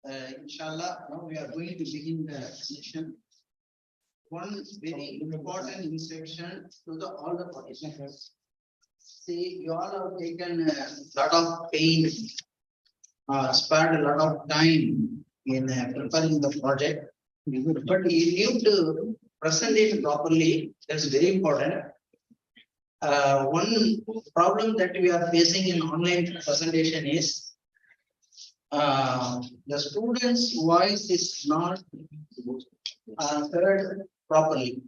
Inshallah, now we are going to begin the session. One very important instruction to all the participants. See, you all have taken a lot of pain, spared a lot of time in preparing the project. But you need to present it properly. That's very important. One problem that we are facing in online presentation is the student's voice is not heard properly.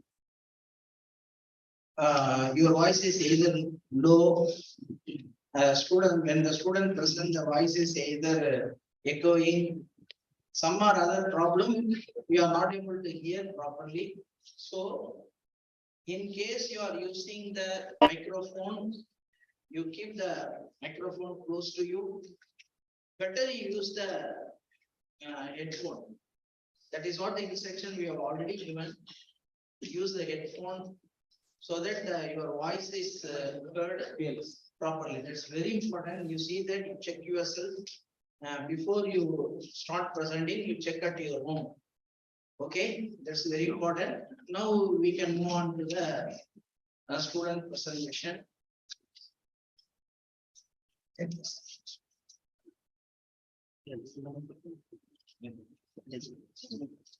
Your voice is either low. When the student presents, the voice is either echoing. Some or other problem, we are not able to hear properly. So, in case you are using the microphone, you keep the microphone close to you. Better you use the headphone. That is what the instruction we have already given. Use the headphone so that your voice is heard properly. That's very important. You see that, you check yourself before you start presenting. You check at your home. Okay, that's very important. Now we can move on to the student presentation.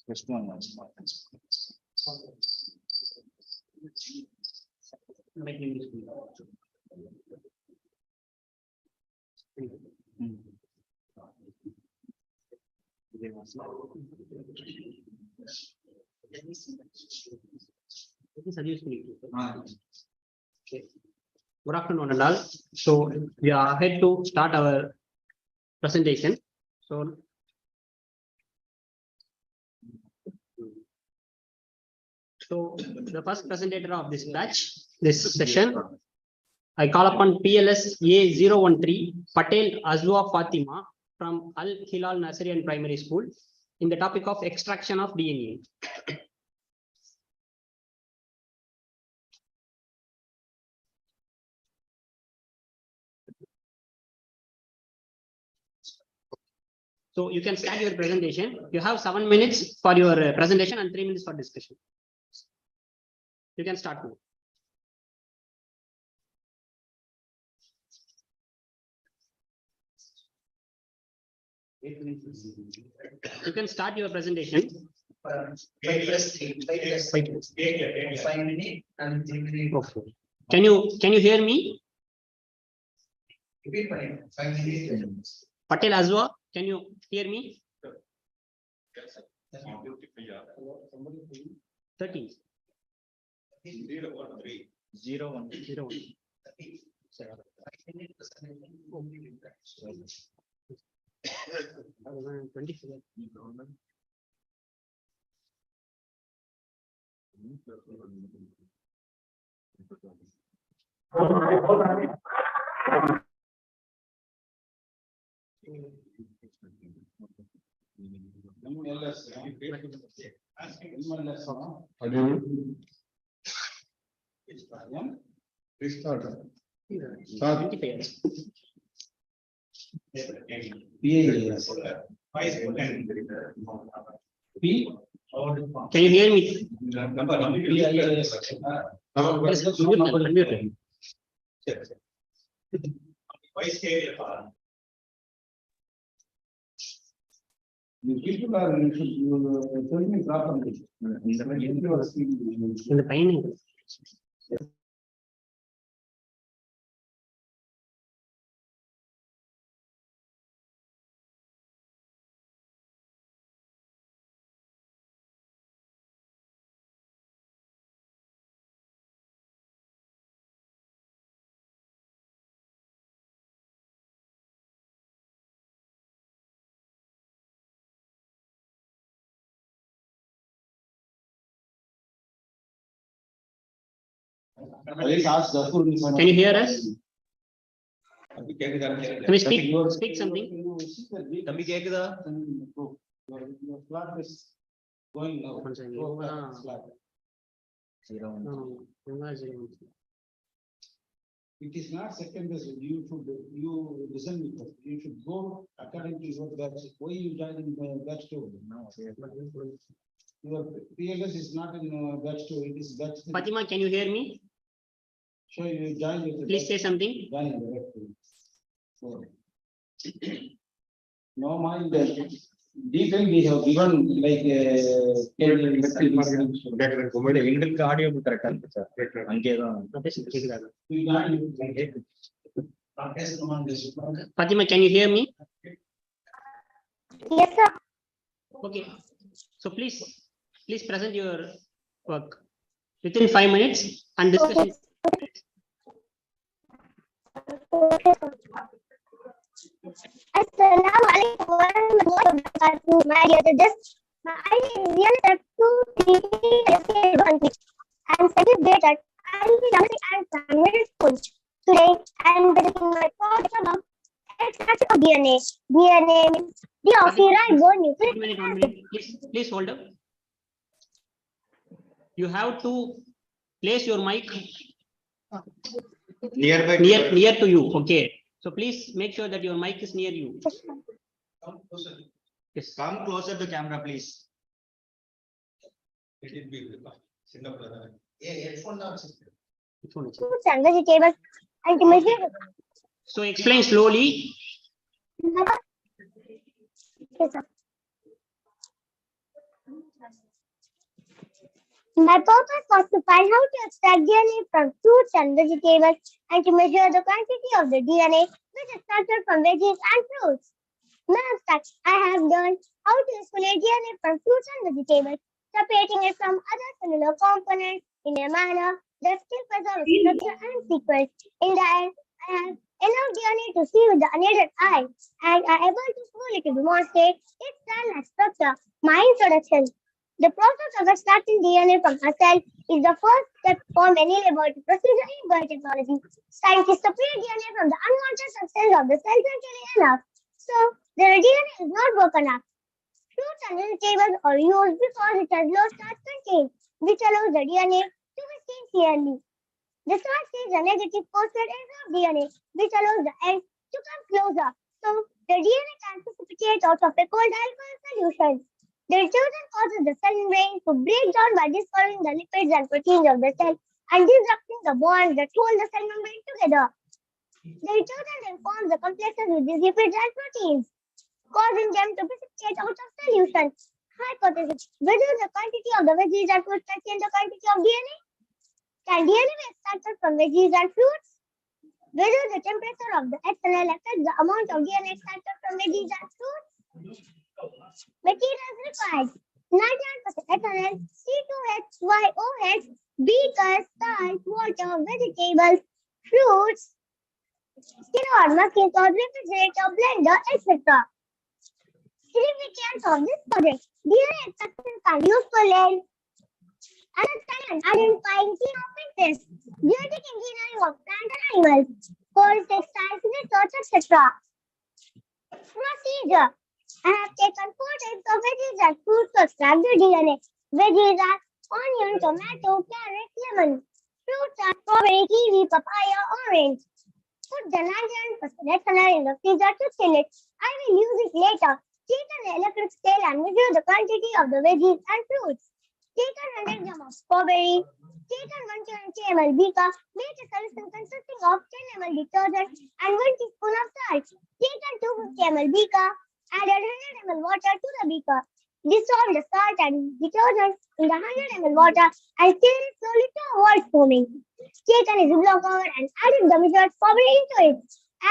First one Okay. Good afternoon and all. So we are ahead to start our presentation. So the first presenter of this batch, this session, I call upon PLS A013 Patel Azwa Fatima from Al Hilal Nursery and Primary School in the topic of extraction of DNA. So you can start your presentation. You have 7 minutes for your presentation and 3 minutes for discussion. You can start now. You can start your presentation. 5 plus 3, 5 plus 5 minutes and 3 minutes. Okay. Can you hear me? Repeat 5 minutes. Patel Azwa, can you hear me? 30. 01. 24. Can you hear me? Unmute. People are telling me properly. In the painting. Can you hear us? Can you speak something? Going now. It is not second best. You listen with us. You should go according to your batch. Why you join in the batch two? No. Your PLS is not in batch two. It is batch three. Fatima, can you hear me? So you join with the Please batch- say something. join the batch two. So, no mind. Detail we have given like. எங்களுக்கு audio கரெக்டா இருக்கு sir அங்கேதான் We join. Fatima, can you hear me? Yes, sir. Okay. So please present your work within 5 minutes and discussion. Assalamualaikum warahmatullahi wabarakatuh. My dear judges, my idea is really that two countries and celebrate at elementary and primary school. Today, I am visiting my project about extraction of DNA. DNA means deoxyribonucleic One minute. Please hold up. You have to place your mic nearby near to you. Okay. So please make sure that your mic is near you. Yes. Come closer to camera please fruits and vegetables and to measure the So explain slowly. Yes, sir. My purpose was to find how to extract DNA from fruits and vegetables and to measure the quantity of the DNA which is extracted from veggies and fruits. Math that I have learned how to isolate DNA from fruits and vegetables, separating it from other cellular components in a manner that still preserves structure and sequence. In the end, I have enough DNA to see with the unaided eye and are able to fully to demonstrate its cell and structure. My introduction. The process of extracting DNA from a cell is the first step for many laboratory procedures in biotechnology. Scientists separate DNA from the unwanted substance of the cell gently enough, so the DNA is not broken up. Fruits and vegetables are used because it has low starch content, which allows the DNA to be seen clearly. The starch is the negative phosphate end of DNA, which allows the end to come closer, so the DNA can precipitate out of a cold alcohol solution. The detergent causes the cell membrane to break down by discoloring the lipids and proteins of the cell and disrupting the bonds that hold the cell membrane together. The detergent then forms the complexes with these lipids and proteins, causing them to precipitate out of solution. Hypothesis: whether the quantity of the veggies and fruits can change the quantity of DNA? Can DNA be extracted from veggies and fruits? Whether the temperature of the ethanol affects the amount of DNA extracted from veggies and fruits? Materials required: 99% ethanol, C2H2OH, beakers, salt, water, vegetables, fruits, skin or making refrigerator, blender, etc. Significance of this project: DNA extraction can be useful in understanding and identifying gene of interest, genetic engineering of plant and animals, cold textiles, research, etc. Procedure: I have taken 4 types of veggies and fruits to extract the DNA. Veggies are onion, tomato, carrot, lemon. Fruits are strawberry, kiwi, papaya, orange. Put the 99% ethanol in the freezer to chill it. I will use it later. Take an electric scale and measure the quantity of the veggies and fruits. Take 100 grams of strawberry. Take 120 ml beaker. Make a solution consisting of 10 ml detergent and 1 teaspoon of salt. Take 250 ml beaker. Add 100 ml water to the beaker. Dissolve the salt and detergent in the 100 ml water and stir it slowly to avoid foaming. Take an Ziploc cover and add the measured strawberry into it.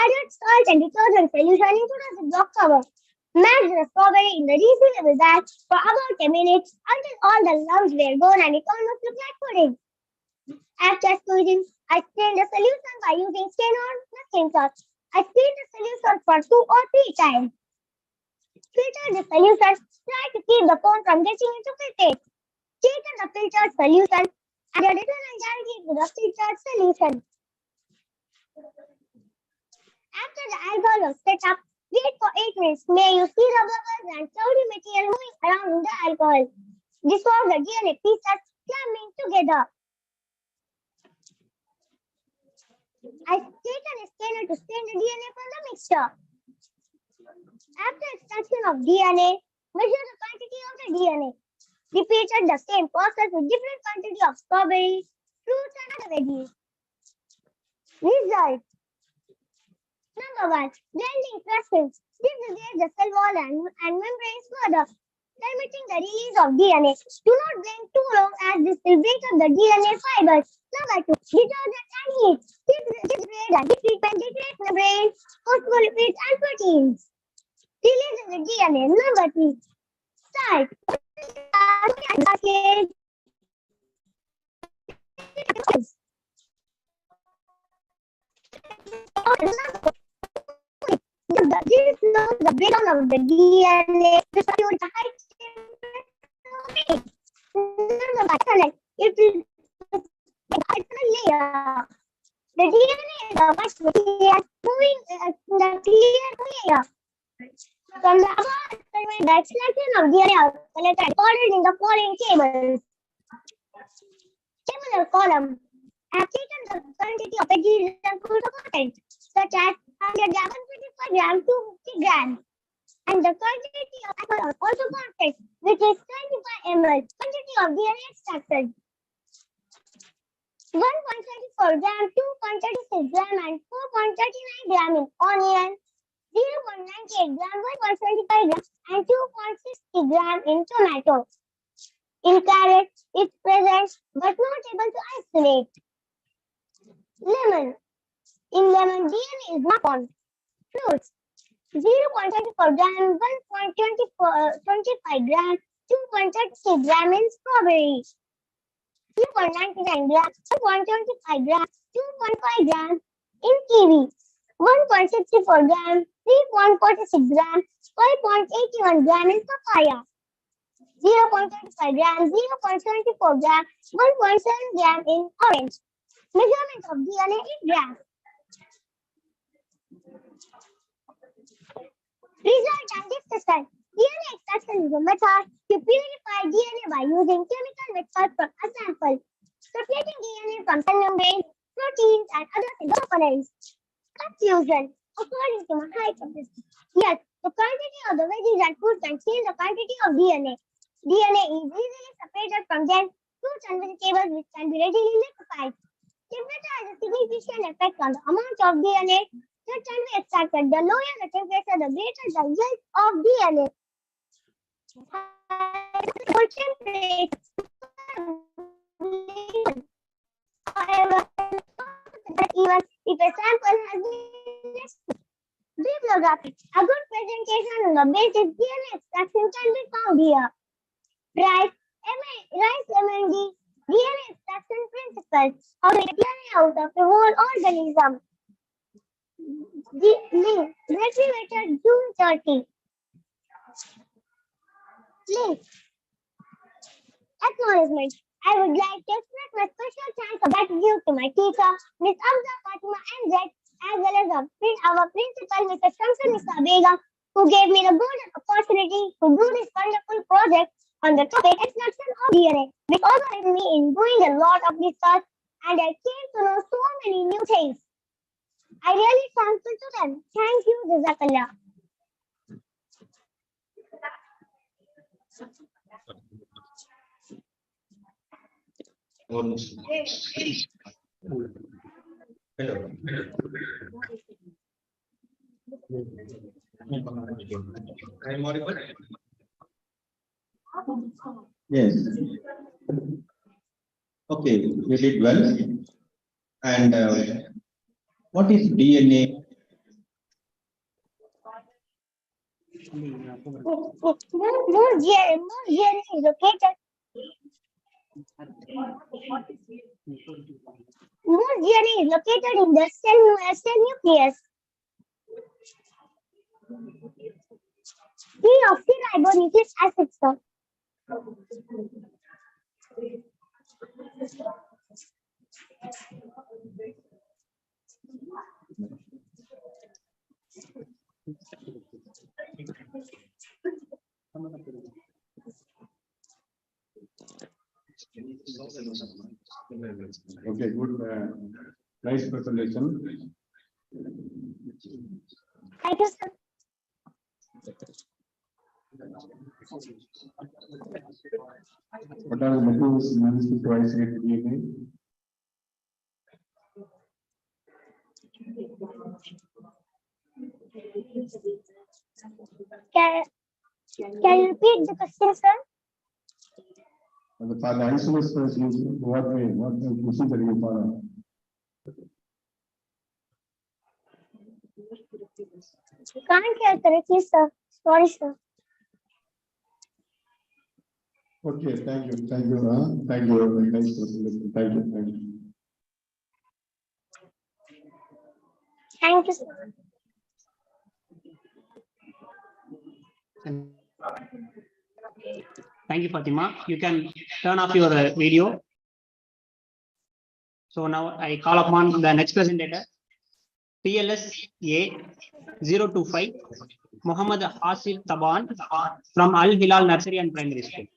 Add salt and detergent solution into the Ziploc cover. Mash the strawberry in the resealable bag for about a minute until all the lumps were gone and it almost looked like pudding. After squeezing, I strain the solution by using stain or nothing sauce. I squeeze the solution for 2 or 3 times. Filter the solution. Try to keep the foam from getting into filtrate. Take the filtered solution and add detergent directly to the filtered solution. After the alcohol was set up, wait for 8 minutes. May you see the bubbles and cloudy material moving around in the alcohol. Dissolve the DNA pieces, clumping together. I taken a scanner to scan the DNA from the mixture. After extraction of DNA, measure the quantity of the DNA. Repeated the same process with different quantity of strawberries, fruits and other veggies. Result. Number 1. Blending fluorescence. This degrades the cell wall and membranes further, permitting the release of DNA. Do not blend too long as this will break up the DNA fibers. Number 2. Detergent and heat. This degrades and degrades membranes, phospholipids and proteins. Releases the DNA. Number 3. Salt. This slows the breakdown of the DNA to the high temperature. It will layer. The DNA is a much material moving the clear layer. From the above experiment, the extraction of DNA are collected and recorded in the following tables. Table column. I have taken the quantity of veggies and fruit content, such as 100 grams, 125 grams, 250 grams. And the quantity of apple are also content, which is 25 ml. Quantity of DNA extracted. 1.34 gram, 2.36 gram, and 4.39 gram in onion. 0.98 gram, 1.25 gram, and 2.60 gram in tomato. In carrot, it's present but not able to isolate. Lemon. In lemon, DNA is not found. Fruits. 0.24 gram, 1.25 gram, 2.36 gram in strawberry. 0.99 gram, 1.25 gram, 2.5 gram in kiwi. 1.64 gram, 3.46 gram, 5.81 gram in papaya. 0.25 gram, 0.74 gram, 1.7 gram in orange. Measurement of DNA in grams. Result and discussion. DNA extraction is a method to purify DNA by using chemical mixture from a sample, separating DNA from cell membranes, proteins, and other cell components. Conclusion. According to my hypothesis, yes, the quantity of the veggies and fruits can change the quantity of DNA. DNA is easily separated from them, fruits and vegetables which can be readily liquefied. Temperature has a significant effect on the amount of DNA that can be extracted. The lower the temperature, the greater the yield of DNA. However, even if a sample has been bibliography, a good presentation on the basic DNA extraction can be found here. Rice MND, DNA extraction principles, how to get DNA out of the whole organism. Link, graduated June 30. Link. Acknowledgement. I would like to express my special thanks and gratitude to my teacher, Ms. Amza Fatima NZ, as well as our principal, Mr. Shamsul Mr. Begum, who gave me the golden opportunity to do this wonderful project on the topic extraction of DNA, which also helped me in doing a lot of research, and I came to know so many new things. I really thankful to them. Thank you, Jazakallah. Hello. I'm audible? Yes. Okay, you did well. And what is DNA? More DNA is located. More DNA is located in the cell nucleus. Deoxyribonucleic acid stuff. Okay, good. Nice presentation. Thank you, sir. What are the materials managed to provide DNA? Can you repeat the question, sir? The answer is what procedure you follow? Can't hear correctly, sir. Sorry, sir. Okay, thank you, thank you, thank you, nice presentation, thank you, thank you. Thank you, sir. Thank you, Fatima. You can turn off your video. So now I call upon the next presenter, PLS A025, Muhammad Asif Taban from Al Hilal Nursery and Primary School.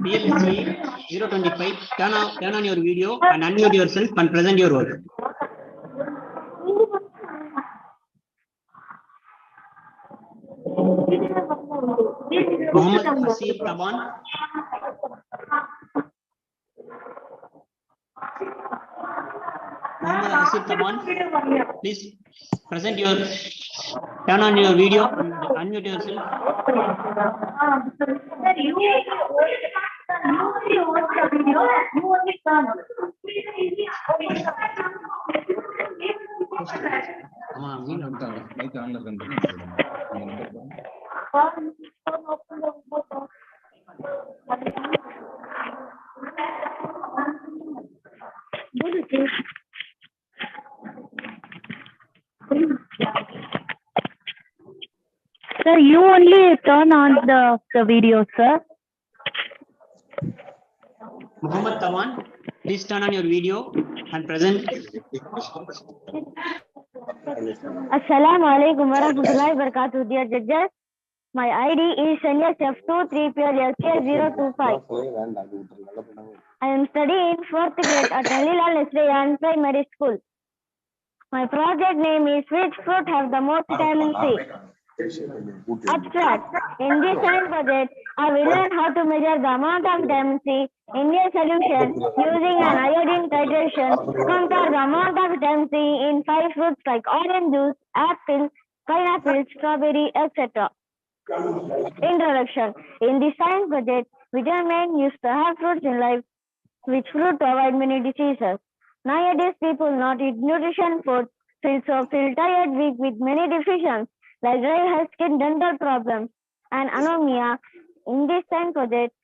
PLS 025, turn on your video and unmute yourself and present your work. Muhammad Asif Taban. Muhammad Asif Taban, please present your, turn on your video and unmute yourself. Sir, you only turn on the video, sir. Muhammad Taban, please turn on your video and present. Assalamu alaikum warahmatullahi wabarakatuh, dear judges. My ID is NSF23PLSK025. I am studying in 4th grade at Al Hilal Nursery and Primary School. My project name is Which fruit have the most vitamin C? Abstract. In this science project, I will learn how to measure the amount of vitamin C in a solution using an iodine titration. Compare the amount of vitamin C in 5 fruits like orange juice, apple, pineapple, strawberry, etc. Introduction. In this science project, vitamin used to have fruits in life, which fruit avoid many diseases. Nowadays, people not eat nutrition food, feel tired, weak with many deficiencies like dry hair, skin, dental problems, and anemia. In this science project,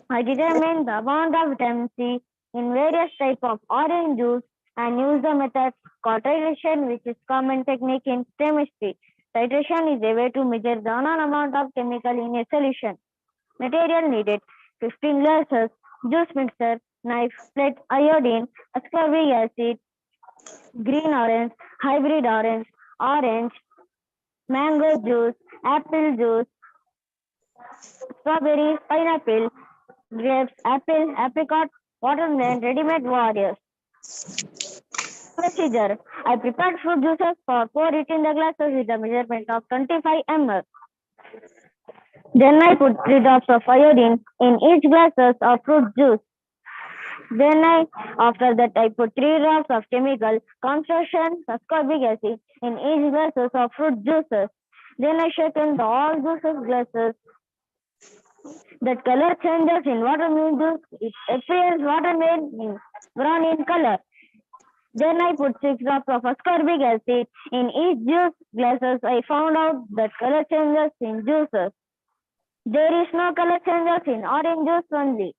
I determine the amount of vitamin C in various types of orange juice and use the method called titration, which is common technique in chemistry. Titration is a way to measure the unknown amount of chemical in a solution. Material needed: 15 glasses, juice mixer, knife, plate, iodine, ascorbic acid, green orange, hybrid orange, orange, mango juice, apple juice, strawberry, pineapple, grapes, apple, apricot, watermelon, ready-made warriors. Procedure: I prepared fruit juices for pour it in the glasses with a measurement of 25 ml. Then I put 3 drops of iodine in each glasses of fruit juice. Then after that I put 3 drops of chemical concentration ascorbic acid in each glasses of fruit juices. Then I shaken the all juices glasses. That color changes in watermelon juice. It appears watermelon in brown in color. Then I put 6 drops of ascorbic acid in each juice glasses. I found out that color changes in juices. There is no color changes in orange juice only.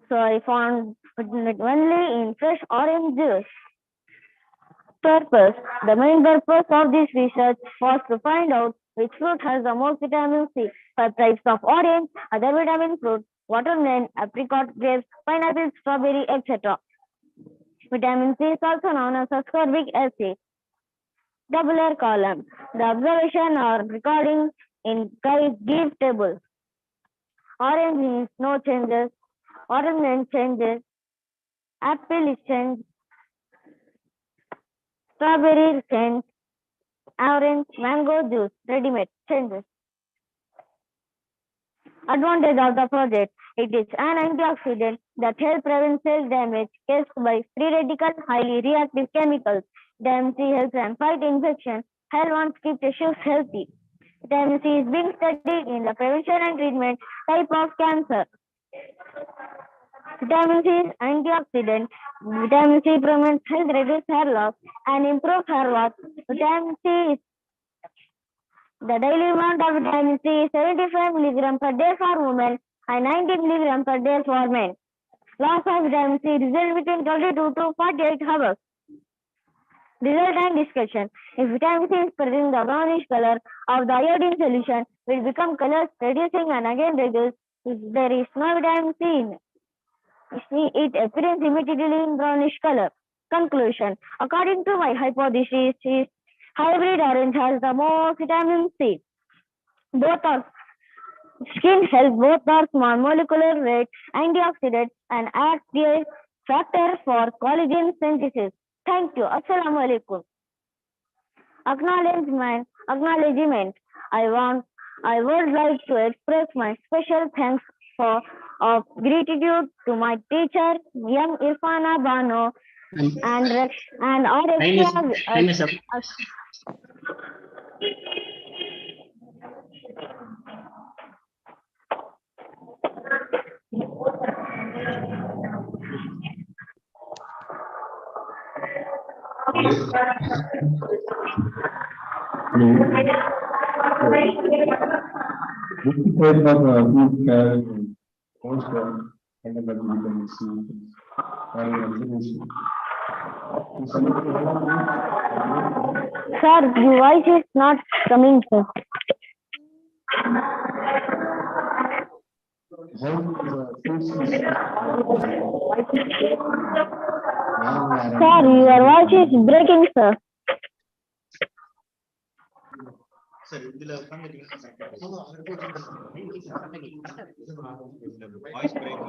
So I found it only in fresh orange juice. purpose. The main purpose of this research was to find out which fruit has the most vitamin C. 5 types of orange, other vitamin fruit, watermelon, apricot, grapes, pineapple, strawberry, etc. Vitamin C is also known as ascorbic acid. Tabular column. The observation or recording in give table. Orange means no changes. Watermelon changes. Apple is changed. Strawberry change. Orange, mango juice, ready-made changes. Advantage of the project. It is an antioxidant that helps prevent cell damage caused by free radical, highly reactive chemicals. Vitamin C helps and fight infection, help one keep tissues healthy. Vitamin C is being studied in the prevention and treatment type of cancer. Vitamin C is antioxidant. Vitamin C prevents health, reduce hair loss, and improve hair loss. Vitamin C is the daily amount of vitamin C is 75 mg per day for women and 90 mg per day for men. Loss of vitamin C results within 22 to 48 hours. Result and discussion. If vitamin C is present in the brownish color of the iodine solution, will become colors reducing and again reduce. If there is no vitamin C in it appears immediately in brownish color. Conclusion. According to my hypothesis, hybrid orange has the most vitamin C. Both are skin health, both are small molecular weight antioxidants and act a factor for collagen synthesis. Thank you. Assalamu alaikum. Acknowledgement. I would like to express my special thanks of gratitude to my teacher, young Irfana Bano, and our Time is up. Sir, your voice is not coming, sir. Sir, your voice is breaking, sir. Sir, இதுல உட்கார்ந்துட்டீங்கன்னா voice break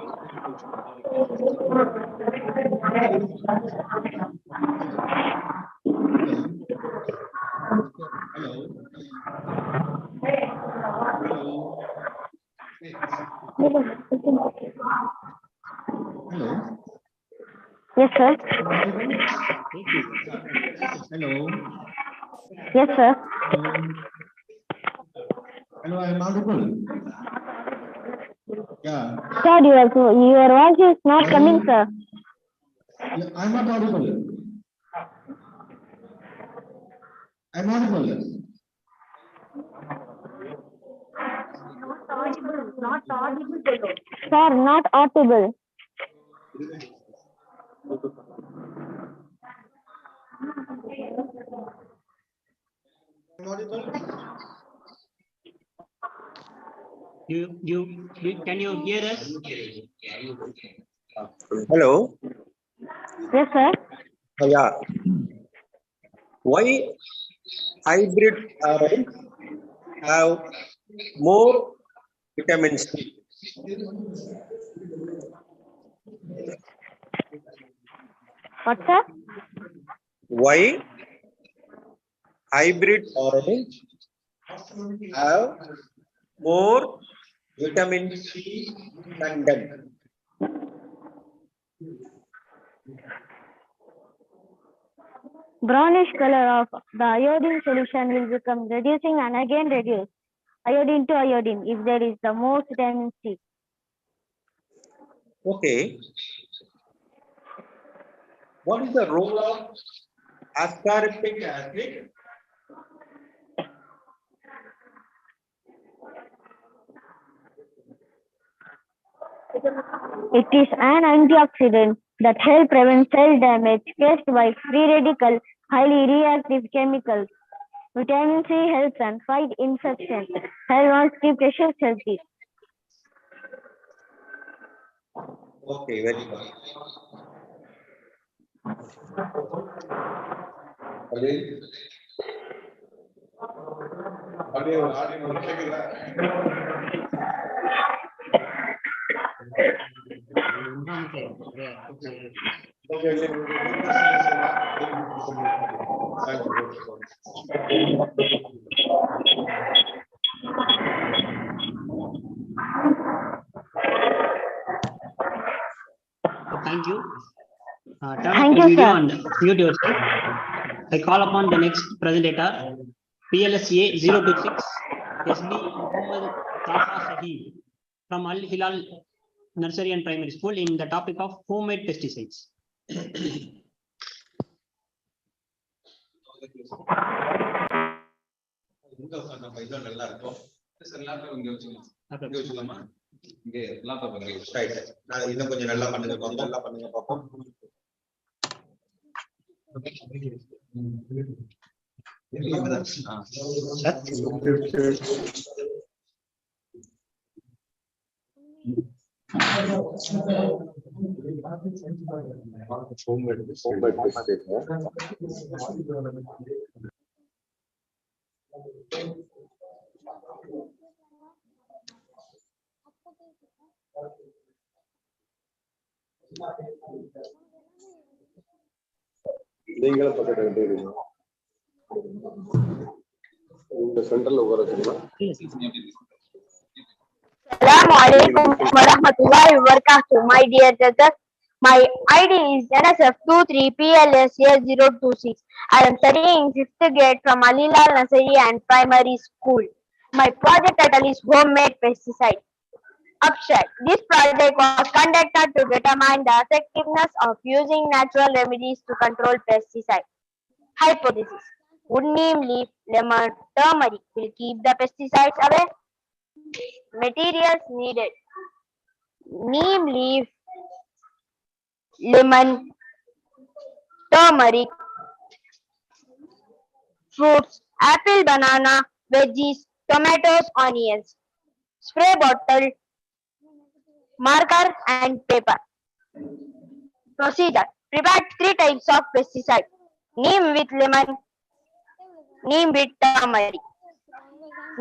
Hello. Yes, sir. Hello. Yes, sir. Hello, I am audible. Yeah, Sir, your voice is not coming, sir. I am not audible. I am audible. Sir, not audible. Can you hear us? Hello. Yes, sir. Yeah. Why hybrid orange have more vitamin C? What, sir? Why hybrid orange have more vitamin C content? Brownish color of the iodine solution will become reducing and again reduce. Iodine to iodine if there is the most vitamin C. Okay. What is the role of ascorbic acid? It is an antioxidant that helps prevent cell damage caused by free radical, highly reactive chemicals. Vitamin C helps and fight infection. Health wants to keep tissues healthy. Okay, very good. Again. Audio, கேக்குதா? Okay, Thank you. Turn off Thank the you, video sir. and mute yourself. I call upon the next presenter, PLSA 026, SD Muhammad Taha Sahib from Al Hilal Nursery and Primary School in the topic of homemade pesticides. நம்ம இதெல்லாம் நல்லா இருக்கும். Sir laptop இங்க வச்சுக்கலாம். இங்க வச்சுக்கலாமா? இங்க laptop இங்க ரைட். நான் இன்னும் கொஞ்சம் நல்லா பண்ணுங்க பாப்போம். நல்லா பண்ணுங்க பாப்போம். நீங்களும் பக்கத்துல இருக்கீங்க. இந்த சென்டர்ல உட்கார வச்சுக்கலாம். Assalamu alaikum warahmatullahi wabarakatuh. My dear judges, my ID is NSF23PLSA026. I am studying 5th grade from Al Hilal Nursery and Primary School. My project title is Homemade Pesticide. Abstract. This project was conducted to determine the effectiveness of using natural remedies to control pesticide. Hypothesis. Wood, neem leaf, lemon, turmeric will keep the pesticides away. Materials needed: neem leaf, lemon, turmeric, fruits, apple, banana, veggies, tomatoes, onions, spray bottle, marker and paper. Procedure: prepare 3 types of pesticide: neem with lemon, neem with turmeric.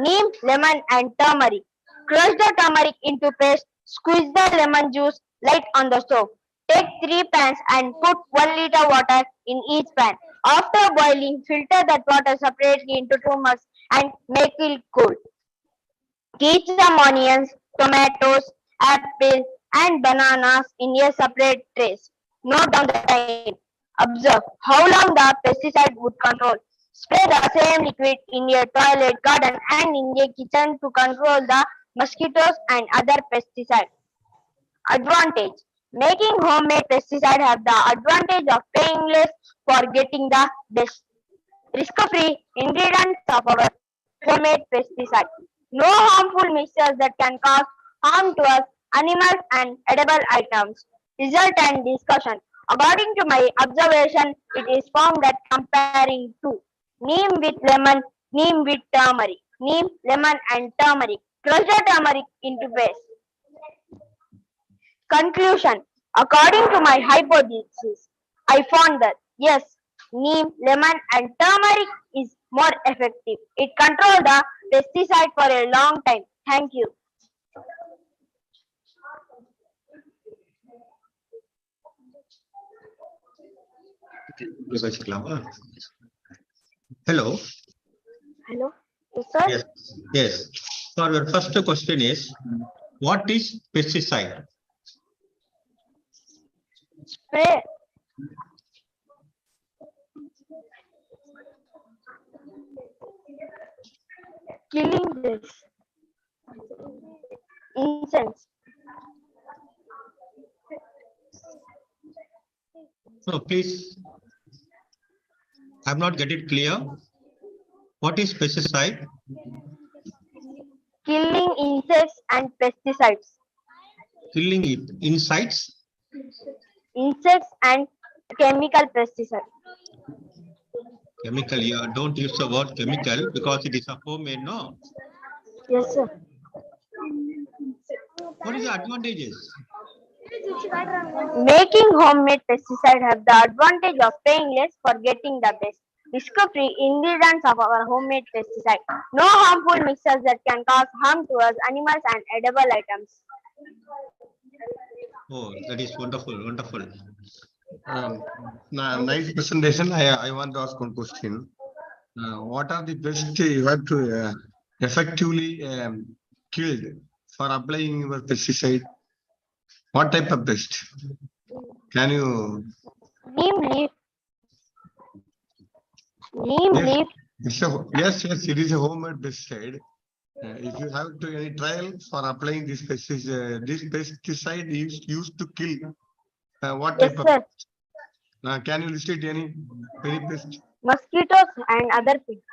Neem, lemon and turmeric. Crush the turmeric into paste. Squeeze the lemon juice light on the stove. Take 3 pans and put 1 liter water in each pan. After boiling, filter that water separately into 2 mugs and make it cool. Keep some onions, tomatoes, apple and bananas in a separate trays. Note down the time. Observe how long the pesticide would control. Spray the same liquid in a toilet, garden and in a kitchen to control the mosquitoes and other pesticides. Advantage: making homemade pesticide have the advantage of paying less for getting the best risk-free ingredients of our homemade pesticide. No harmful mixtures that can cause harm to us, animals and edible items. Result and discussion. According to my observation, it is found that comparing to neem with lemon, neem with turmeric, neem, lemon and turmeric. Crush the turmeric into paste. Conclusion. According to my hypothesis, I found that yes, neem, lemon and turmeric is more effective. It controls the pesticide for a long time. Thank you. வச்சுக்கலாமா? Hello. Hello. Yes, sir. Yes. Yes. So our first question is, what is pesticide? Spray. Killing this insects. So please, I'm not get it clear. What is pesticide? Killing insects and pesticides. Killing it insects. Insects and chemical pesticide. Chemical, yeah, don't use the word chemical because it is a homemade, no? Yes, sir. What is the advantages? Making homemade pesticide have the advantage of paying less for getting the best. Discovery ingredients of our homemade pesticide. No harmful mixtures that can cause harm to us, animals, and edible items. Oh, that is wonderful, wonderful. Nice presentation. I want to ask one question. What are the best you have to effectively killed for applying your pesticide? What type of pest? Can you? Neem leaf. Neem Yes. leaf. Yes, it is a homemade pesticide. If you have to any trial for applying this pesticide is used to kill what Yes, type of? sir. Can you list it any pest? Mosquitoes and other things.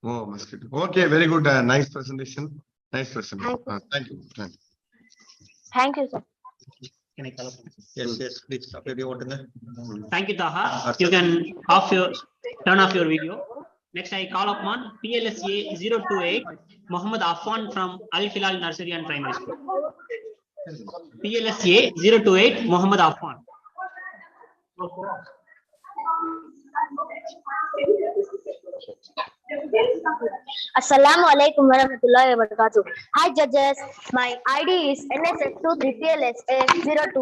Oh, mosquito. Okay, very good. Nice presentation. Nice presentation. Thank you. Thank you. Thank you, sir. Can I call upon? Yes, please. Thank you, Taha. You can turn off your video. Next, I call upon PLSA 028 Muhammad Affan from Al Hilal Nursery and Primary School. PLSA 028 Muhammad Affan. Assalamu alaikum warahmatullahi wabarakatuh. Hi judges, my ID is NSS23PLSA02.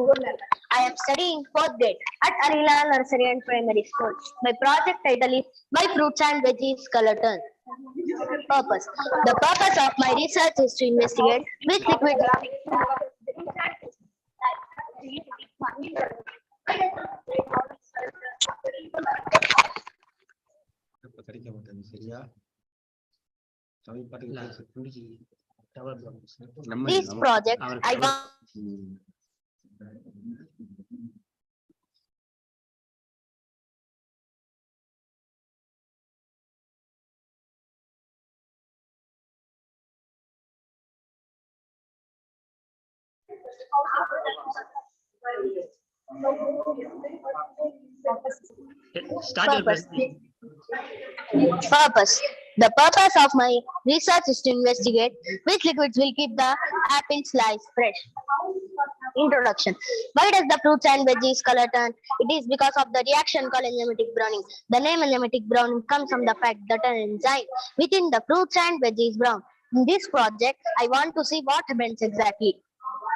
I am studying 4th grade at Al Hilal Nursery and Primary School. My project title is My Fruits and Veggies Skeleton. Purpose. The purpose of my research is to investigate which liquid this project I want. Start your presentation. Purpose. The purpose of my research is to investigate which liquids will keep the apple slice fresh. Introduction. Why does the fruits and veggies color turn? It is because of the reaction called enzymatic browning. The name enzymatic browning comes from the fact that an enzyme within the fruits and veggies brown. In this project, I want to see what happens exactly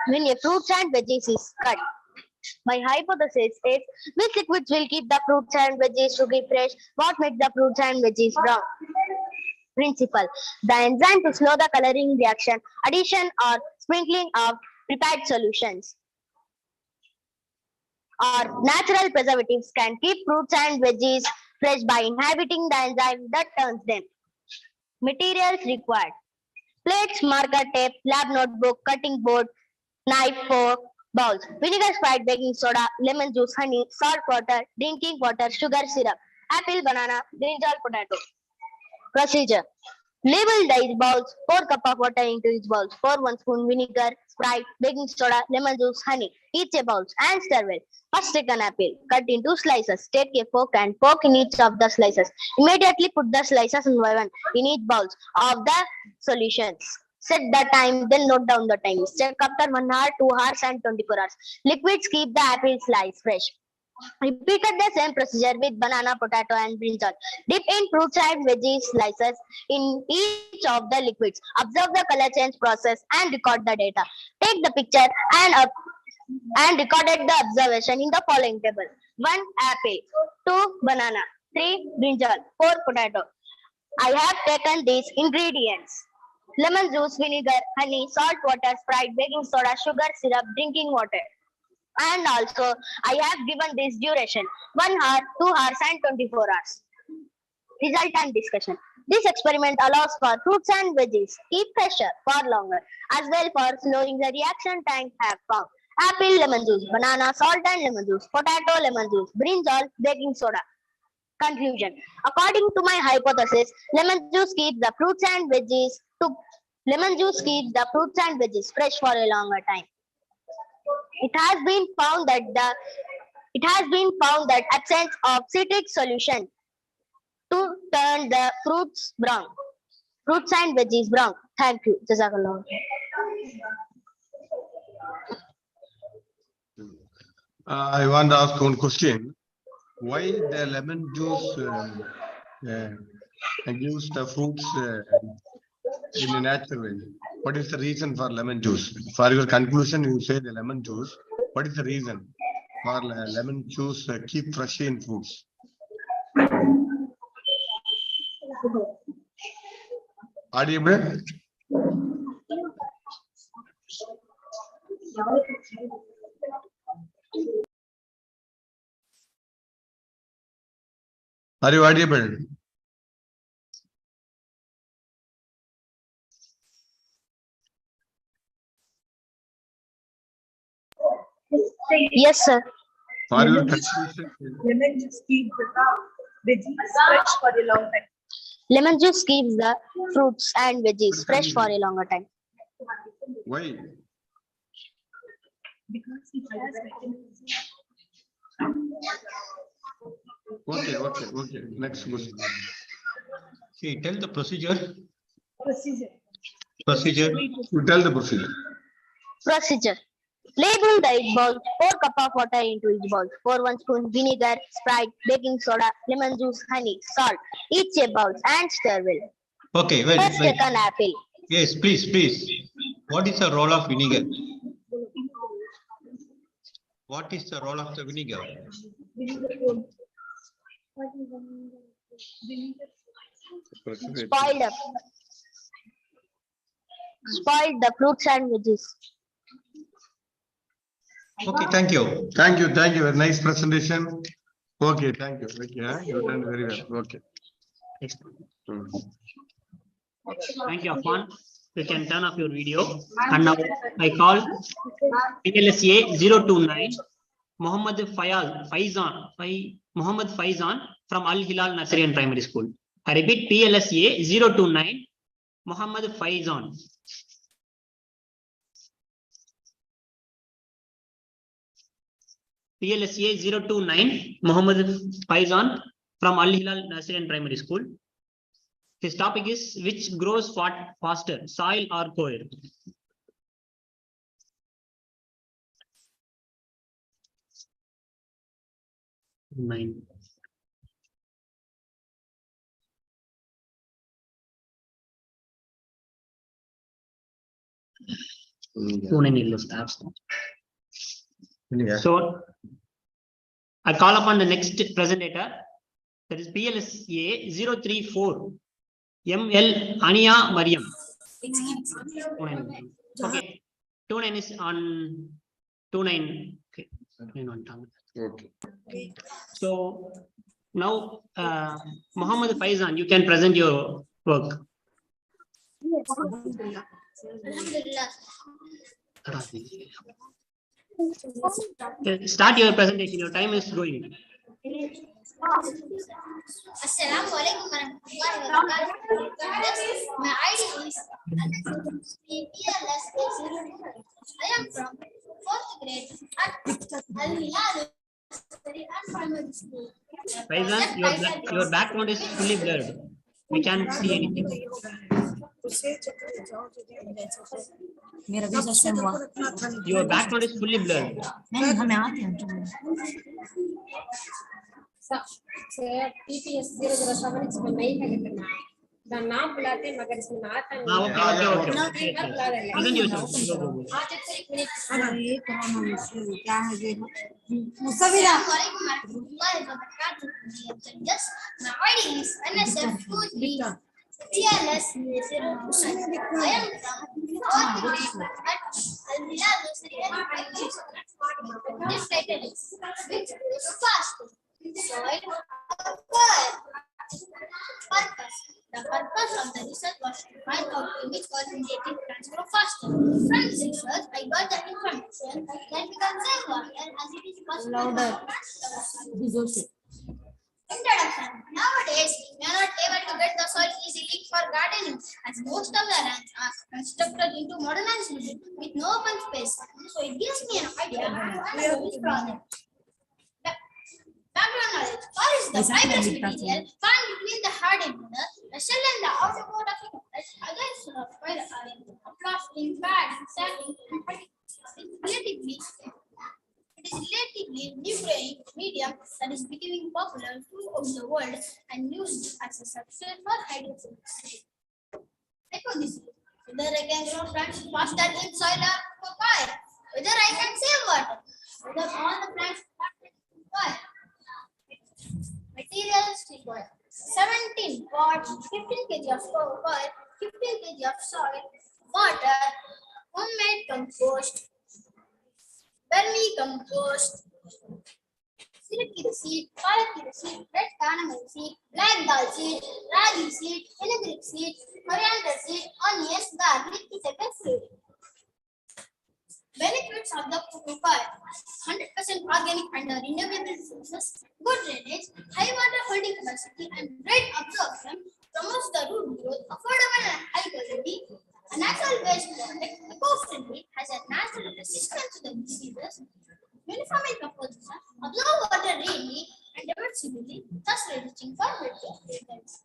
when a fruits and veggies is cut. My hypothesis is which liquids will keep the fruits and veggies to be fresh? What makes the fruits and veggies brown? Principle. The enzyme to slow the coloring reaction, addition or sprinkling of prepared solutions or natural preservatives can keep fruits and veggies fresh by inhibiting the enzyme that turns them. Materials required. Plates, marker tape, lab notebook, cutting board, knife, fork, bowls, vinegar, Sprite, baking soda, lemon juice, honey, salt water, drinking water, sugar syrup, apple, banana, brinjal, potato. Procedure. Label these bowls, 4 cups of water into each bowl, pour 1 spoon vinegar, Sprite, baking soda, lemon juice, honey, each a bowl and stir well. First take an apple, cut into slices, take a fork and poke in each of the slices. Immediately put the slices in one in each bowl of the solutions. Set the time, then note down the time. Check after 1 hour, 2 hours and 24 hours. Liquids keep the apple slice fresh. Repeated the same procedure with banana, potato and brinjal. Dip in fruits and veggies slices in each of the liquids. Observe the color change process and record the data. Take the picture and recorded the observation in the following table. 1 apple, 2 banana, 3 brinjal, 4 potato. I have taken these ingredients: lemon juice, vinegar, honey, salt water, Sprite, baking soda, sugar syrup, drinking water. And also, I have given this duration 1 hour, 2 hours, and 24 hours. Result and discussion. This experiment allows for fruits and veggies keep fresher for longer, as well for slowing the reaction time have found. Apple, lemon juice, banana, salt and lemon juice, potato, lemon juice, brinjal, baking soda. Conclusion. According to my hypothesis, lemon juice keeps the fruits and veggies fresh for a longer time. It has been found that absence of citric solution turn the fruits brown. Fruits and veggies brown. Thank you. Jazakallah. I want to ask one question. Why the lemon juice gives the fruits in a natural way? What is the reason for lemon juice? For your conclusion, you say the lemon juice. What is the reason for lemon juice keep fresh in fruits? Audible? Are you audible? Yes, sir. For your conclusion, Lemon juice keeps the veggies fresh for a long time. Lemon juice keeps the fruits and veggies fresh for a longer time. why? Because it has vitamin C. Okay. Next question. See, tell the procedure. Procedure. You tell the procedure. Procedure. Label the 8 balls, 4 cup of water into each bowl, pour 1 spoon vinegar, Sprite, baking soda, lemon juice, honey, salt, each shape bowls and stir well. Okay, First take an apple. Yes, please. What is the role of vinegar? What is the role of the vinegar? Spoiled the fruits and veggies. Okay, thank you. Thank you. Very nice presentation. Okay, thank you. Okay, you done very well. Okay. Thank you, Afan. You can turn off your video. And now I call PLSA 029 Muhammad Faizan from Al Hilal Nasirian Primary School. I repeat, PLSA 029 Muhammad Faizan. PLSA 029 Muhammad Faizan from Al Hilal Nasirian Primary School. His topic is which grows faster, soil or coir? Nine. So I call upon the next presenter, that is PLSA 034 ML Ania Mariam. Okay, 29 is on 29. Okay, 29 on tongue. Okay. So now Muhammad Faizan, you can present your work. Start your presentation. Your time is going. Assalamu alaikum warahmatullahi wabarakatuh. My ID is PLS029. I am from 4th grade at Al Hilal Primary School. Faizan, your background is fully blurred. We can't see anything. Your background is fully blurred. TPS 007 is my main. The नाम बुलाते हैं मगर इसमें आता नहीं। Okay. Present yourself. आज एक minute. ये कौन है? क्या है ये? मुसविरा। Yes, my ID is NSF23 PLS 029. I am from Al Hilal Nasirian Primary School. This title is which grows fast, soil or coir. Purpose. The purpose of the research was to find out which qualitative plants grow faster. From this research, I got the information that we can save water as it is possible. Introduction. Nowadays, we are not able to get the soil easily for gardening, as most of the lands are constructed into modernized buildings with no open space. So it gives me an idea of this problem. Background college. Core is the fibrous material found between the hard inner, the shell and the outer coat of a coconut. Against the spider are in plastic, pads, satin, and putty. It is relatively new medium that is becoming popular throughout the world and used as a substrate for hydroponics. Hypothesis: whether I can grow plants faster in soil or papaya, whether I can save water, whether all the plants are in soil. Materials required: 17 pots, 15 kg of soil, 15 kg of soil, water, homemade compost, vermicompost, siriki seed, palaki seed, red cardamom seed, black dal seed, ragi seed, fenugreek seed, coriander seed, onions, garlic, etc. fruit. Benefits of the cocoa: 100% organic and renewable resources, good drainage, high water holding capacity, and great absorption, promotes the root growth, affordable and high quality. A natural based product, eco-friendly, has a natural resistance to the diseases, uniform in composition, absorb water readily and reversibly, thus reducing for nutrients.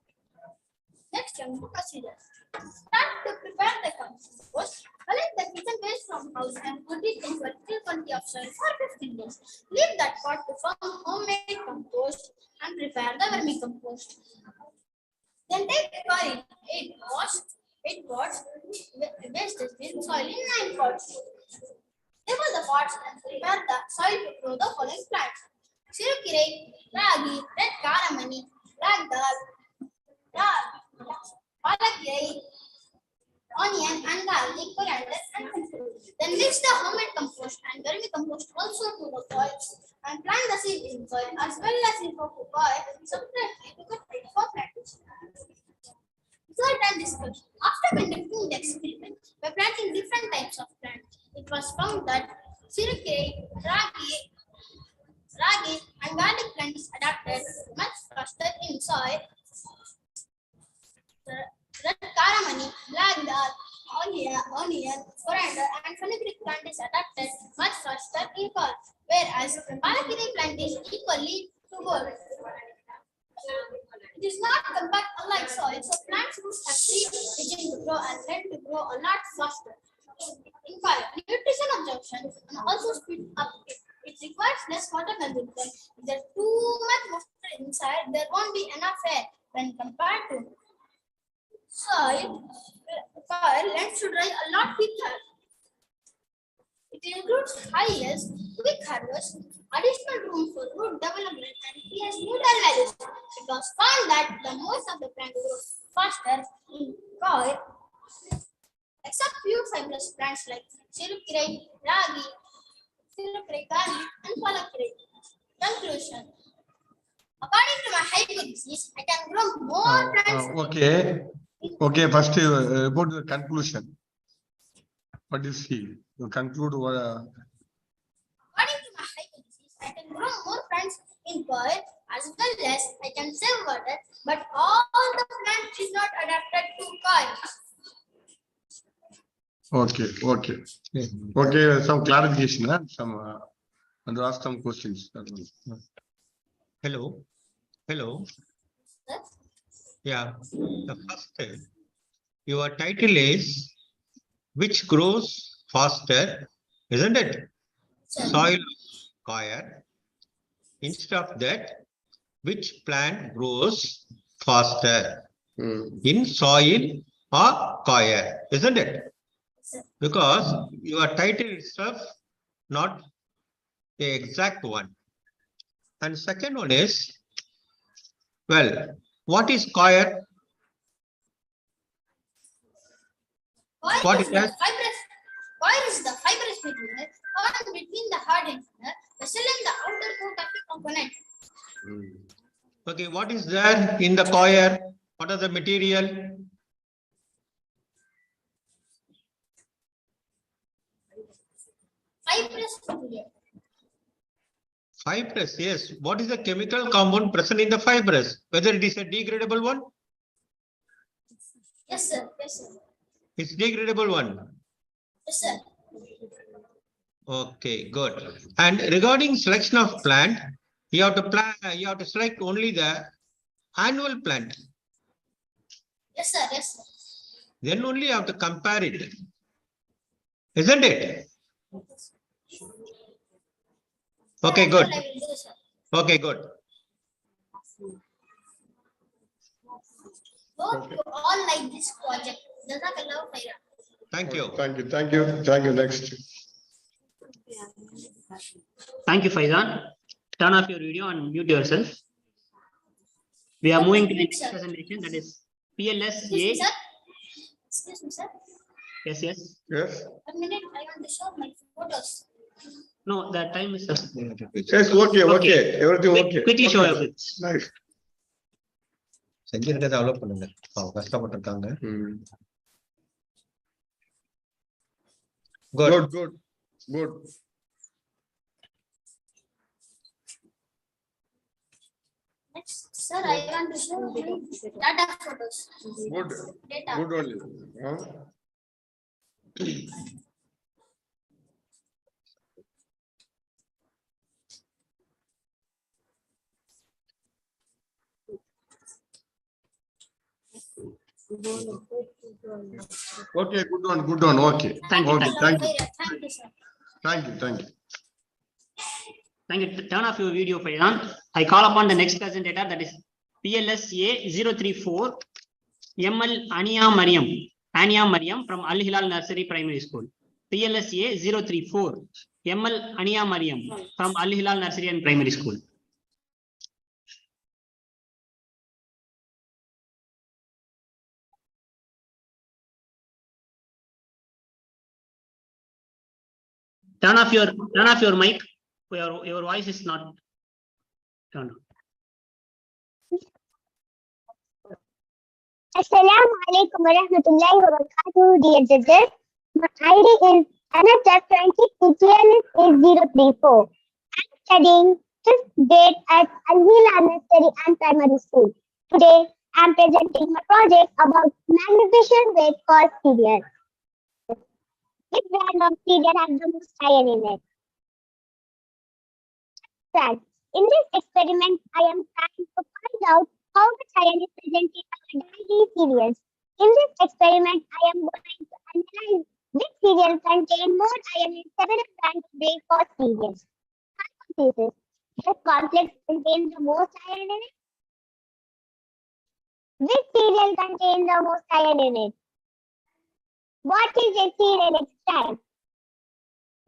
Next, procedure. Start to prepare the compost. Collect the kitchen waste from house and put it into a little quantity of soil for 15 days. Leave that pot to form homemade compost and prepare the vermicompost. Then take soil 8 pots, waste bin, soil in 9 pots. Label the pots and prepare the soil to grow the following plants: sirukire, ragi, red caramani, black dal, palakire, onion and garlic, coriander and cucumber. Then mix the homemade compost and vermicompost also to the soil and plant the seed in soil as well as in cocoa separately to get ready for plantation. Result and discussion. After conducting the experiment by planting different types of plants, it was found that sirukire, ragi and garlic plants adapted much faster in soil. Red caramani, black dal, onion, coriander, and fenugreek plant is adapted much faster in soil, whereas palakire plant is equally to both. It is not compact unlike soil, so plants roots have free region to grow and tend to grow a lot faster. In soil, nutrition absorption and also speed up. It requires less water consumption. If there's too much moisture inside, there won't be enough air when compared to soil. Lends to dry a lot quicker. It includes high yields, quick harvest, additional room for root development, and pH neutral values. It was found that the most of the plant grows faster in soil, except few fibrous plants like sirukire, ragi, garlic, and palakire. Conclusion: according to my hypothesis, I can grow more plants. Okay, first about the conclusion. What is he? You conclude what? According to my hypothesis, I can grow more plants in soil as well as I can save water, but all the plants is not adapted to soil. Okay. Some clarification, huh? Some and ask some questions. Hello. Sir? Yeah. The first, your title is which grows faster, isn't it? Sir. Soil coir. Instead of that, which plant grows faster in soil or coir, isn't it? Sir. Because your title itself not the exact one. And second one is, well, what is coir? What is that? Coir is the fibrous material found between the hard inner, the shell and the outer coat of the component. Okay, what is there in the coir? What are the material? Fibrous material. Fibrous, yes. What is the chemical compound present in the fibrous? Whether it is a degradable one? Yes, sir. It's degradable one. Yes, sir. Okay, good. And regarding selection of plant, You have to plan, you have to select only the annual plant. Yes, sir. Yes, sir. Then only you have to compare it. Isn't it? Okay, good. I will do, sir. Okay, good. Hope you all like this project. Jazakallah khairan. Thank you. Thank you, thank you, thank you. Next. Thank you, Faizan. Turn off your video and mute yourself. We are moving to the next presentation, that is Excuse me, PLSA. sir. Excuse me, sir. Yes, yes. Yes. 1 minute. I want to show my photos. No, the time is. Yes, okay, okay, everything okay. Quickly show Okay, your bits. Nice. செஞ்சிருக்கதை develop பண்ணுங்க அவங்க கஷ்டப்பட்டிருக்காங்க. Good. Good, good, good. Next, sir, I want to show my data photos. Good, Data. good only. Huh? Okay, good one, okay. Thank you, Okay, thank you, Thank you, sir. thank you, thank you. Thank you. Turn off your video, Faizan. I call upon the next presenter, that is PLSA 034 ML Ania Mariam from Al Hilal Nursery Primary School. PLSA 034 ML Ania Mariam from Al Hilal Nursery and Primary School. Turn off your mic. Your voice is not turned on. Assalamu alaikum wa rahmatullahi wa barakatuh, dear judges. My ID is NHF20 I'm studying 5th grade at Al Hilal Nursery and Primary School. Today, I'm presenting my project about magnification weight cost cereal. Which brand of cereal has the most iron in it? Friends, in this experiment, I am trying to find out how much iron is present in our daily cereals. In this experiment, I am going to analyze which cereal contain more iron in several brands of breakfast cereals. Hypothesis: does complex contain the most iron in it? Which cereal contains the most iron in it? What is a cereal extract?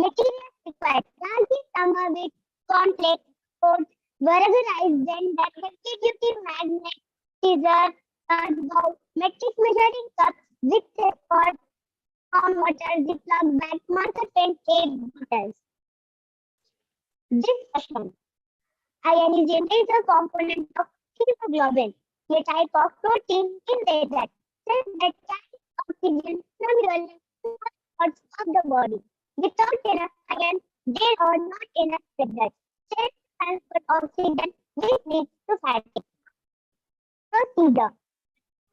Materials required: ragi, samba, wheat, complex, oats, vulgarized, then that heavy duty magnet, scissors, bowl, metric measuring cups, zip pot, warm water, ziploc bag, marker pen, tape bottles. Discussion: iron is a major component of hemoglobin, a type of protein in the blood that carries oxygen from your lymph parts of the body. Without enough iron, there are not enough blood cells to transport oxygen, which leads to fatigue. Procedure: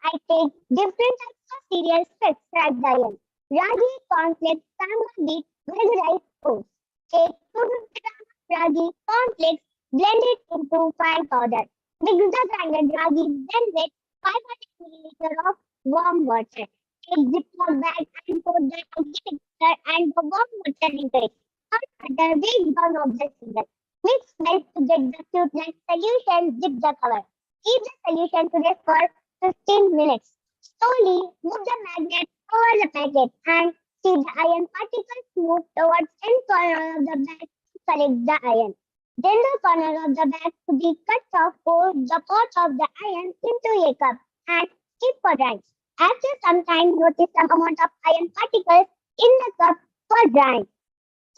I take different types of cereals to extract the iron. Ragi, cornflakes, samba, wheat, vulgarized oats. Take 250 grams of ragi, cornflakes, blend it into fine powder. Mix the grinded ragi, then with 500 milliliters of warm water. Take ziploc bag and put the ragi mixture and the warm water into it. Hot water will burn off the sugar. Mix well to get the cute-like solution. Zip the cover. Keep the solution to rest for 15 minutes. Slowly move the magnet over the packet and see the iron particles move towards end corner of the bag to collect the iron. Then the corner of the bag to be cut off, pour the pot of the iron into a cup and keep for drying. After some time, notice some amount of iron particles in the cup for drying.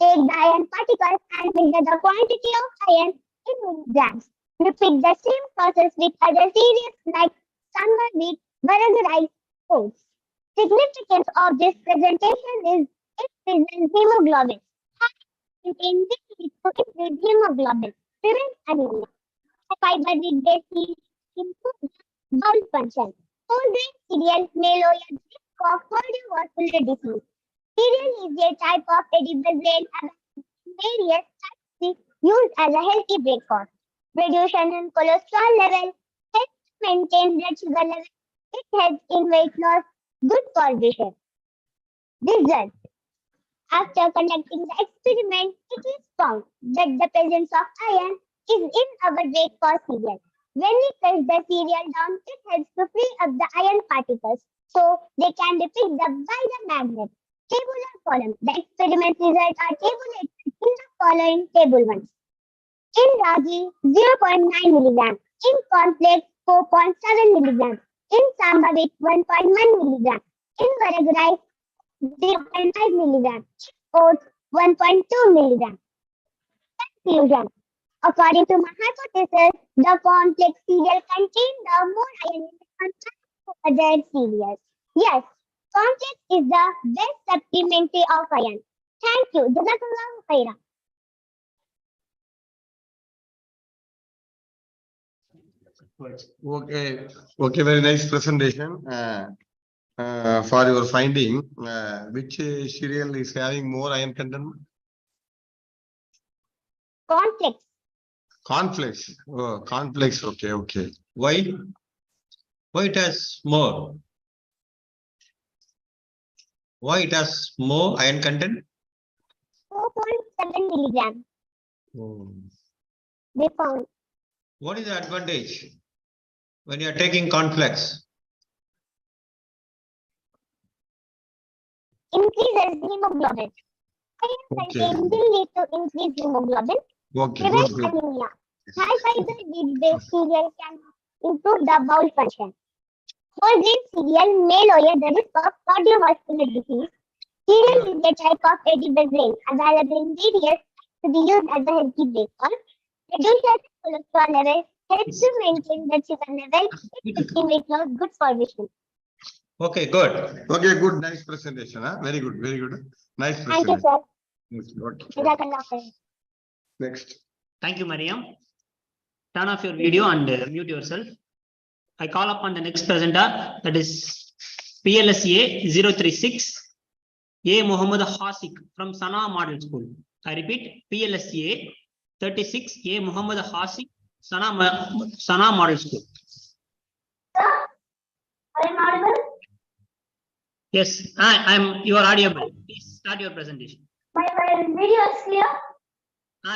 Take the iron particles and measure the quantity of iron in milligrams. Repeat the same process with other cereals like samba, wheat, vulgarized oats. Significance of this presentation is it presents hemoglobin. Contain which leads to increased hemoglobin, prevent anemia. Fiber-rich cereals improve the bowel function. Whole grain cereals may lower the risk of cardiovascular disease. Cereal is a type of edible grain various types used as a healthy breakfast. reduction in cholesterol level, helps maintain blood sugar level, it helps in weight loss, good for vision. Result. After conducting the experiment, it is found that the presence of iron is in our breakfast cereal. When we press the cereal down, it helps to free up the iron particles so they can be picked up by the magnet. Tabular column. The experiment results are tabulated in the following table 1. In ragi, 0.9 milligram. In cornflakes, 4.7 milligram. In samba wheat, 1.1 milligram. In varag rice, 0.5 milligram. Oats, 1.2 milligram. Conclusion. According to my hypothesis, the cornflakes cereal contain the more iron in contrast to other cereals. Yes, cornflakes is the best supplementary of iron. Thank you. Jazakallahu khairan. Okay, very nice presentation. For your finding, which cereal is having more iron content? Cornflakes. Cornflakes. Oh, cornflakes. Okay. Why? Why it has more? Why it has more iron content? 4.7 milligram. They found. What is the advantage when you are taking cornflakes? Increases hemoglobin. Iron content will lead to increased hemoglobin. Okay, Prevent good. anemia. High fiber wheat-based cereal can improve the bowel function. Whole grain cereal may lower the risk of cardiovascular disease. Cereal is a type of edible grain available in various to be used as a healthy breakfast. Reduces cholesterol level, helps to maintain the sugar level, it's in weight loss, good for vision. Okay, good. Okay, good. Nice presentation. Very good. Nice Thank you, presentation. sir. Okay. Jazakallah khair. Next. Thank you, Mariam. Turn off your video and mute yourself. I call upon the next presenter, that is PLSA 036, A. Muhammad Hasik from Sana Model School. I repeat, PLSA 36, A. Muhammad Hasik, Sana Model School. I am audible? Yes, you are audible. Please start your presentation. My video is clear?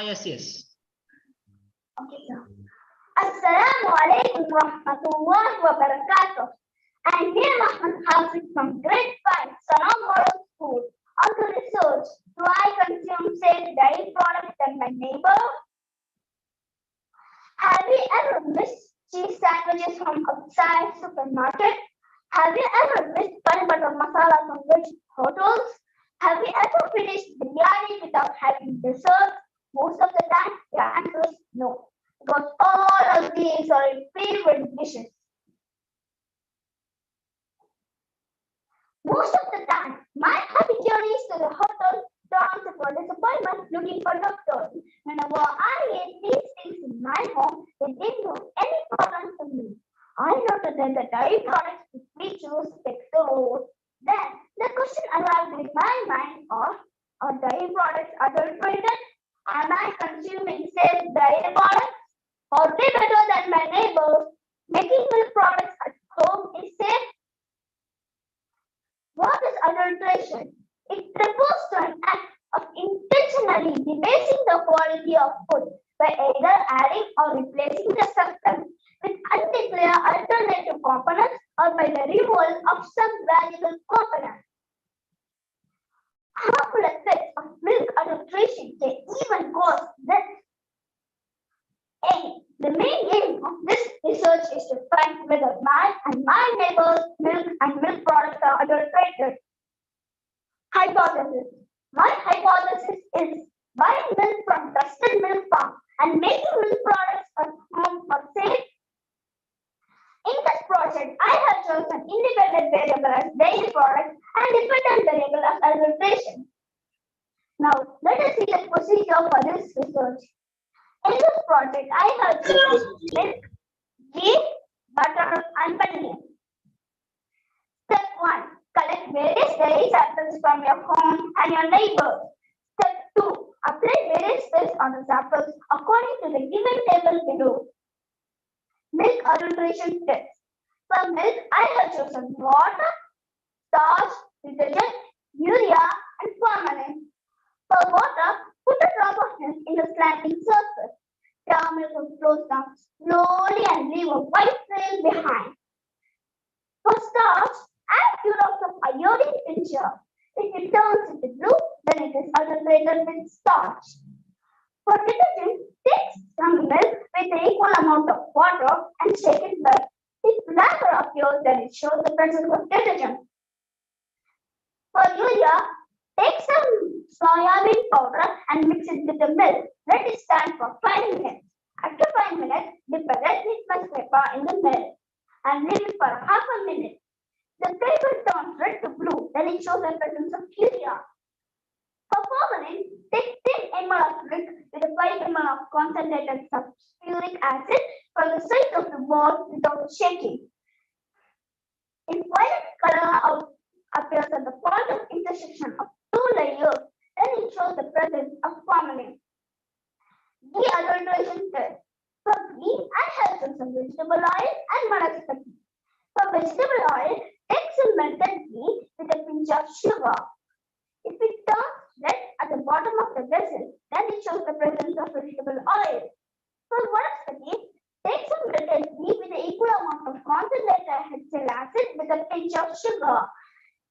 Yes. Okay, sir. Assalamu alaikum wa rahmatullahi wa barakatuh. I am here Muhammad Hafiz from grade 5, Sana Model School. On to research, do I consume same dairy products than my neighbor? Have you ever missed cheese sandwiches from outside supermarket? Have you ever missed paneer butter masala from rich hotels? Have you ever finished biryani without having dessert? Most of the time, the answer is no, because all of these are your favorite dishes. Most of the time, my happy journeys to the hotel turns into a disappointment looking for doctors. Whenever I ate these things in my home, they didn't do any problem to me. I noted that the dairy products which we choose takes the road. Then the question arrived in my mind are dairy products adulterated? Am I consuming safe dairy products? Are they better than my neighbors? Making milk products at home is safe? What is adulteration? It refers to an act of intentionally debasing the quality of food by either adding or replacing the substance with undeclared alternative components or by the removal of some valuable component. Harmful effects of milk adulteration can even cause death. The main aim of this research is to find whether my and my neighbor's milk and milk products are adulterated. Hypothesis. My hypothesis is buying milk from trusted milk farm and making milk products at home are safe. In this project, I have chosen independent variable as dairy products and dependent variable as adulteration. Now, let us see the procedure for this research. In this project, I have chosen milk, ghee, butter, and paneer. Step 1. Collect various dairy samples from your home and your neighbors. Step 2. Apply various tests on the samples according to the given table below. Milk adulteration test. For milk, I have chosen water, starch, detergent, urea, and formalin. For water, put a drop of milk in a slanting surface. The milk flows down slowly and leave a white trail behind. For starch, add 2 drops of iodine tincture. If it turns into blue, then it is adulterated with starch. For detergent, take some milk with an equal amount of water and shake it well. If black appears, then it shows the presence of detergent. For urea, take some soybean powder and mix it with the milk. Let it stand for 5 minutes. After 5 minutes, dip a red litmus paper in the milk and leave it for half a minute. The paper turns red to blue, then it shows the presence of urea. For formalin, take 10 ml of milk with a 5 ml of concentrated sulfuric acid from the side of the ball without shaking. If violet color appears at the point of intersection of 2 layers, then it shows the presence of formalin. Deadulteration test. For ghee, I have some vegetable oil and vanaspati. For vegetable oil, take some melted ghee with a pinch of sugar. If it turns red at the bottom of the vessel, then it shows the presence of vegetable oil. For vanaspati, take some melted ghee with an equal amount of concentrated hexyl acid with a pinch of sugar.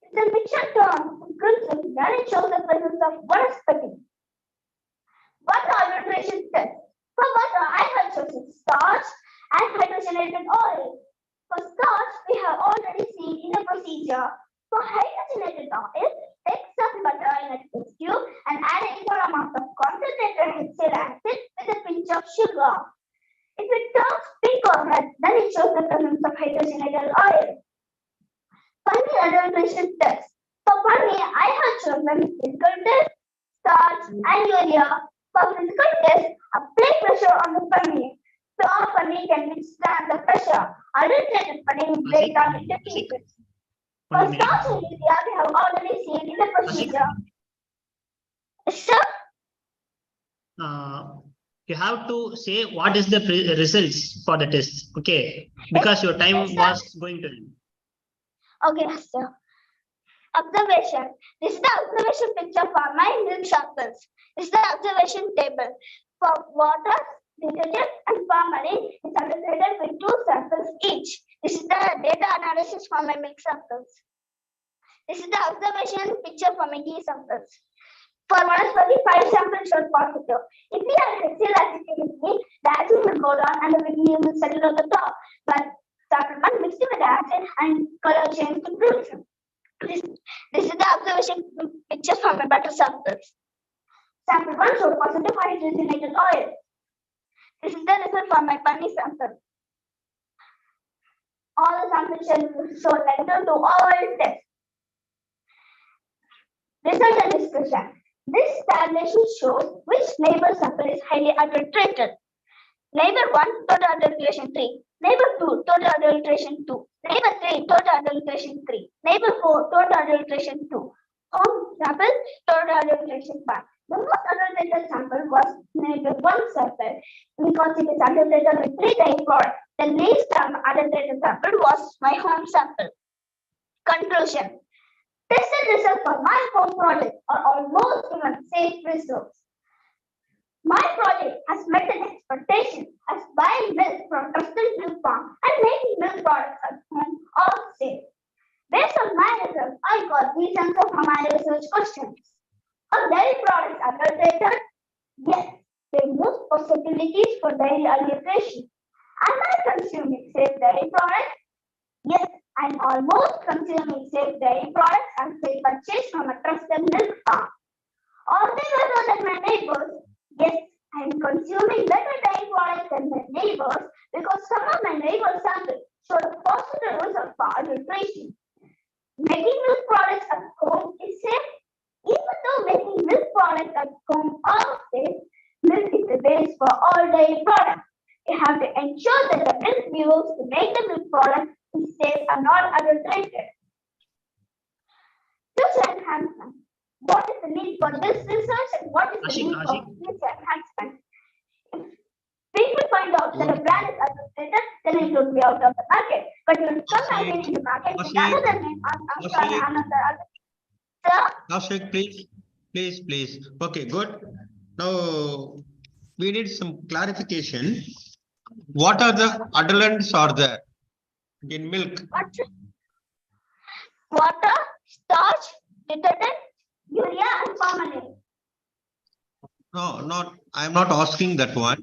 If the mixture turns crimson, then it shows the presence of vanaspati. Butter adulteration test. For butter, I have chosen starch and hydrogenated oil. For starch, we have already seen in the procedure. For hydrogenated oil, take some butter in a test tube and add an equal amount of concentrated hexyl acid with a pinch of sugar. If it turns pink or red, then it shows the presence of hydrogenated oil. Paneer adulteration test. For paneer, I have chosen physical test, starch, and urea. For physical test, apply pressure on the paneer. Pure paneer can withstand the pressure. Adulterated paneer will break down into pieces. For starch and urea, we have already seen in the procedure. Sir? You have to say what is the results for the test, okay? Because your time was going to end. Okay, sir. Observation. This is the observation picture for my milk samples. This is the observation table. For water, detergent, and formalin, it's adulterated with 2 samples each. This is the data analysis for my milk samples. This is the observation picture for my ghee samples. For vanaspati, 5 samples showed positive. If we add hexyl acid in ghee, the acid will go down and the ghee will settle on the top. But sample 1 mixed with acid and color change to blue. This is the observation picture from my butter samples. Sample 1 showed positive hydrogenated oil. This is the result for my paneer sample. All the samples show negative to all tests. Result and discussion. This tabulation shows which neighbor sample is highly adulterated. Neighbor 1, total adulteration 3. Neighbor 2, total adulteration 2. Neighbor 3, total adulteration 3. Neighbor 4, total adulteration 2. Home sample, total adulteration 5. The most adulterated sample was neighbor 1 sample because it is adulterated with 3 dye products. The least adulterated sample was my home sample. Conclusion. Tested results for my home project are almost given safe results. My project has met an expectation as buying milk from trusted milk farm and making milk products at home are safe. Based on my results, I got these answers from my research questions. Are dairy products adulterated? Yes, they remove possibilities for dairy adulteration. Am I consuming safe dairy products? Yes, I am almost consuming safe dairy products as they purchase from a trusted milk farm. Are they better than my neighbors? Yes, I am consuming better dairy products than my neighbors because some of my neighbors' samples showed a positive result for adulteration. Making milk products at home is safe. Even though making milk products at home are safe, milk is the base for all dairy products. You have to ensure that the milk used to make the milk product is safe and not adulterated. Future enhancement. What is the need for this research and what is the Ashik, need Ashik. of future enhancement? If people find out that a brand is adulterated, then it would be out of the market. But when some Ashik, have been in the market with Ashik, another name after Ashik. another. Sir, Ashik, please. Okay, good. Now, we need some clarification. What are the adolescents are there in milk? water, starch, detergent, urea and formalin. No, I am not asking that one.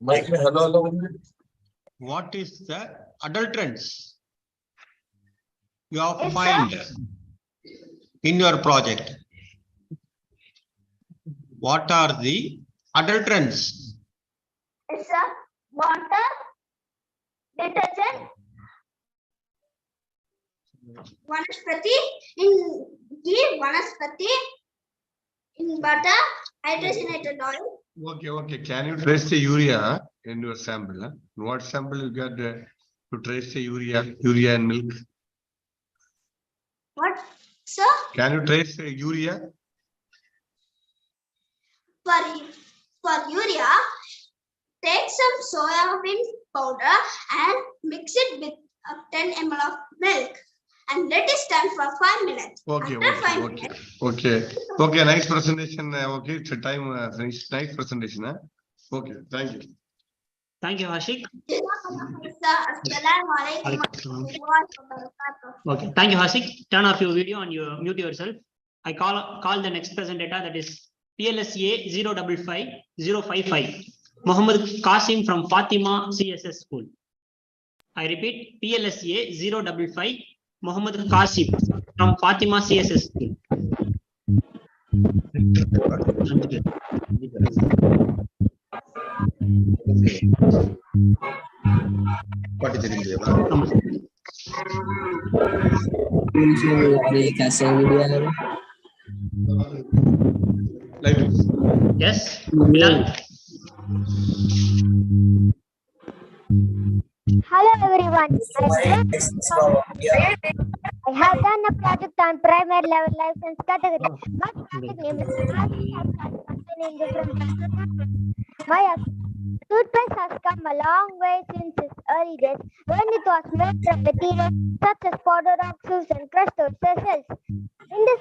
Mike, hello. What is the adulterants you have Yes, find in your project? What are the adulterants? It's a water, detergent, Vanaspati in ghee, vanaspati in butter, hydrogenated oil. Okay. Can you trace the urea in your sample? Huh? What sample you got to trace the urea and milk? What, sir? Can you trace the urea? For urea, take some soya bean powder and mix it with 10 ml of milk and let it stand for 5 minutes. Okay. After 5 minutes, Okay. Nice presentation. Okay, it's a time finished. Nice presentation. Huh? Okay, thank you. Thank you, Ashik. Assalamualaikum. Okay, thank you, Ashik. Turn off your video and you mute yourself. I call the next presenter, that is PLSA 055055, Muhammad Qasim from Fatima CSS School. I repeat, PLSA 055, Muhammad Qasim from Fatima CSS School. Yes, Bilal. Hello everyone. I have done a project on primary level life science category. My project name is in different. My toothpaste has come a long way since its early days when it was made from materials such as powdered oxus and crushed oyster shells. In this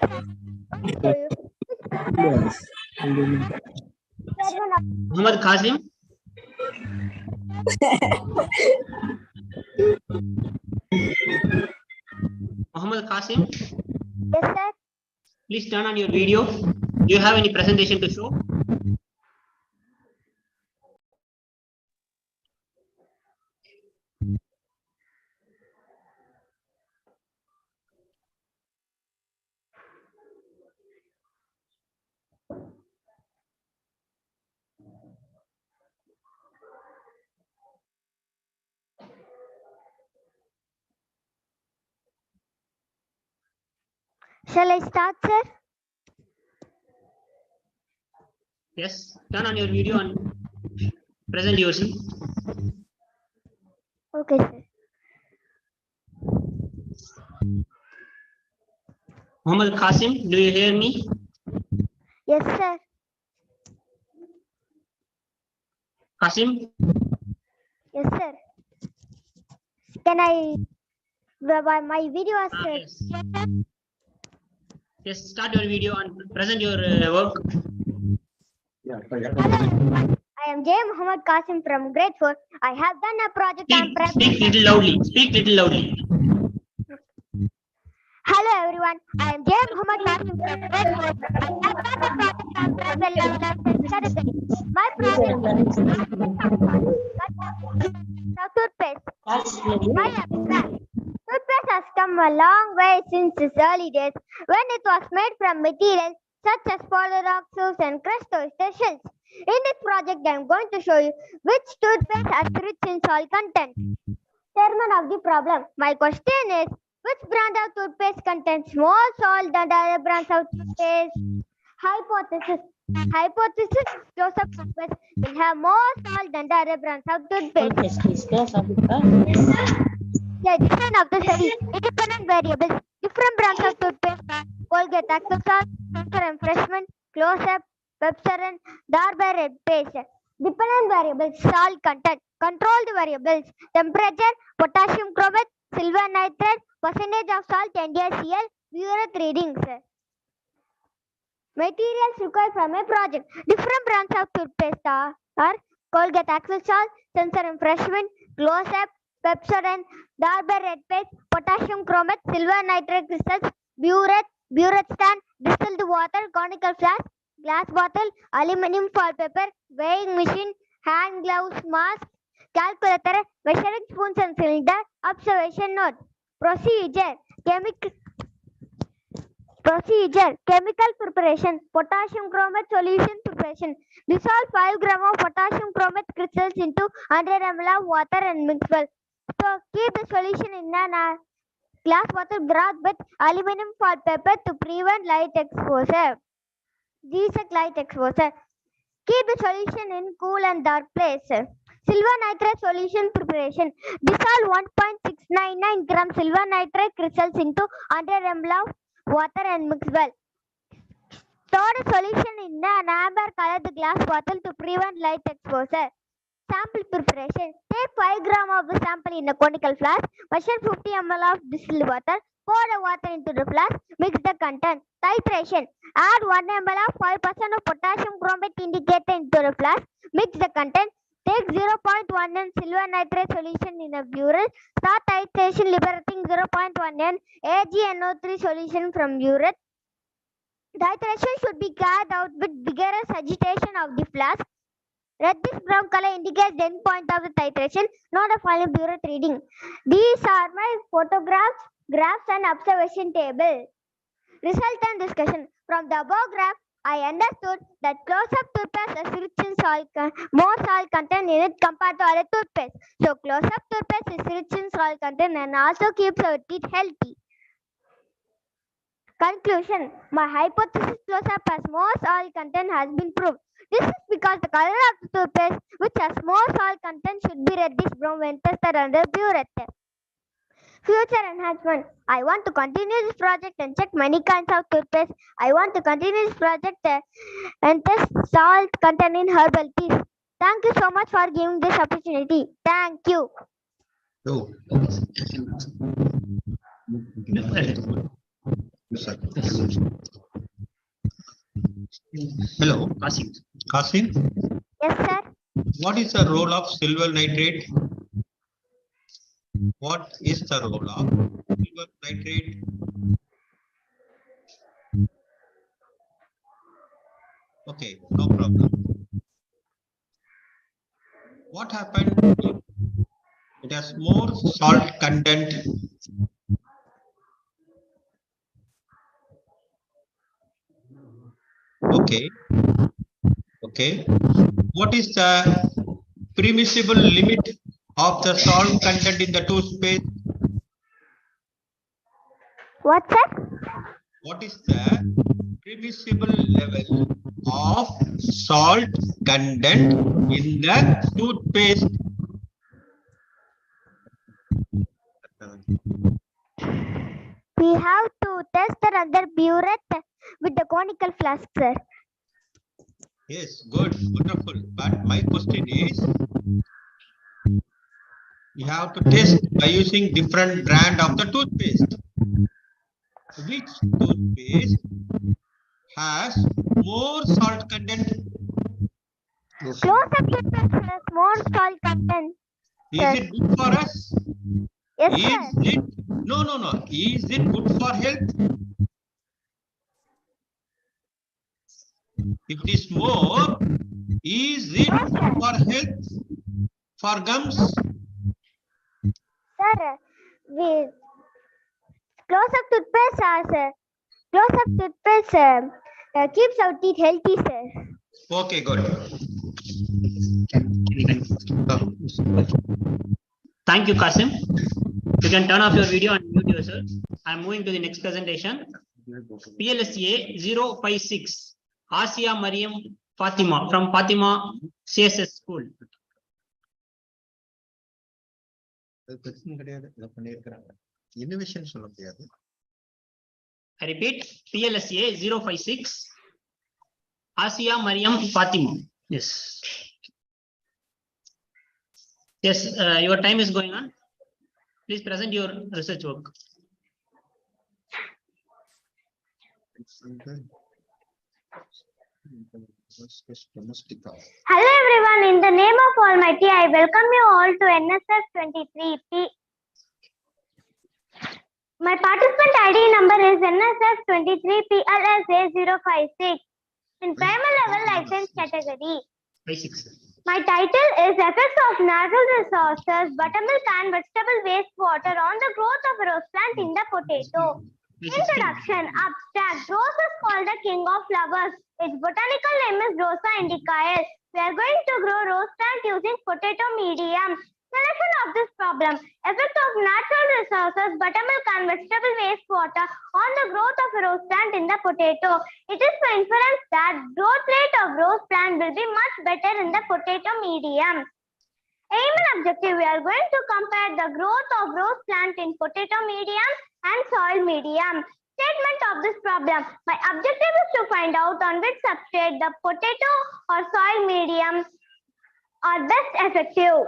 Muhammad Qasim. Muhammad Qasim, Yes, sir. please turn on your video. Do you have any presentation to show? Shall I start, sir? Yes, turn on your video and present yourself. Okay, sir. Muhammad Qasim, do you hear me? Yes, sir. Qasim, Yes, sir. Can I? My video is yes. Yes, start your video and present your work. I am J. Muhammad Qasim from grade 4. I have done a project on Speak little loudly. Speak little loudly. Hello everyone. I am J. Muhammad Qasim from grade 4. I have done a project on primary level life science category. My project is toothpaste. My abstract. Toothpaste has come a long way since its early days when it was made from materials such as powdered oxus and crushed oyster shells. In this project, I am going to show you which toothpaste has rich in salt content. Chairman of the problem. My question is, which brand of toothpaste contains more salt than other brands of toothpaste? Hypothesis. Joseph toothpaste will have more salt than the other brands of toothpaste. The addition of the study, independent variables, different brands of toothpaste, Colgate Active Salt, Sensor Refreshment, Close-Up, Pepsodent, Darbar Red Paste. Dependent variables, salt content. Controlled variables, temperature, potassium chromate, silver nitrate, percentage of salt, NaCl, urate readings. Materials required from a project. Different brands of toothpaste are Colgate Active Salt, Sensor Refreshment, Close-Up, Pepsodent, Darbar Red Paste, potassium chromate, silver nitrate crystals, burette stand, distilled water, conical flask, glass bottle, aluminum foil paper, weighing machine, hand gloves, mask, calculator, measuring spoons and cylinder. Observation note. Procedure. Chemical preparation. Potassium chromate solution preparation. Dissolve 5 grams of potassium chromate crystals into 100 ml of water and mix well. So keep the solution in a glass bottle wrapped with aluminum foil paper to prevent light exposure. Light exposure. Keep the solution in cool and dark place. Silver nitrate solution preparation. Dissolve 1.699 gram silver nitrate crystals into 100 ml of water and mix well. Store the solution in an amber colored glass bottle to prevent light exposure. Sample preparation. Take 5 grams of the sample in a conical flask. Measure 50 ml of distilled water. Pour the water into the flask. Mix the content. Titration. Add 1 ml of 5% of potassium chromate indicator into the flask. Mix the content. Take 0.1 n silver nitrate solution in a burette. Start titration liberating 0.1 n AgNO3 solution from burette. Titration should be carried out with vigorous agitation of the flask. Reddish brown color indicates the end point of the titration, not a final burette reading. These are my photographs, graphs and observation table. Result and discussion. From the above graph, I understood that close-up toothpaste is rich in salt, more salt content in it compared to other toothpaste. So close-up toothpaste is rich in salt content and also keeps our teeth healthy. Conclusion. My hypothesis close-up has more salt content has been proved. This is because the color of the toothpaste, which has more salt content, should be reddish brown when tested under burette. Future enhancement. I want to continue this project and check many kinds of toothpaste. I want to continue this project and test salt content in herbal teas. Thank you so much for giving this opportunity. Thank you. Oh. Hello, Kasim. Yes, sir. What is the role of silver nitrate? What is the role of silver nitrate? Okay, no problem. What happened if it has more salt content? Okay. What is the permissible limit of the salt content in the toothpaste? What's that? What is the permissible level of salt content in the toothpaste? We have to test it under burette with the conical flask, sir. Yes, good, wonderful. But my question is, you have to test by using different brand of the toothpaste. Which toothpaste has more salt content? Close-up toothpaste has more salt content. Is it good for us? Yes, Is sir. it? No. Is it good for health? If it is more, is it good for health? For gums? Sir, close-up toothpaste keeps our teeth healthy, sir. Okay, good. Thank you, Kasim. You can turn off your video and mute yourself. I'm moving to the next presentation. PLSA 056, Asia Mariam Fatima from Fatima CSS School. Innovation சொல்ல முடியாது. I repeat, PLSA 056, Asia Mariam Fatima. Yes. Yes, your time is going on. Please present your research work. Hello everyone, in the name of Almighty, I welcome you all to NSF 23P. My participant ID number is NSF 23PLSA056 in primary level license category. 56. My title is Effects of Natural Resources, Buttermilk and Vegetable Wastewater on the Growth of Rose Plant in the Potato. Introduction. Abstract. Rose is called the king of flowers. Its botanical name is Rosa indicae. We are going to grow rose plant using potato medium. Solution of this problem. Effect of natural resources, buttermilk and vegetable wastewater on the growth of a rose plant in the potato. It is for inference that growth rate of rose plant will be much better in the potato medium. Aim and objective. We are going to compare the growth of rose plant in potato medium and soil medium. Statement of this problem. My objective is to find out on which substrate the potato or soil medium are best effective.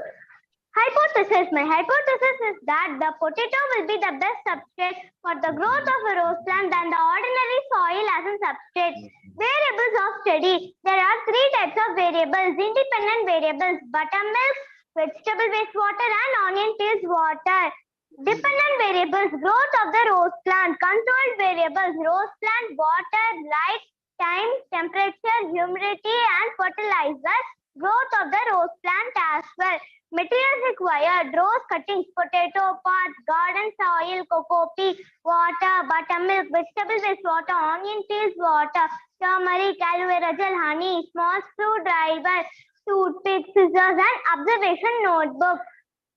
Hypothesis. My hypothesis is that the potato will be the best substrate for the growth of a rose plant than the ordinary soil as a substrate. Variables of study. There are three types of variables. Independent variables, buttermilk, vegetable wastewater and onion peels water. Dependent variables, growth of the rose plant. Controlled variables, rose plant, water, light, time, temperature, humidity and fertilizer. Growth of the rose plant as well. Materials required, rose cuttings, potato pods, garden soil, cocoa peat, water, buttermilk, vegetable wastewater, onion peels water, turmeric, aloe vera gel, honey, small screwdriver, toothpick, scissors and observation notebook.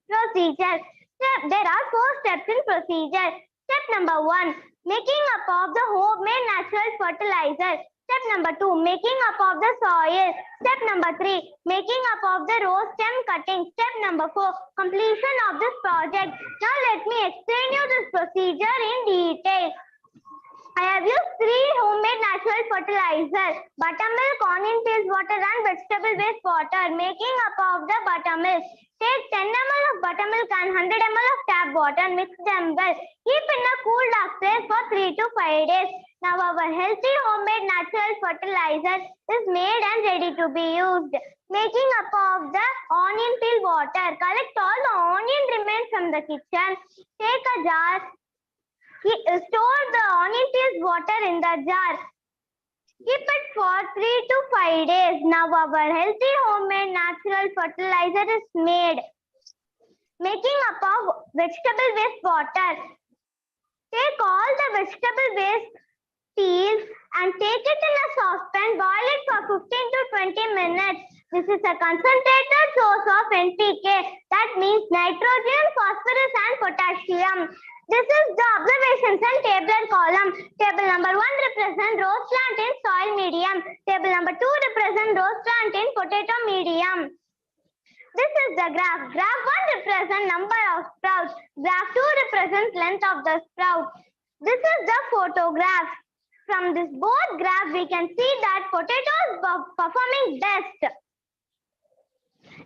Procedure. There are 4 steps in procedure. Step number 1, making up of the homemade natural fertilizer. Step number 2, making up of the soil. Step number 3, making up of the rose stem cutting. Step number 4, completion of this project. Now let me explain you this procedure in detail. I have used 3 homemade natural fertilizers, buttermilk, onion peels water and vegetable wastewater. Making up of the buttermilk. Take 10 ml of buttermilk and 100 ml of tap water and mix them well. Keep in a cool dark place for 3 to 5 days. Now our healthy homemade natural fertilizer is made and ready to be used. Making up of the onion peel water. Collect all the onion remains from the kitchen. Take a jar. Store the onion peels water in the jar. Keep it for 3 to 5 days. Now our healthy homemade natural fertilizer is made. Making up of vegetable waste water. Take all the vegetable waste peels and take it in a saucepan. Boil it for 15 to 20 minutes. This is a concentrated source of NPK. That means nitrogen, phosphorus and potassium. This is the observations and tabular column. Table number 1 represents rose plant in soil medium. Table number 2 represents rose plant in potato medium. This is the graph. Graph 1 represents number of sprouts. Graph 2 represents length of the sprout. This is the photograph. From this both graph, we can see that potato is performing best.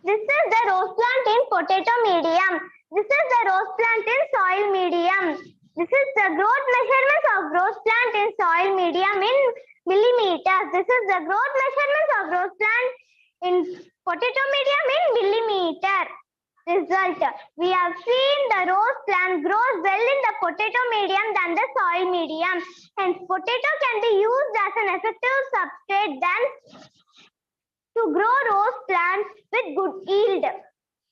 This is the rose plant in potato medium. This is the rose plant in soil medium. This is the growth measurements of rose plant in soil medium in millimeters. This is the growth measurements of rose plant in potato medium in millimeter. Result. We have seen the rose plant grows well in the potato medium than the soil medium. Hence, potato can be used as an effective substrate than to grow rose plants with good yield.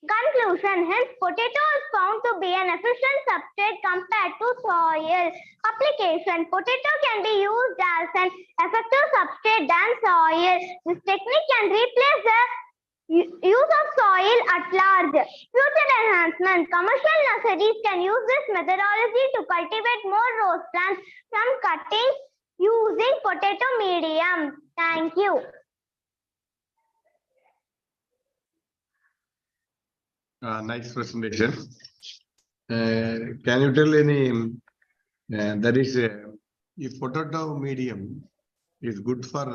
Conclusion. Hence, potato is found to be an efficient substrate compared to soil. Application. Potato can be used as an effective substrate than soil. This technique can replace the use of soil at large. Future enhancement. Commercial nurseries can use this methodology to cultivate more rose plants from cuttings using potato medium. Thank you. Nice presentation. Can you tell any, that is if potato medium is good for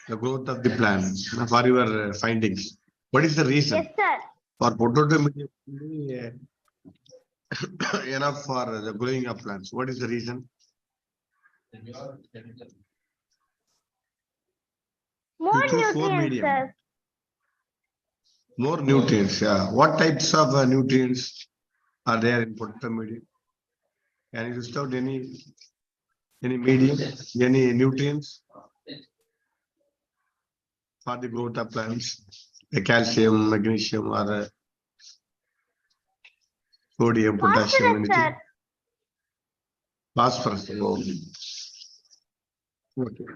the growth of the plant, for your findings, what is the reason? Yes, sir. For potato medium, only, enough for the growing of plants. What is the reason? More You choose four nutrients, medium. sir. More nutrients, yeah. What types of nutrients are there in potato medium? Can you list out any medium, any nutrients for the growth of plants? The calcium, magnesium, or sodium, potassium, Phosphorus, anything? sir. Phosphorus. Oh. Okay.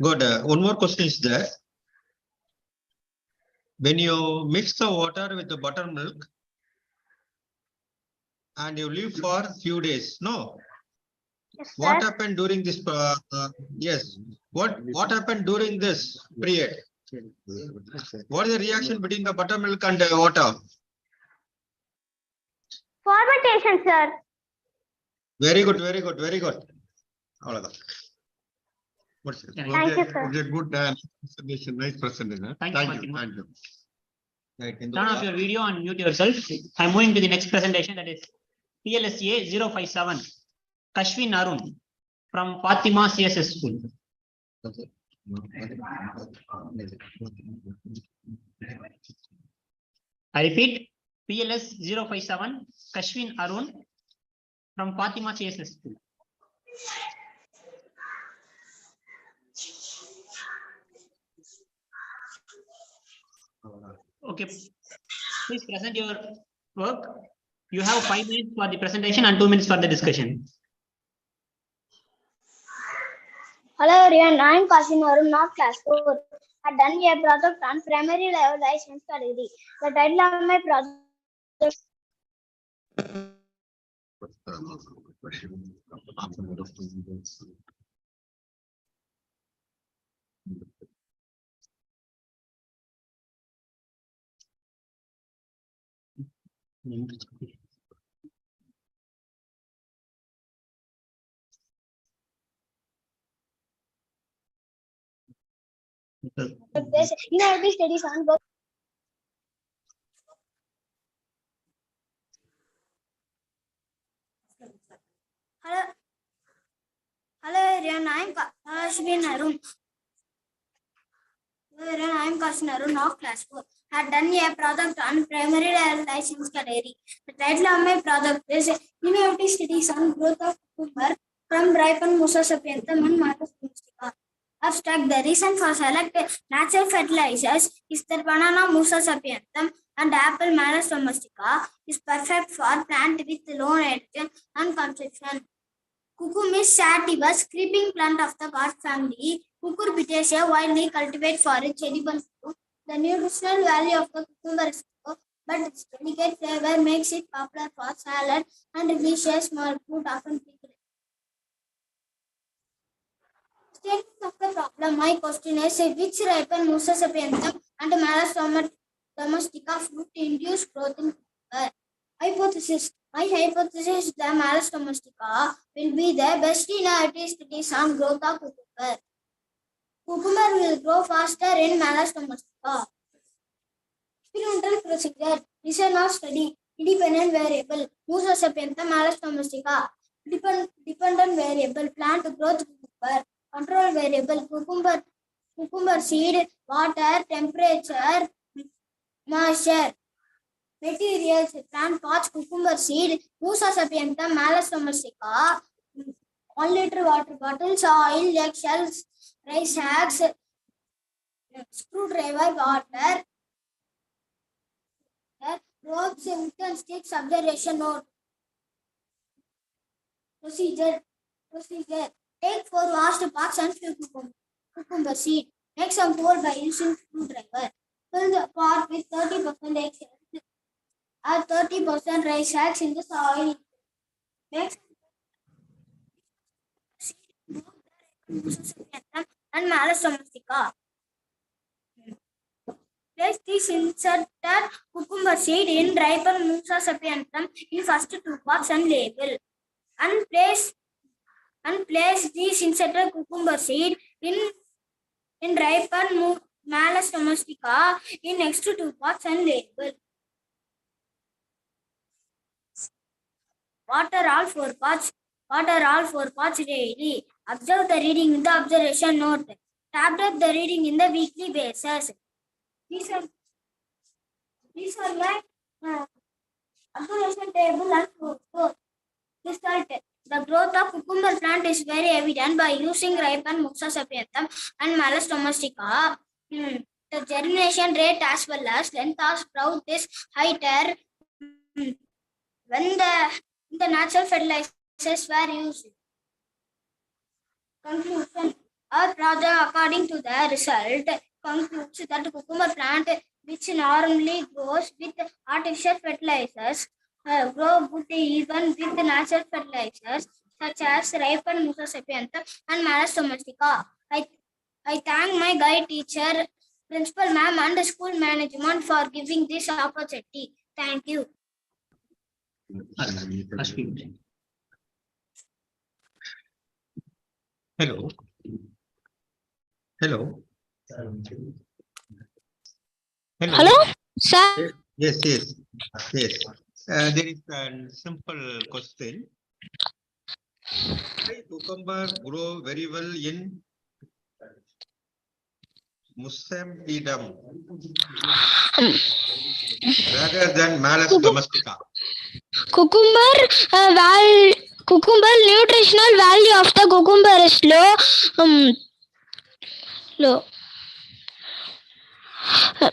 Good. One more question is there. When you mix the water with the buttermilk and you leave for few days, no? Yes, What sir. happened during this? Yes. What happened during this period? What is the reaction between the buttermilk and the water? Fermentation, sir. Very good, very good, very good. All of that. What's it? Yeah, thank you, sir. Okay, good presentation, nice presentation. Thank you, Thank you, Fatima. thank you. Right, in the- Turn off your video and mute yourself. I'm moving to the next presentation, that is PLSA 057. Kashwin Arun from Fatima CSS School. I repeat, PLS 057, Kashwin Arun from Fatima CSS School. Okay, please present your work. You have 5 minutes for the presentation and 2 minutes for the discussion. Hello everyone, I am Kashwin Arun, not class 4. I have done a project on primary level science category. The title of my project is University Studies on both. Hello everyone, I am Kashwin Arun. I am Kashwin Arun of class 4. I have done a project on primary level science category. The title of my project is University Studies on Growth of Cucumber from Ripen Musa sapientum and Marcus domestica. Abstract: the reason for selecting natural fertilizers is that banana Musa sapientum and apple Malus domestica is perfect for plant with low nitrogen and consumption. Cucumis sativus, creeping plant of the gourd family. Cucurbitaceae, widely cultivated for its edible fruit. The nutritional value of the cucumber is low, but its delicate flavor makes it popular for salad and delicious small fruit often picked. Statement of the problem. My question is which ripen Musa sapientum and Malus domestica fruit induce growth in cucumber? Hypothesis. My hypothesis is the Malus domestica will be the best innovative studies on growth of cucumber. Cucumber will grow faster in Malus domestica. Experimental procedure. Design of study. Independent variable. Musa sapientum, Malus domestica. Dependent variable. Plant growth cucumber. Control variable. Cucumber seed. Water. Temperature. Moisture. Materials: plant pots, cucumber seed, Musa sapientum, Malus domestica, 1 liter water bottle, soil, eggshells, rice sacks, screwdriver, water, ropes, wooden sticks. Observation note. Procedure. Take 4 washed pots and few cucumber seed. Make some hole by using screwdriver. Fill the pot with 30% eggshells. Add 30% rice sacks in the soil. Next, and Malus domestica. Place this inserted cucumber seed in ripen Musa sapientum in first 2 pots and label. and place these inserted cucumber seed in ripened Malus domestica in next to 2 pots and label. Water all 4 pots daily. Observe the reading in the observation note. Tab up the reading in the weekly basis. These are my observation table and growth. Result. The growth of cucumber plant is very evident by using ripened Muxa sapientum and Malus domestica. The germination rate as well as length of sprout is higher when the natural fertilizers were used. Conclusion. Our project, according to the result, concludes that cucumber plant, which normally grows with artificial fertilizers, grow good even with natural fertilizers such as ripened Musa sapientum and Malus domestica. I thank my guide teacher, principal ma'am, and the school management for giving this opportunity. Thank you. Hello. Hello. Hello, sir. Yes. There is a simple question. Why cucumber grow very well in Musamidum rather than Malus domestica? Cucumber nutritional value of the cucumber is low.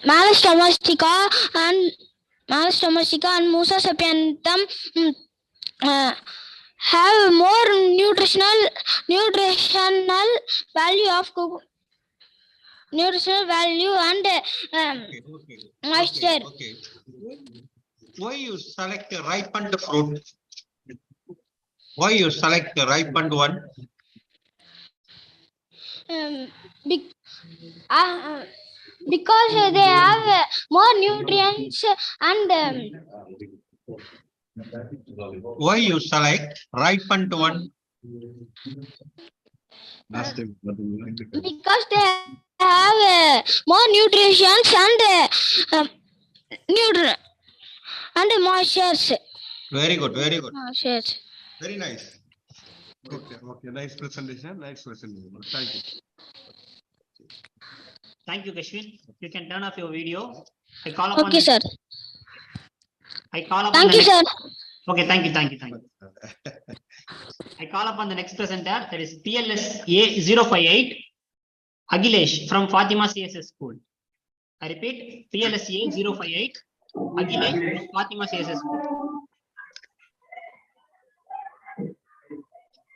Malus domestica and Musa sapientum have more nutritional value and moisture. Okay. Why you select the ripened fruit? Why you select the ripened one? Because they have more nutrients and Why you select ripened one? because they have more nutrients and moistures. Very good. Moistures. Very nice. Okay, nice presentation. Thank you. Thank you, Kashwin. You can turn off your video. I call upon. Okay, sir. I call upon. Thank you, sir. Okay, thank you. I call upon the next presenter, that is PLS A058, Agilesh from Fatima CSS School. I repeat, PLS A058, Agilesh from Fatima CSS School.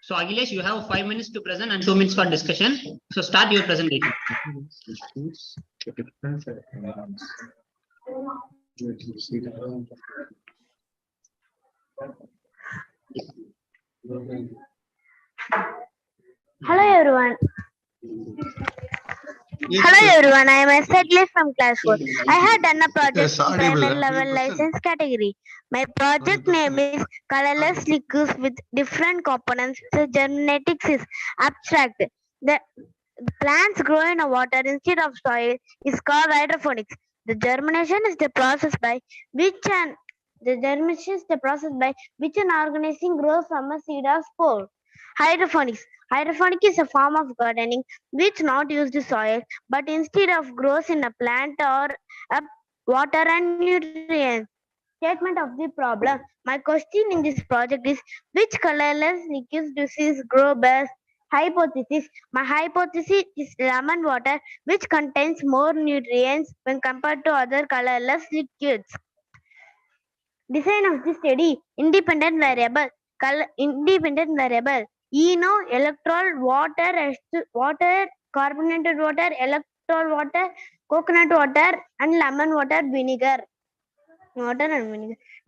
So Agilesh, you have 5 minutes to present and 2 minutes for discussion. So start your presentation. Hello, everyone. Yes, Hello, yes. everyone. I am Esther from class 4. I have done a project Yes, in audible. primary level license category. My project name is colorless liquids with different components. The genetics is abstract. The plants grow in a water instead of soil is called hydroponics. The germination is the process by which an organism grows from a seed or spore. Hydroponics. Hydroponic is a form of gardening which not use the soil but instead of grows in a plant or a water and nutrients. Statement of the problem. My question in this project is which colorless liquid disease grow best? Hypothesis. My hypothesis is lemon water which contains more nutrients when compared to other colorless liquids. Design of the study. Independent variable. ENO, electrol, water, carbonated water, electrol water, coconut water, and lemon water, vinegar.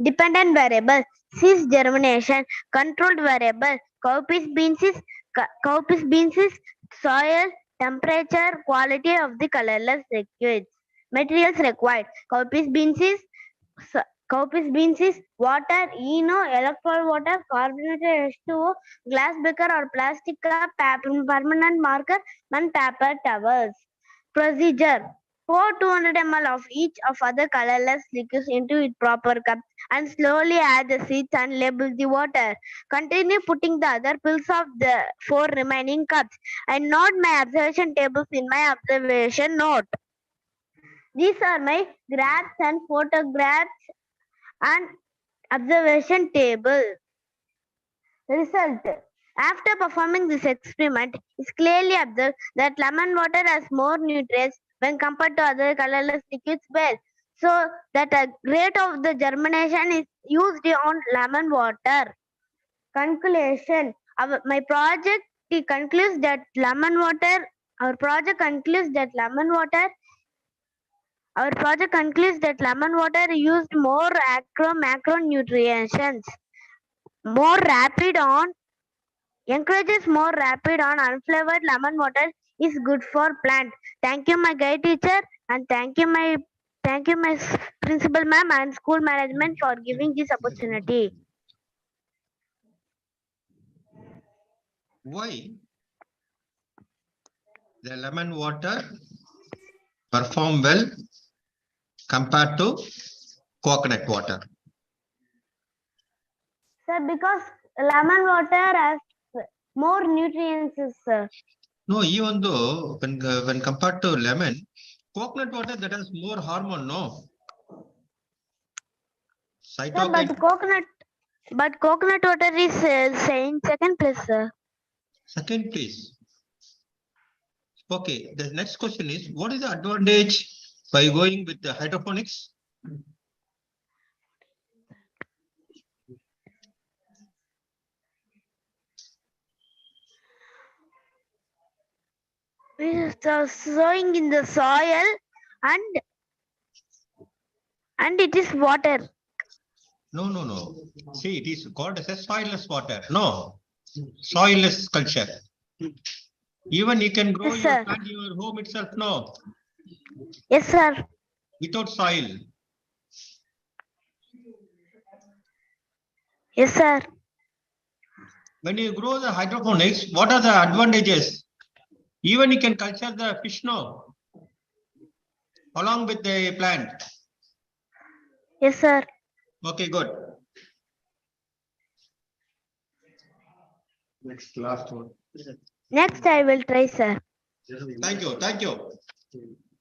Dependent variable. Cis germination. Controlled variable. Cowpeas beans is soil, temperature, quality of the colorless liquids. Materials required. Cowpeas beans is Cowpeas beans is water, ENO, electrolyte water, carbonated H2O, glass beaker or plastic cup, permanent marker, and paper towels. Procedure. Pour 200 ml of each of other colorless liquids into its proper cup and slowly add the seeds and label the water. Continue putting the other pills of the 4 remaining cups. And note my observation tables in my observation note. These are my graphs and photographs and observation table. Result. After performing this experiment, it's clearly observed that lemon water has more nutrients when compared to other colorless liquids well. So that a rate of the germination is used on lemon water. Conclusion. My project concludes that lemon water. Our project concludes that lemon water used more macronutrients, encourages more rapid on unflavored lemon water is good for plant. Thank you, my guide teacher, and thank you, my principal ma'am and school management for giving this opportunity. Why the lemon water perform well compared to coconut water? Sir, because lemon water has more nutrients, sir. No, even though when compared to lemon, coconut water that has more hormone, no? Sir, Cytokine. but coconut water is saying second place, sir. Second place. Okay, the next question is, what is the advantage by going with the hydroponics? We are sowing in the soil and it is water. No. See, it is called as a soilless water. No, soilless culture. Even you can grow Yes, your sir. plant in your home itself, no, Yes, sir. without soil. Yes, sir. When you grow the hydroponics, what are the advantages? Even you can culture the fish, no, along with the plant. Yes, sir. Okay, good. Last one. Next, I will try, sir. Thank you.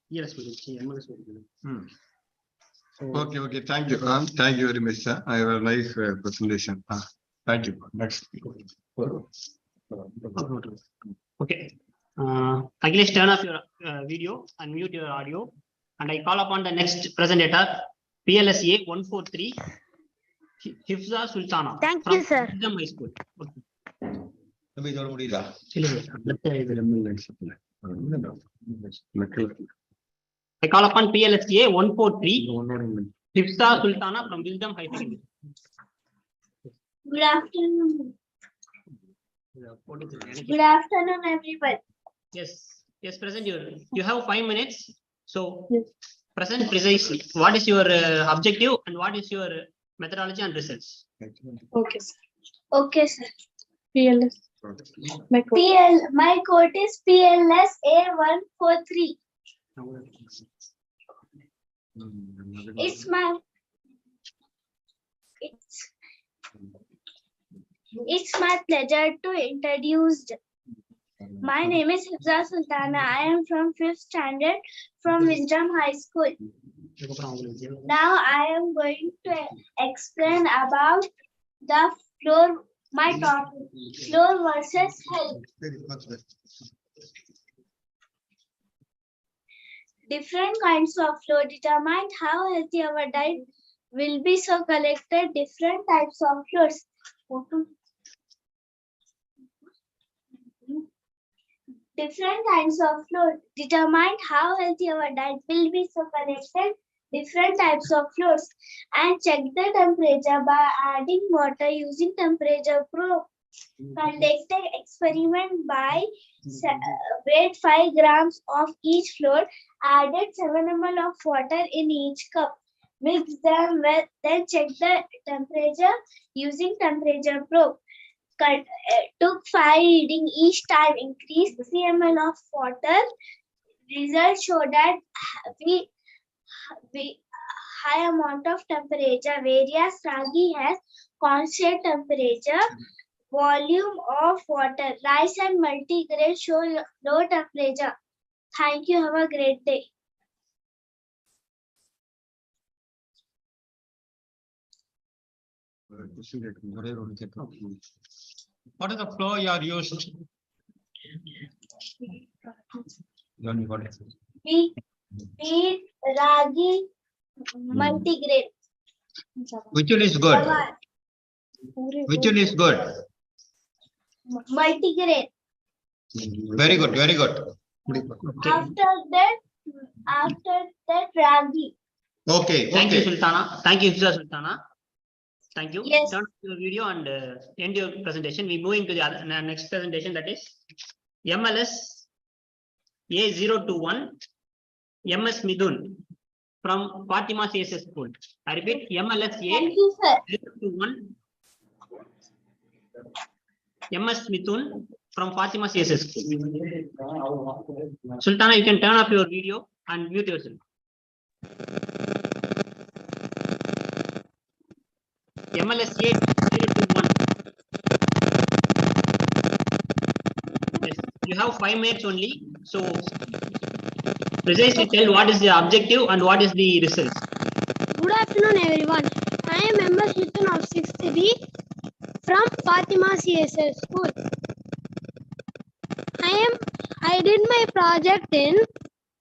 Yes, Okay, thank you. Thank you very much, sir. I have a nice presentation. Thank you. Next. Okay. Akhilesh, turn off your video and mute your audio. And I call upon the next presenter, PLSA 143, Hifza Sultana. Thank from you, sir. Wisdom High School. Okay. தம்பி இதோட முடியுதா? I call upon PLSA 143, Hifza Sultana from Wisdom High School. Good afternoon. Good afternoon, everyone. Yes, present you have 5 minutes. So present precisely. What is your objective and what is your methodology and results? Okay, sir. Okay, sir. PLS. My code. My code is PLS A143. It's my pleasure to introduce. My name is Hifza Sultana. I am from 5th standard from Wisdom High School. Now I am going to explain about the floor. My topic, floor versus health. Different kinds of floor determine how healthy our diet will be. So collected different types of floors. Different kinds of floor determine how healthy our diet will be. So collected different types of floors and check the temperature by adding water using temperature probe. Conducted experiment by weighed 5 grams of each floor, added 7 ml of water in each cup. Mix them well, then check the temperature using temperature probe. Took 5 reading each time, increase 3 ml of water. Results show that we high amount of temperature, whereas ragi has constant temperature. Volume of water. Rice and multigrain show low temperature. Thank you. Have a great day. What is the flow you are used? Wheat, ragi, multigrain. Which one is good? Which one is good? Multigrain. Very good, very good. After that, ragi. Okay, Thank you, okay. Sultana. Thank you, Mr. Sultana. Thank you. Yes. Turn off your video and end your presentation. We moving to the other, next presentation, that is MLS A021 MS Midun from Fatima CSS School. I repeat, MLS Thank you, sir. A021 MS Mithun from Fatima CSS School. Sultana, you can turn off your video and mute yourself. MLSA 021. Yes, you have 5 minutes only. So precisely tell what is the objective and what is the results. Good afternoon, everyone. I am MS Mithun of 6th B from Fatima CSS School. I did my project in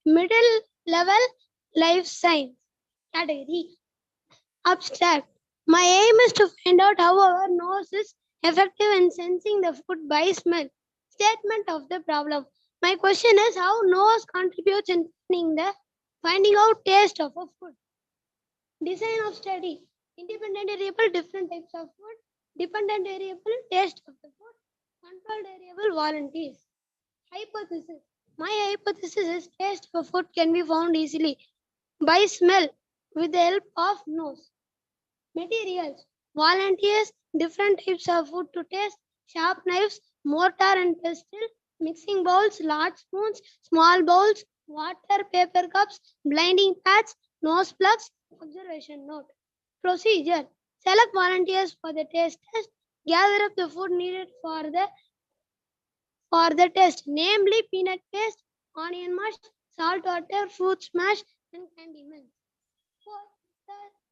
middle level life science category. Abstract. My aim is to find out how our nose is effective in sensing the food by smell. Statement of the problem. My question is how nose contributes in finding out taste of a food. Design of study. Independent variable, different types of food. Dependent variable, taste of the food. Controlled variable, volunteers. Hypothesis. My hypothesis is taste of food can be found easily by smell with the help of nose. Materials. Volunteers, different types of food to taste, sharp knives, mortar and pestle, mixing bowls, large spoons, small bowls, water, paper cups, blinding pads, nose plugs, observation note. Procedure. Select volunteers for the taste test, gather up the food needed for the test, namely peanut paste, onion mash, salt water, fruit smash, and candy mix.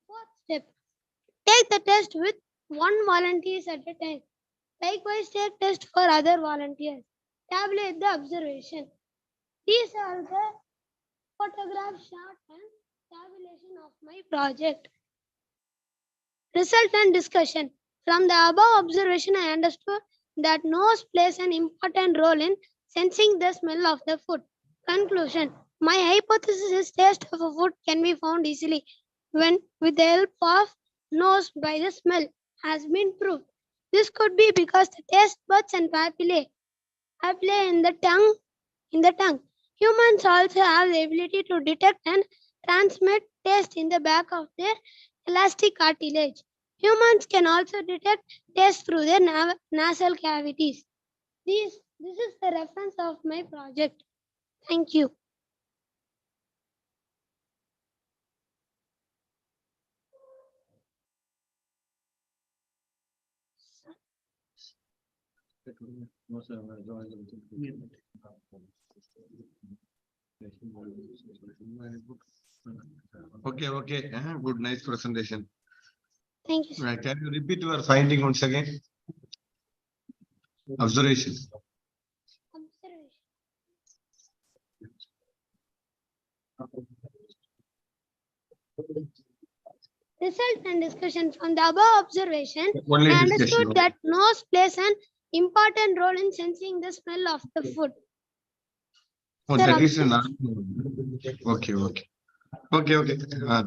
Fourth step. Take the test with one volunteer at a time. Likewise, take test for other volunteers. Tabulate the observation. These are the photograph shot and tabulation of my project. Result and discussion. From the above observation, I understood that nose plays an important role in sensing the smell of the food. Conclusion. My hypothesis is taste of a food can be found easily when with the help of nose by the smell has been proved. This could be because the taste buds and papillae in the tongue. Humans also have the ability to detect and transmit taste in the back of their elastic cartilage. Humans can also detect taste through their nasal cavities. This is the reference of my project. Thank you. Okay, okay. Good, nice presentation. Thank you, sir. Right, can you repeat your finding once again? Observation. Result and discussion. From the above observation, Only I discussion. understood that nose plays an important role in sensing the smell of the food. Oh, Sir, that is an. Okay, okay. Okay, okay.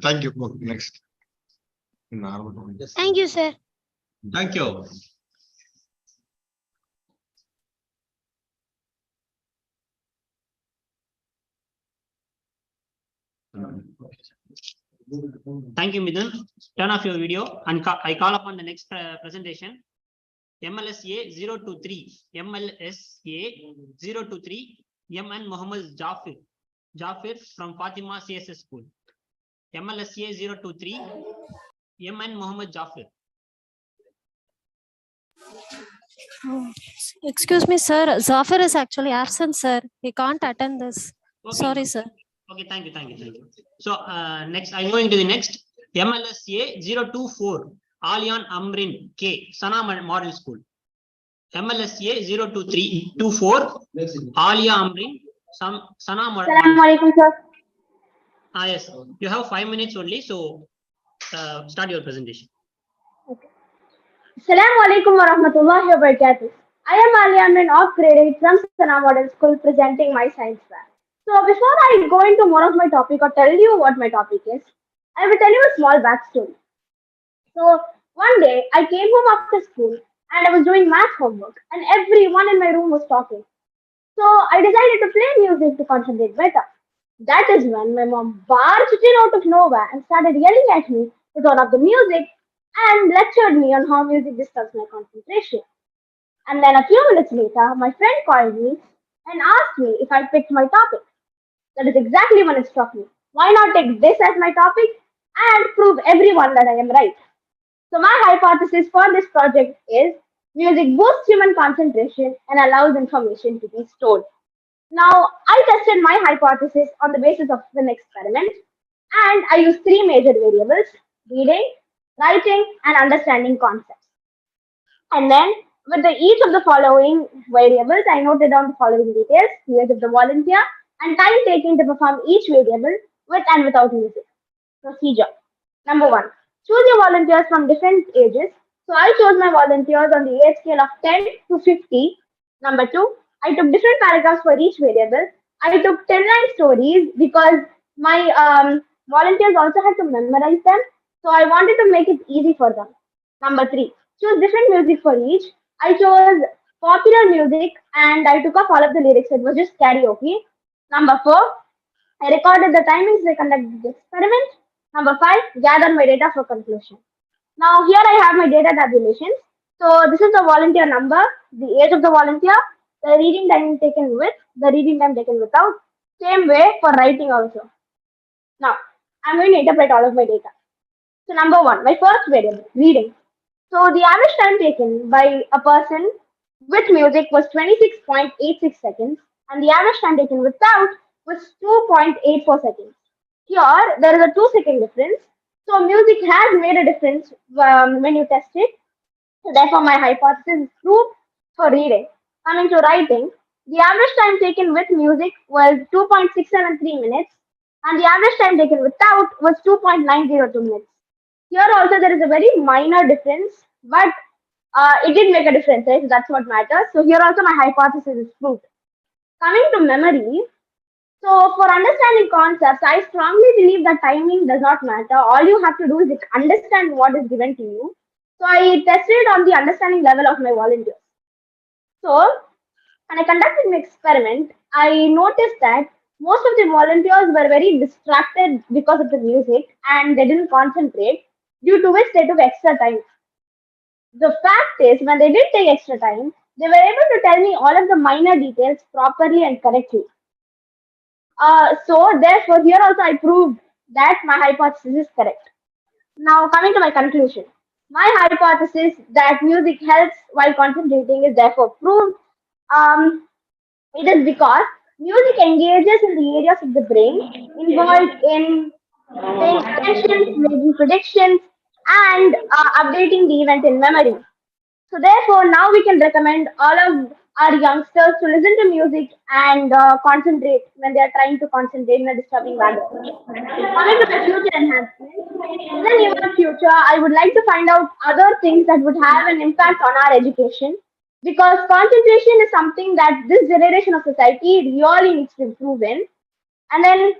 Thank you. Okay, next. Normal. Thank you, sir. Thank you. Thank you, Midun. Turn off your video and I call upon the next presentation. MLSA 023, MLSA 023, MN Muhammad Jafir from Fatima CSS School. MLSA 023, MN Muhammad Jafir. Excuse me, sir. Zafir is actually absent, sir. He can't attend this. Okay. Sorry, sir. Okay, thank you. So next, I'm going to the next MLSA 024, Alian Amrin K, Sana Model School. MLSA 02324, Alia Amrin, Sana Model. Assalamualaikum, sir. Yes, you have 5 minutes only, so start your presentation. Assalamualaikum warahmatullahi wabarakatuh. I am Ali Amrin of grade 8 from Sana Model School presenting my science lab. So before I go into more of my topic or tell you what my topic is, I will tell you a small backstory. So one day I came home after school and I was doing math homework and everyone in my room was talking. So I decided to play music to concentrate better. That is when my mom barged in out of nowhere and started yelling at me to turn off the music and lectured me on how music disturbs my concentration. And then a few minutes later, my friend called me and asked me if I picked my topic. That is exactly when it struck me. Why not take this as my topic and prove everyone that I am right? So my hypothesis for this project is music boosts human concentration and allows information to be stored. Now, I tested my hypothesis on the basis of an experiment and I used 3 major variables: reading, writing, and understanding concepts. And then with each of the following variables, I noted down the following details: years of the volunteer and time taken to perform each variable with and without music. Procedure. Number 1. Choose your volunteers from different ages. So I chose my volunteers on the age scale of 10 to 50. Number 2. I took different paragraphs for each variable. I took 10-line stories because my volunteers also had to memorize them. So I wanted to make it easy for them. Number 3. Choose different music for each. I chose popular music and I took off all of the lyrics. It was just karaoke. Number 4. I recorded the timings I conducted the experiment. Number 5. Gather my data for conclusion. Now here I have my data tabulations. So this is the volunteer number, the age of the volunteer, the reading time taken with, the reading time taken without. Same way for writing also. Now I'm going to interpret all of my data. So number 1, my first variable, reading. So the average time taken by a person with music was 26.86 seconds and the average time taken without was 2.84 seconds. Here there is a 2-second difference. So music has made a difference when you test it. So therefore my hypothesis is proved for reading. Coming to writing, the average time taken with music was 2.673 minutes and the average time taken without was 2.902 minutes. Here also there is a very minor difference, but it did make a difference, right? So that's what matters. So here also my hypothesis is proved. Coming to memory, so for understanding concepts, I strongly believe that timing does not matter. All you have to do is understand what is given to you. So I tested on the understanding level of my volunteers. So when I conducted an experiment, I noticed that most of the volunteers were very distracted because of the music and they didn't concentrate, due to which they took extra time. The fact is, when they did take extra time, they were able to tell me all of the minor details properly and correctly. So therefore, here also I proved that my hypothesis is correct. Now coming to my conclusion. My hypothesis that music helps while concentrating is therefore proved. It is because music engages in the areas of the brain involved in paying attention, making predictions, and updating the event in memory. So therefore, now we can recommend all of our youngsters to listen to music and concentrate when they are trying to concentrate in a disturbing manner. Coming to the future enhancement, in the near future, I would like to find out other things that would have an impact on our education, because concentration is something that this generation of society really needs to improve in. And then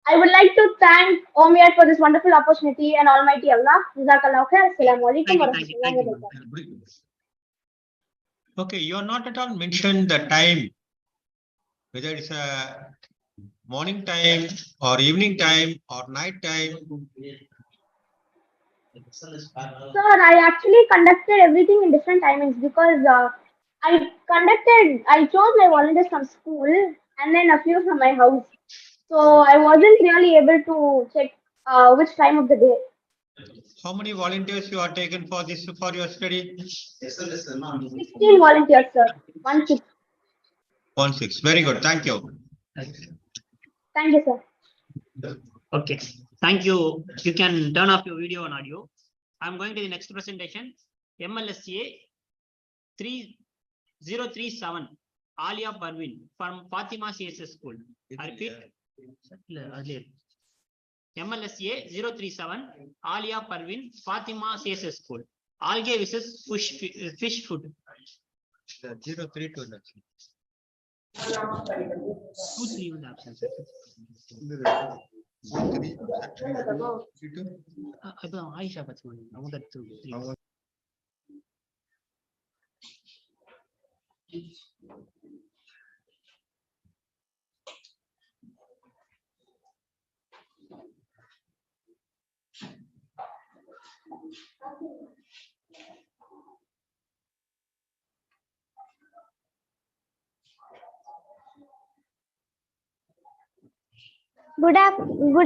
I would like to thank Omiyat for this wonderful opportunity and Almighty Allah. Jazakallah khair. Assalamu alaikum wa rahmatullahi wa barakatuh. Okay, you are not at all mentioned the time, whether it's morning time or evening time or night time? Sir, I actually conducted everything in different timings because I chose my volunteers from school and then a few from my house. So I wasn't really able to check which time of the day. How many volunteers you are taken for this, for your study? 16 volunteers, sir. 1 6. 16. Very good. Thank you. Thank you, sir. Okay, thank you. You can turn off your video and audio. I'm going to the next presentation. MLSA 3037 Alia Parvin from Fatima CSS School. I repeat. MLSA 037 Alia Parvin Fatima CSS School. Algae versus fish food. 032. 2-3 in the absence. Aisha Batsmani. Good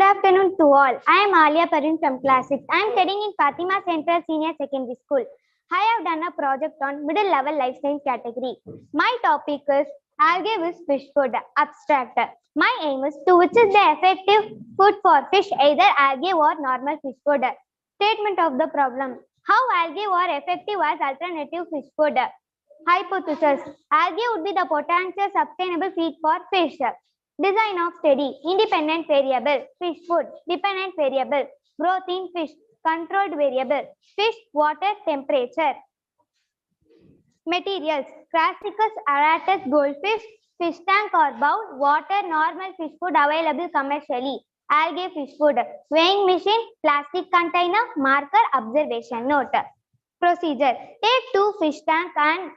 afternoon to all. I am Alia Parvin from class 6. I am studying in Fatima Central Senior Secondary School. I have done a project on middle level life science category. My topic is algae with fish food, abstract. My aim is to which is the effective food for fish, either algae or normal fish food. Statement of the problem. How algae were effective as alternative fish food? Hypothesis. Algae would be the potential sustainable feed for fish. Design of study. Independent variable. Fish food. Dependent variable. Growth in fish. Controlled variable. Fish water temperature. Materials. Crassicus auratus goldfish. Fish tank or bowl. Water normal fish food available commercially. Algae fish food. Weighing machine. Plastic container. Marker. Observation note. Procedure. Take 2 fish tank and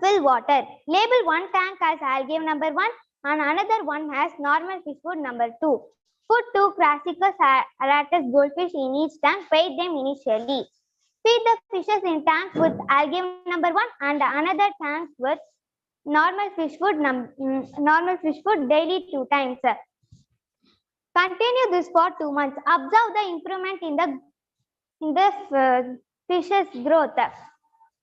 fill water. Label one tank as algae number 1 and another one has normal fish food number 2. Put 2 Crassicus auratus goldfish in each tank. Weigh them initially. Feed the fishes in tank with algae number 1 and another tank with normal fish food daily 2 times. Continue this for 2 months. Observe the improvement in the fish's growth.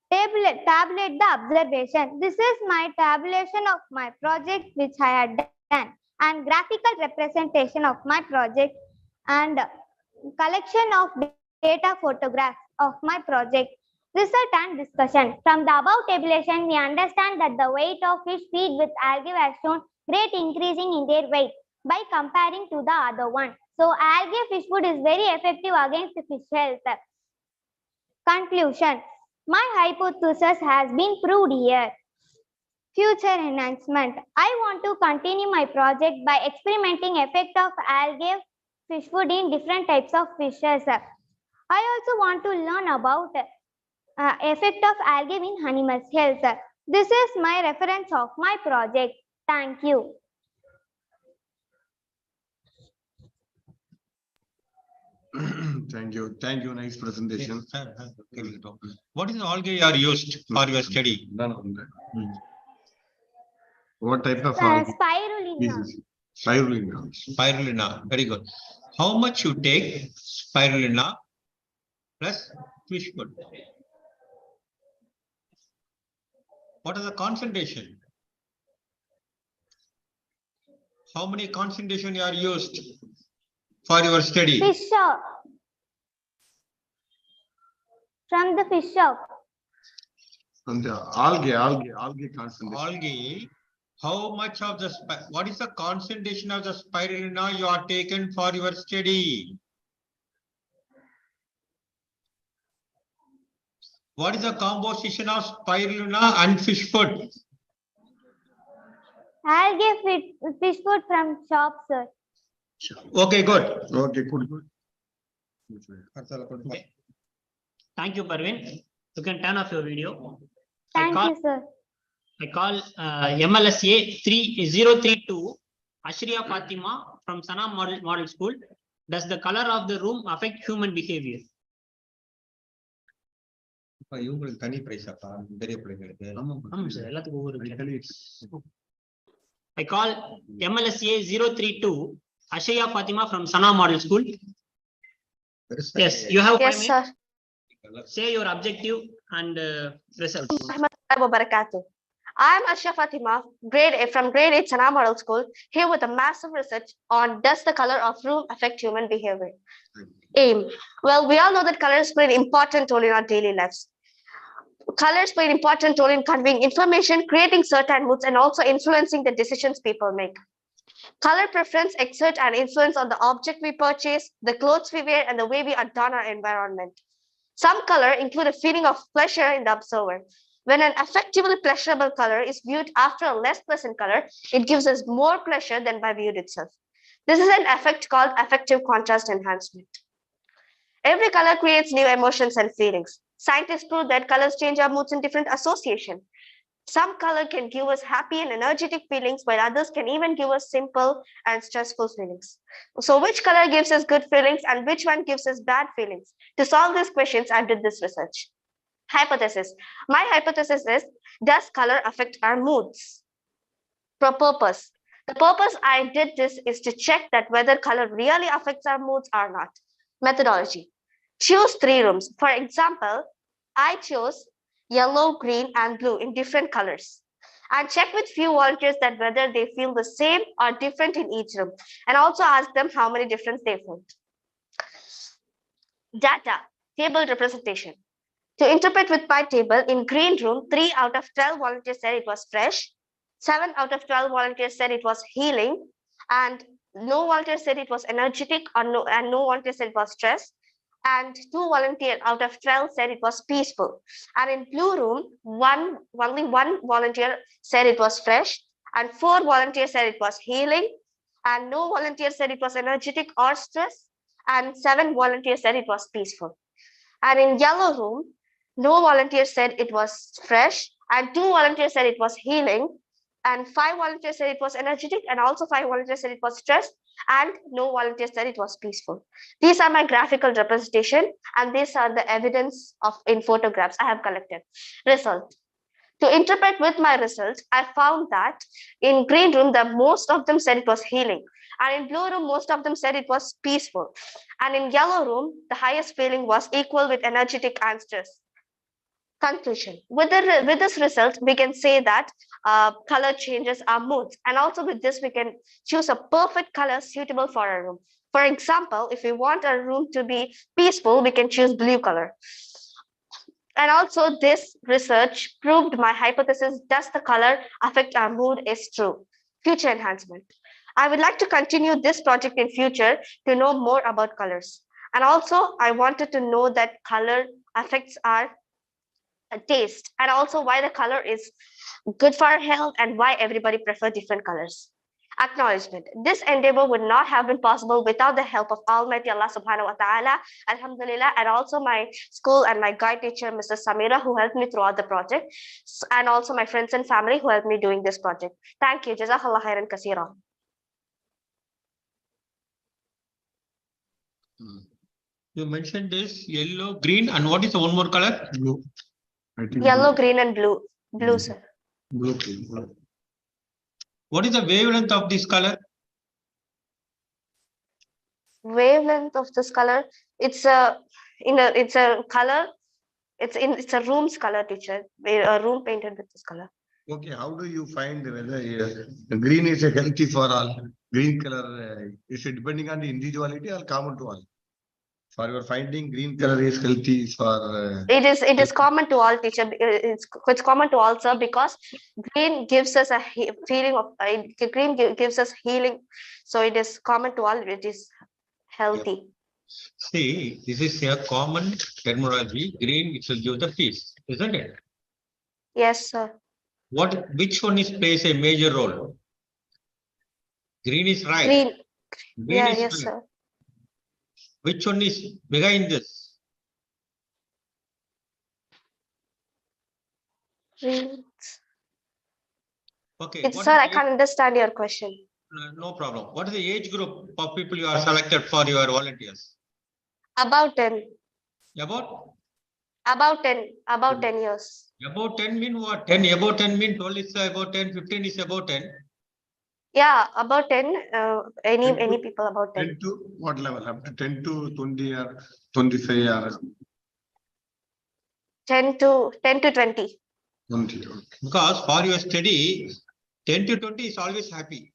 Tabulate the observation. This is my tabulation of my project which I had done and graphical representation of my project and collection of data photographs of my project. Result and discussion. From the above tabulation, we understand that the weight of fish feed with algae has shown great increasing in their weight by comparing to the other one. So algae fish food is very effective against fish health. Conclusion. My hypothesis has been proved here. Future enhancement. I want to continue my project by experimenting effect of algae fish food in different types of fishes. I also want to learn about effect of algae in animals' health. This is my reference of my project. Thank you. Thank you. Thank you. Nice presentation. What is the algae you are used for your study? None of that. What type of algae? Spirulina. Spirulina. Spirulina. Very good. How much you take spirulina plus fish food? What is the concentration? How many concentration you are used for your study? Fish shop. From the fish shop. And the algae concentration. Algae. How much of the, what is the concentration of the spirulina you are taken for your study? What is the composition of spirulina and fish food? Algae fish food from shop, sir. Okay, good. Okay, good. Okay. Thank you, Parvin. You can turn off your video. Thank you, sir. I call MLSA 3032 Ashriya Fatima from Sana Model School. Does the color of the room affect human behavior? இவங்களுக்கு தனி price அப்பா பெரிய பிள்ளைங்களுக்கு. ஆமாம் sir, எல்லாத்துக்கும் ஒவ்வொரு. I call MLSA 032 Ashriya Fatima from Sana Model School. Yes, you have 5 Yes, sir. minutes. Say your objective and result. Wabarakatuh. I am Ashriya Fatima, from grade 8 Sana Model School, here with a massive research on does the color of room affect human behavior. Aim. Well, we all know that colors play an important role in our daily lives. Colors play an important role in conveying information, creating certain moods, and also influencing the decisions people make. Color preference exerts an influence on the object we purchase, the clothes we wear, and the way we adorn our environment. Some color include a feeling of pleasure in the observer. When an affectively pleasurable color is viewed after a less pleasant color, it gives us more pleasure than by viewed itself. This is an effect called affective contrast enhancement. Every color creates new emotions and feelings. Scientists prove that colors change our moods in different association. Some color can give us happy and energetic feelings, while others can even give us simple and stressful feelings. So which color gives us good feelings and which one gives us bad feelings? To solve these questions, I did this research. Hypothesis. My hypothesis is, does color affect our moods? For purpose. The purpose I did this is to check that whether color really affects our moods or not. Methodology. Choose 3 rooms. For example, I chose yellow, green, and blue in different colors. And check with few volunteers that whether they feel the same or different in each room. And also ask them how many difference they felt. Data. Table representation. To interpret with my table, in green room, 3 out of 12 volunteers said it was fresh. 7 out of 12 volunteers said it was healing. And no volunteer said it was energetic, and no volunteer said it was stress. And 2 volunteers out of 12 said it was peaceful. And in blue room, only one volunteer said it was fresh, and 4 volunteers said it was healing, and no volunteer said it was energetic or stress, and 7 volunteers said it was peaceful. And in yellow room, no volunteers said it was fresh, and 2 volunteers said it was healing, and 5 volunteers said it was energetic, and also 5 volunteers said it was stressed, and no volunteers said it was peaceful. These are my graphical representation, and these are the evidence in photographs I have collected. Result. To interpret with my result, I found that in green room, most of them said it was healing, and in blue room, most of them said it was peaceful, and in yellow room, the highest feeling was equal with energetic and stress. Conclusion. With this result, we can say that color changes our moods, and also with this we can choose a perfect color suitable for our room. For example, if we want our room to be peaceful, we can choose blue color. And also this research proved my hypothesis, does the color affect our mood, is true. Future enhancement. I would like to continue this project in future to know more about colors. And also I wanted to know that color affects our taste, and also why the color is good for our health and why everybody prefer different colors. Acknowledgement. This endeavor would not have been possible without the help of Almighty Allah Subhanahu wa Ta'ala, Alhamdulillah, and also my school and my guide teacher, Mrs. Samira, who helped me throughout the project, and also my friends and family who helped me doing this project. Thank you. Jazakallah khairan kaseera. You mentioned this yellow, green, and what is the one more color? Blue. Yellow, green, and blue. Blue, sir. Blue. What is the wavelength of this color? Wavelength of this color, it's a color, it's a room's color, teacher. A room painted with this color. Okay, how do you find whether green is healthy for all? Green color, is it depending on the individuality or common to all? For your finding, green color is healthy for. It is common to all, teacher. It's common to all, sir, because green gives us a feeling of green gives us healing, so it is common to all. It is healthy. See, this is a common terminology. Green, which will give the peace, isn't it? Yes, sir. Which one plays a major role? Green is right. Green. Green Yeah, is yes, right. sir. Which one is behind this? Green. Okay. Sir, I can't understand your question. No problem. What is the age group of people you are selected for your volunteers? About 10. About? About 10. About 10 years. About 10 mean what? 10, above 10 mean 12 is about 10, 15 is about 10. Yeah, about 10. Any 10 to- people about 10. 10 to what level? Up to 10 to 20 or 25 or 10 to 20. 20. Okay. Because for your study, 10 to 20 is always happy.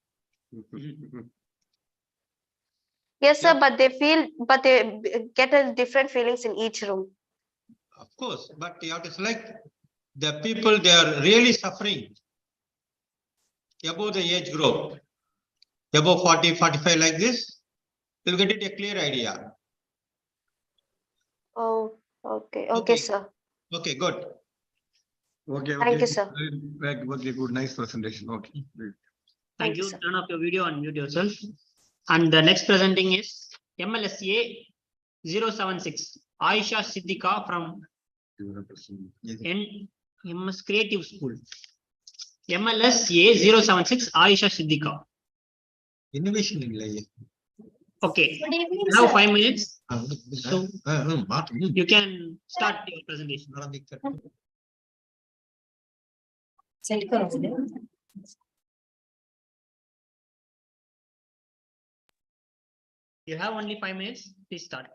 Yes, sir, but they get a different feelings in each room. Of course, but you have to select the people they are really suffering above the age group, above 40, 45 like this, you'll get it a clear idea. Oh, okay. Okay. Okay, sir. Okay, good. Okay. Thank you, sir. Okay, good. Nice presentation. Okay. Great. Thank you. sir. Turn off your video and mute yourself. And the next presenting is MLSA 076 Aisha Siddika from MS Creative School. MLSA 076 Aisha Siddika. Innovation in life. Okay, Good evening, you have sir. 5 minutes. So you can start your presentation. You have only 5 minutes. Please start.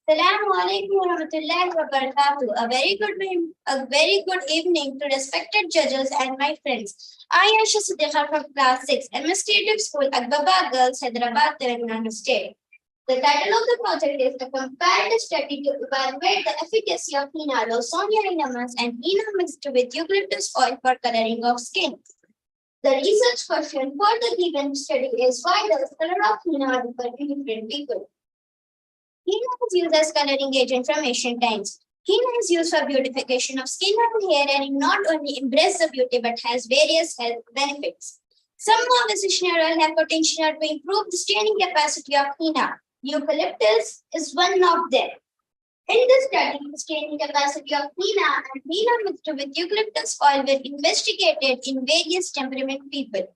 Assalamu alaikum wa rahmatullahi wa barakatuh. A very good evening to respected judges and my friends. I am Aisha Siddiqa from class 6, MS Creative School, Akbaba Girls, Hyderabad, Telangana State. The title of the project is a comparative study to evaluate the efficacy of henna, Lawsonia enamus, and henna mixed with eucalyptus oil for coloring of skin. The research question for the given study is why does color of henna differ in different people? Henna is used as coloring agent from ancient times. Henna is used for beautification of skin and hair, and it not only embraces the beauty but has various health benefits. Some of the essential oil have potential to improve the staining capacity of henna. Eucalyptus is one of them. In this study, the staining capacity of henna and henna mixed with eucalyptus oil were investigated in various temperament people.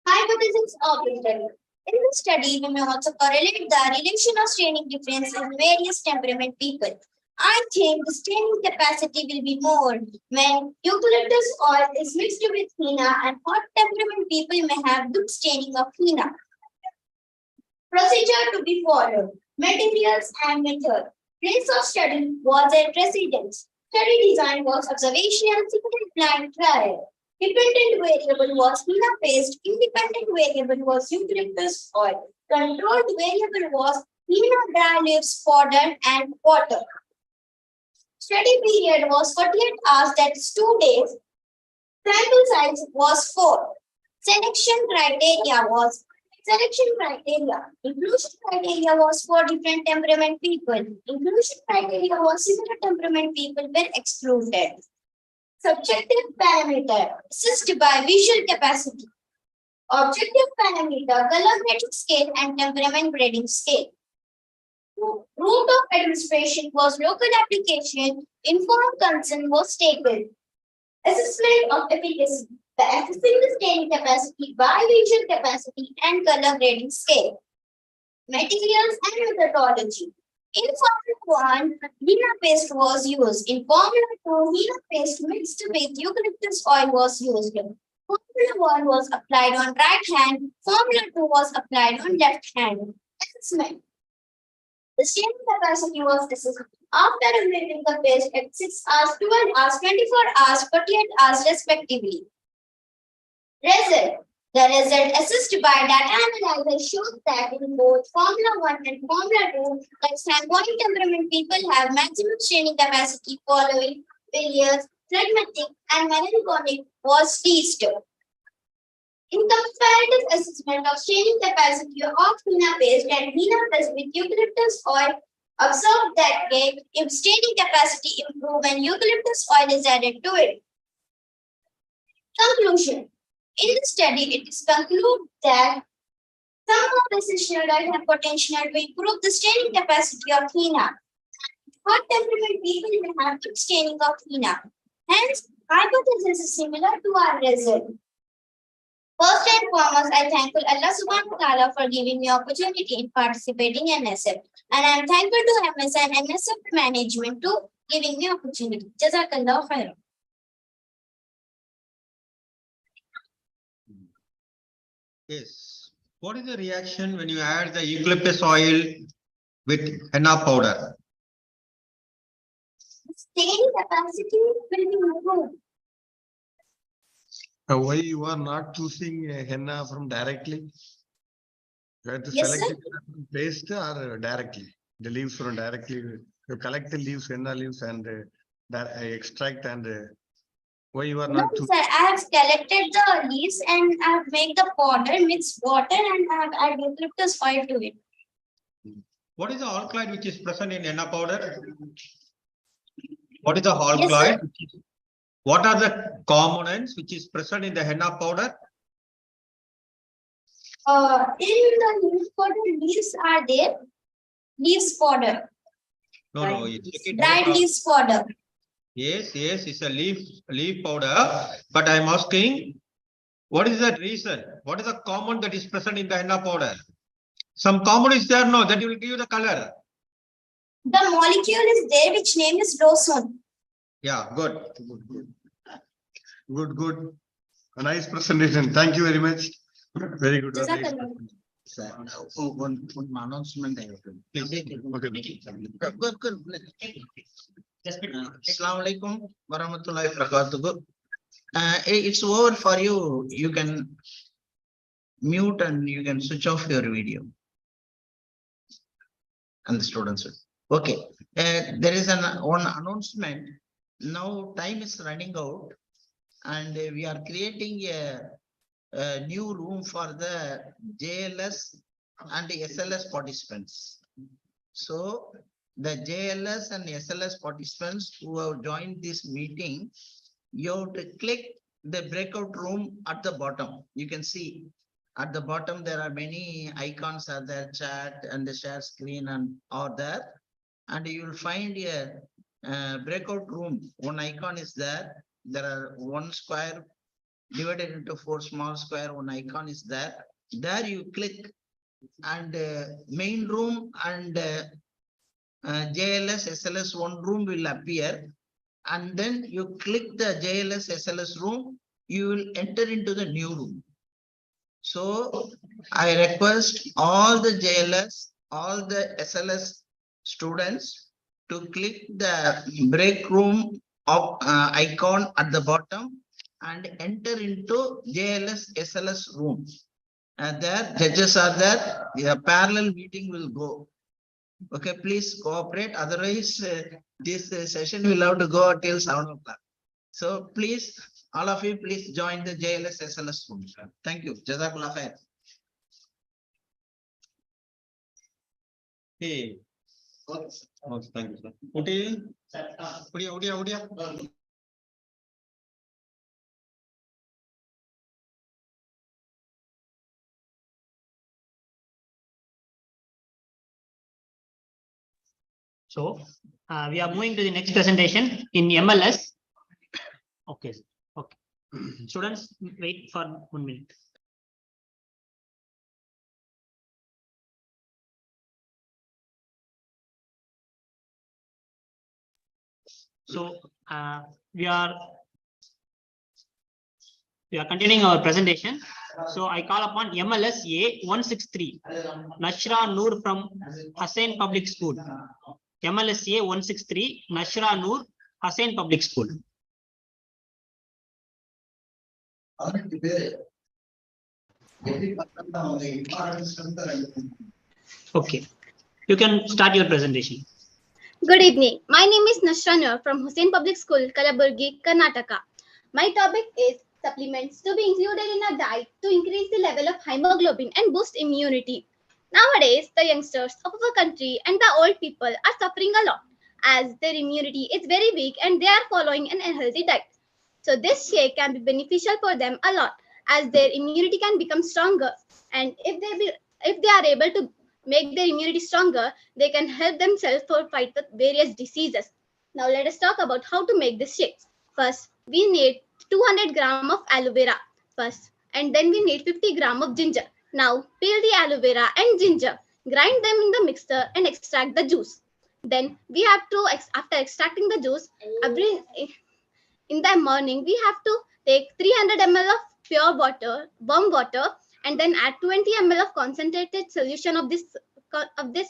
Hypothesis of the study. In this study, we may also correlate the relation of staining difference in various temperament people. I think the staining capacity will be more when eucalyptus oil is mixed with henna, and hot temperament people may have good staining of henna. Procedure to be followed. Materials and method. Place of study was at residence. Study design was observational, single blind trial. Dependent variable was henna paste. Independent variable was eucalyptus oil. Controlled variable was henna dry leaves, powder, and water. Study period was 48 hours, that's 2 days. Sample size was 4. Selection criteria. Inclusion criteria was for different temperament people. Inclusion criteria was similar temperament people were excluded. Subjective parameter, assessed by visual capacity. Objective parameter, color grading scale and temperament grading scale. Route of administration was local application. Informed consent was taken. Assessment of efficacy. The assessing the staining capacity by visual capacity and color grading scale. Materials and methodology. In Formula 1, henna paste was used. In Formula 2, henna paste mixed with eucalyptus oil was used. Formula 1 was applied on right hand. Formula 2 was applied on left hand. Assessment. The staining capacity was assessed after removing the paste at 6 hours, 12 hours, 24 hours, 48 hours respectively. Result. The result assessed by data analyzer shows that in both Formula 1 and Formula 2, like standpoint temperament people have maximum staining capacity following Villiers, phlegmatic, and melancholic was least. In comparative assessment of staining capacity of henna paste and henna paste with eucalyptus oil, observed that if staining capacity improves when eucalyptus oil is added to it. Conclusion. In the study, it is concluded that some of the essential oil have potential to improve the staining capacity of henna. Hot temperament people may have good staining of henna. Hence, Hypothesis is similar to our result. First and foremost, I thankful Allah subhanahu wa ta'ala for giving me opportunity in participating in NSF. And I am thankful to MS and NSF management to giving me opportunity. Jazakallah khairan. Yes. What is the reaction when you add the eucalyptus oil with henna powder? Staining capacity will be improved. Why you are not choosing henna from directly? You have to Yes, select sir. it from paste or directly, the leaves from directly. You collect the leaves, henna leaves and extract and why you are No, not sir, choosing? I have collected the leaves and I have made the powder, mixed water, and I have added eucalyptus oil to it. What is the alkaloid which is present in henna powder? What is the Yes, alkaloid? sir. What are the components which is present in the henna powder? In the leaf powder, leaves are there. Leaves powder, No, you check it dried out. leaves powder. Yes, it's a leaf powder, but I am asking, what is that reason? What is the compound that is present in the henna powder? Some compound is there, no, that will give you the color. The molecule is there, which name is rosone. Yeah, good. Good. A nice presentation. Thank you very much. Very good. a nice Jazakallah. One announcement I have to. Okay. Assalamu alaikum warahmatullahi wabarakatuh. It's over for you. You can mute and you can switch off your video. And the students will. Okay. There is one announcement. Now time is running out and we are creating a new room for the JLS and SLS participants. So the JLS and SLS participants who have joined this meeting, you have to click the breakout room at the bottom. You can see at the bottom there are many icons are there, chat and the share screen and all there. And you will find a breakout room. One icon is there. There are one square divided into 4 small square. One icon is there. There you click and main room and JLS SLS one room will appear. And then you click the JLS SLS room, you will enter into the new room. So I request all the JLS, all the SLS students to click the break room of icon at the bottom and enter into JLS SLS room. And there judges are there, a parallel meeting will go. Okay, please cooperate. Otherwise, this session will have to go till 7 o'clock. So please, all of you, please join the JLS SLS room. Thank you. Jazakallah khair. Hey. Oh, thank you, sir. Udia. So we are moving to the next presentation in MLS. Okay. Students, wait for 1 minute. So we are continuing our presentation. So I call upon MLS A 163, Nashra Noor from Hussain Public School. MLS A 163, Nashra Noor, Hussain Public School. Okay, you can start your presentation. Good evening. My name is Nashra Noor from Hussain Public School, Kalaburgi, Karnataka. My topic is supplements to be included in a diet to increase the level of hemoglobin and boost immunity. Nowadays, the youngsters of our country and the old people are suffering a lot as their immunity is very weak and they are following an unhealthy diet. So this shake can be beneficial for them a lot as their immunity can become stronger. And if they are able to make their immunity stronger, they can help themselves to fight with various diseases. Now let us talk about how to make this shake. First, we need 200 gram of aloe vera first, and then we need 50 gram of ginger. Now, peel the aloe vera and ginger, grind them in the mixer and extract the juice. Then we have to, after extracting the juice, in the morning, we have to take 300 ml of pure water, warm water, and then add 20 ml of concentrated solution of this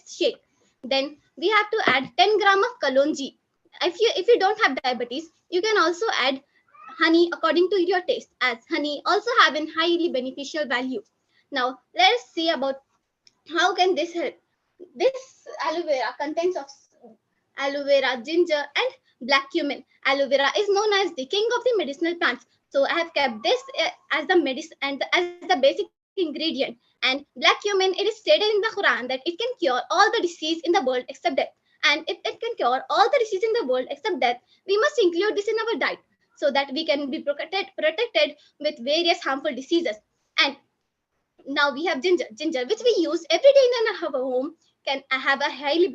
shake. Then we have to add 10 gram of kalonji. If you don't have diabetes, you can also add honey according to your taste, as honey also have a highly beneficial value. Now let us see about how can this help. This aloe vera contains of aloe vera, ginger, and black cumin. Aloe vera is known as the king of the medicinal plants. So I have kept this as the medicine and as the basic ingredient. And black cumin, it is stated in the Quran that it can cure all the disease in the world except death. And if it can cure all the disease in the world except death, we must include this in our diet so that we can be protected with various harmful diseases. And now we have ginger, which we use every day in our home, can have a highly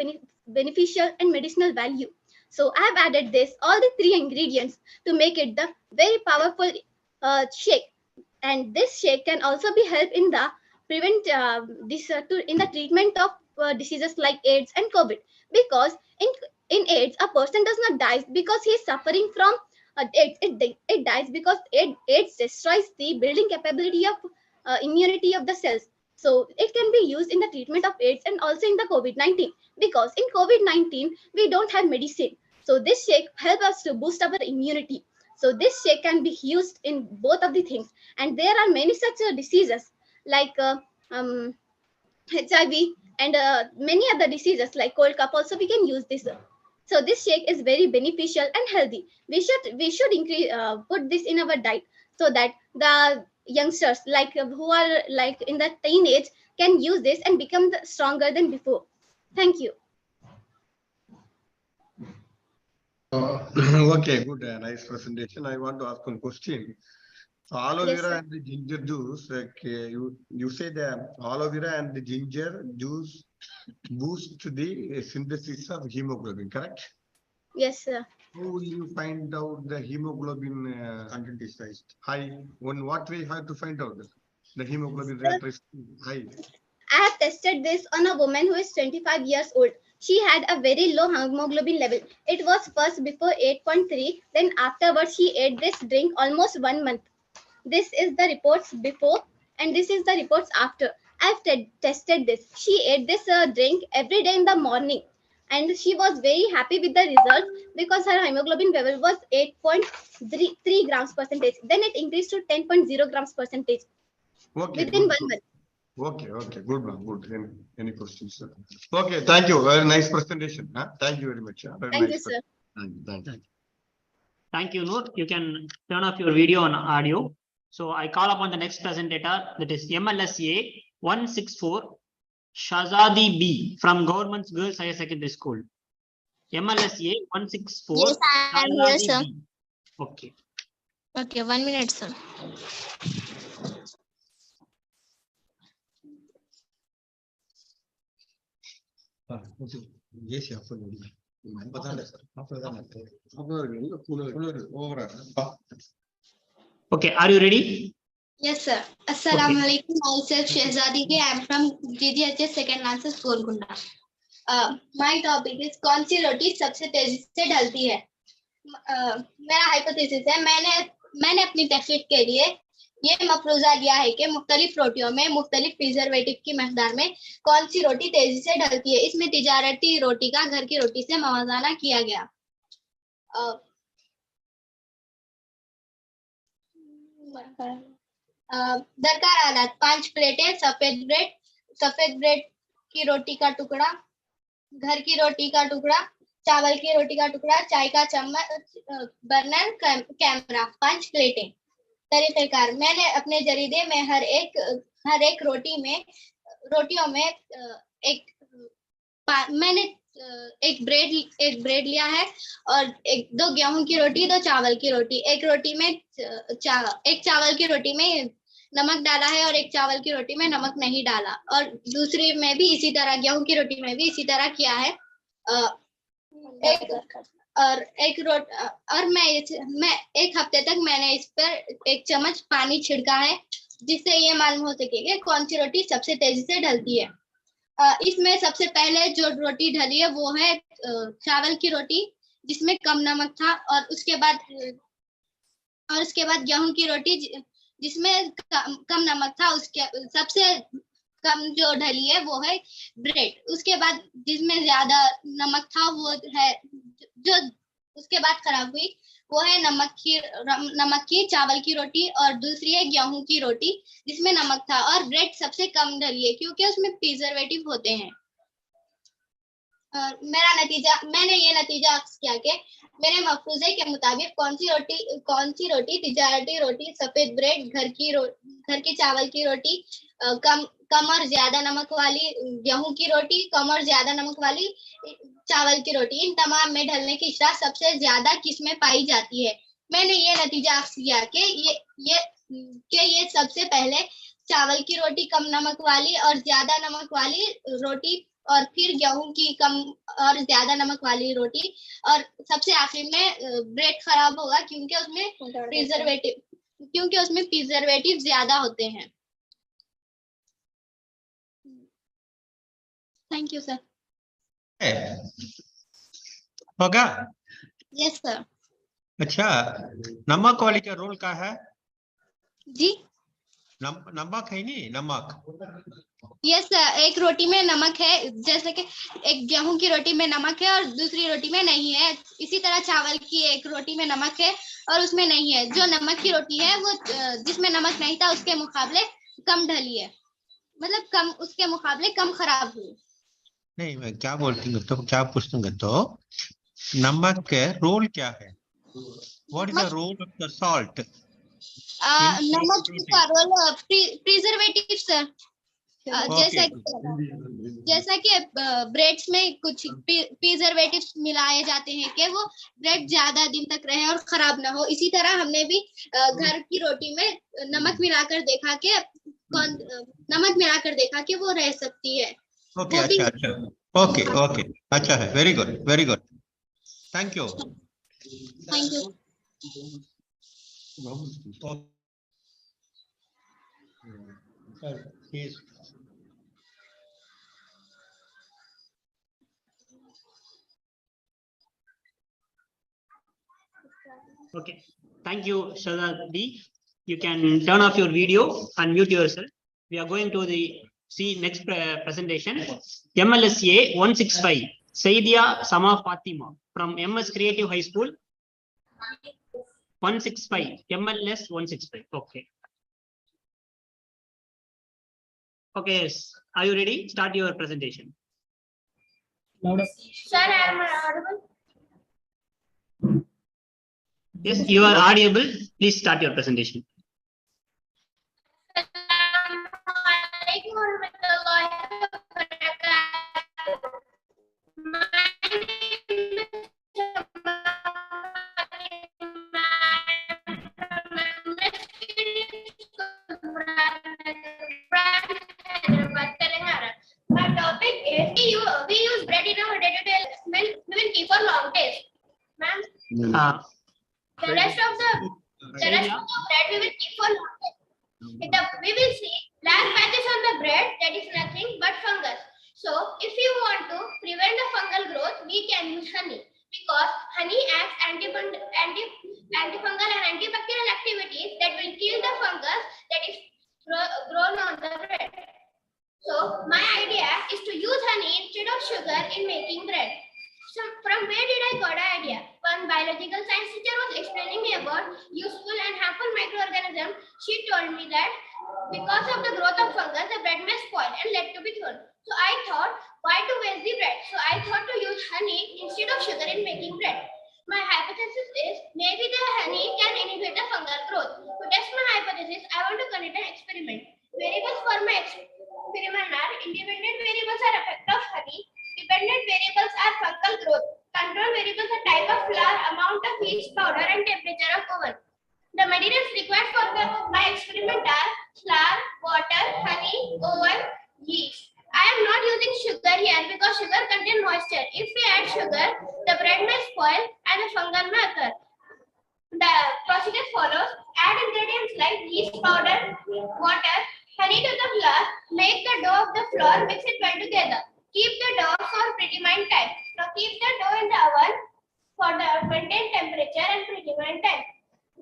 beneficial and medicinal value. So I have added all the three ingredients to make it the very powerful shake. And this shake can also be help in the in the treatment of diseases like AIDS and COVID. Because in AIDS, a person does not die because he is suffering from AIDS. It dies because AIDS destroys the building capability of immunity of the cells. So it can be used in the treatment of AIDS and also in the COVID-19. Because in COVID-19, we don't have medicine. So this shake helps us to boost our immunity. So this shake can be used in both of the things. And there are many such diseases like HIV and many other diseases like cold cough. Also, we can use this. So this shake is very beneficial and healthy. We should increase put this in our diet so that the youngsters who are in the teenage can use this and become stronger than before. Thank you. Okay, good, nice presentation. I want to ask one question. So aloe Yes, vera sir. and the ginger juice, you say the aloe vera and the ginger juice boost the synthesis of hemoglobin, correct? Yes, sir. How will you find out the hemoglobin content is high? On what way you have to find out the hemoglobin rate is high? I have tested this on a woman who is 25 years old. She had a very low hemoglobin level. It was first before 8.3, then afterwards she ate this drink almost 1 month. This is the reports before and this is the reports after. I have tested this. She ate this drink every day in the morning and she was very happy with the results because her hemoglobin level was 8.3 grams percentage. Then it increased to 10.0 grams percentage Okay, within good, 1 month. Okay, good, ma'am, good. Any questions, sir? Okay, thank you. Very nice presentation. Huh? Thank you very much. Very Thank nice you, sir. Thank you. Thank you, Noor. You can turn off your video and audio. So I call upon the next presenter, that is MLSA 164 Shazadi B from Government Girls Higher Secondary School. MLSA 164. Yes, I am here, Shazadi sir. B. Okay. Okay, 1 minute, sir. Yes, yeah, Okay, are you ready? Yes, sir. Assalamu alaikum. Myself Shehzadi K. I am from GGHS Second Lances Golconda. My topic is कौन सी रोटी सबसे तेजी से ढलती है? मेरा hypothesis है, मैंने अपनी text के लिए ये मफरूजा लिया है कि मुख्तलिफ रोटियों में मुख्तलिफ प्रिजर्वेटिव की मकदार में कौन सी रोटी तेजी से ढलती है। इसमें तिजारती रोटी का घर की रोटी से मवाजाना किया गया। दरकार हालात 5 प्लेटें सफेद ब्रेड की रोटी का टुकड़ा, घर की रोटी का टुकड़ा, चावल की रोटी का टुकड़ा, चाय का चम्मच, बर्नर, कैमरा, 5 प्लेटें। तरीक़ेकार, मैंने अपने जरीदे में हर एक रोटियों में मैंने एक ब्रेड लिया है और 2 गेहूं की रोटी, 2 चावल की रोटी। एक चावल की रोटी में नमक डाला है और एक चावल की रोटी में नमक नहीं डाला, और दूसरी में भी इसी तरह, गेहूं की रोटी में भी इसी तरह किया है। और मैं एक हफ्ते तक मैंने इस पर 1 चम्मच पानी छिड़का है, जिससे ये मालूम हो सके कि कौन सी रोटी सबसे तेजी से ढलती है। इसमें सबसे पहले जो रोटी ढली है वो है चावल की रोटी, जिसमें कम नमक था, और उसके बाद गेहूं की रोटी जिसमें कम नमक था। उसके सबसे कम जो ढली है वो है ब्रेड। उसके बाद जिसमें ज्यादा नमक था वो है जो उसके बाद खराब हुई वो है नमक की चावल की रोटी, और दूसरी है गेहूं की रोटी जिसमें नमक था। और ब्रेड सबसे कम ढली है क्योंकि उसमें प्रिजर्वेटिव होते हैं। मैंने ये नतीजा अक्स किया कि मेरे मफरूजे के मुताबिक कौन सी रोटी तिजारती रोटी, सफेद ब्रेड, घर की चावल की रोटी, कम और ज्यादा नमक वाली गेहूं की रोटी, कम और ज्यादा नमक वाली चावल की रोटी, इन तमाम में ढलने की शरह सबसे ज्यादा किस्में पाई जाती है। मैंने ये नतीजा अक्स किया कि ये सबसे पहले चावल की रोटी कम नमक वाली और ज्यादा नमक वाली रोटी, और फिर गेहूं की कम और ज्यादा नमक वाली रोटी, और सबसे आखिर में ब्रेड खराब होगा क्योंकि उसमें प्रिजर्वेटिव ज्यादा होते हैं। Thank you sir. होगा? Yes sir. अच्छा, नमक वाली का रोल क्या है? जी नमक है नहीं, नमक। यस सर, एक रोटी में नमक है, जैसे कि एक गेहूं की रोटी में नमक है और दूसरी रोटी में नहीं है। इसी तरह चावल की एक रोटी में नमक है और उसमें नहीं है। जो नमक की रोटी है वो जिसमें नमक नहीं था उसके मुकाबले कम ढली है, मतलब उसके मुकाबले कम खराब हुई। नहीं, मैं क्या बोलती हूँ तो क्या पूछूंगा तो नमक के रोल क्या है? What is the role of the salt? नमक का रोल प्रिजर्वेटिव सर। जैसा कि ब्रेड्स में कुछ प्रिजर्वेटिव्स मिलाए जाते हैं कि वो ब्रेड ज्यादा दिन तक रहे और खराब ना हो, इसी तरह हमने भी घर की रोटी में नमक मिलाकर देखा कि वो रह सकती है। ओके, अच्छा अच्छा, ओके ओके, अच्छा है, very good very good, thank you. Thank you. Okay, thank you, Shradha. You can turn off your video and mute yourself. We are going to see next presentation. MLSA 165, Saidia Sama Fatima from MS Creative High School. 165, MLS 165. Okay. Okay, yes. Are you ready? Start your presentation. Sir, am I audible? Yes, you are audible. Please start your presentation. My topic is we use bread in our day-to-day life. We will keep for long days. Ma'am, the rest of the bread we will keep for long days. We will see black patches on the bread, that is nothing but fungus. So if you want to prevent the fungal growth, we can use honey, because honey acts antifungal and antibacterial activities that will kill the fungus that is grown on the bread. So my idea is to use honey instead of sugar in making bread. So from where did I got the idea? One biological science teacher was explaining me about useful and harmful microorganisms. She told me that because of the growth of fungus, the bread may spoil and led to be thrown. So I thought, why to waste the bread? So I thought to use honey instead of sugar in making bread. My hypothesis is maybe the honey can inhibit the fungal growth. To test my hypothesis, I want to conduct an experiment. Variables for my experiment are independent variables are effect of honey, dependent variables are fungal growth, control variables are type of flour, amount of yeast powder, and temperature of oven. The materials required for my experiment are flour, water, honey, oven, yeast. I am not using sugar. sugar here because sugar contains moisture. If we add sugar, the bread may spoil and the fungal may occur. The procedure follows. Add ingredients like yeast powder, water, honey to the flour. Make the dough of the flour. Mix it well together. Keep the dough for predetermined time. Now keep the dough in the oven for the maintained temperature and predetermined time.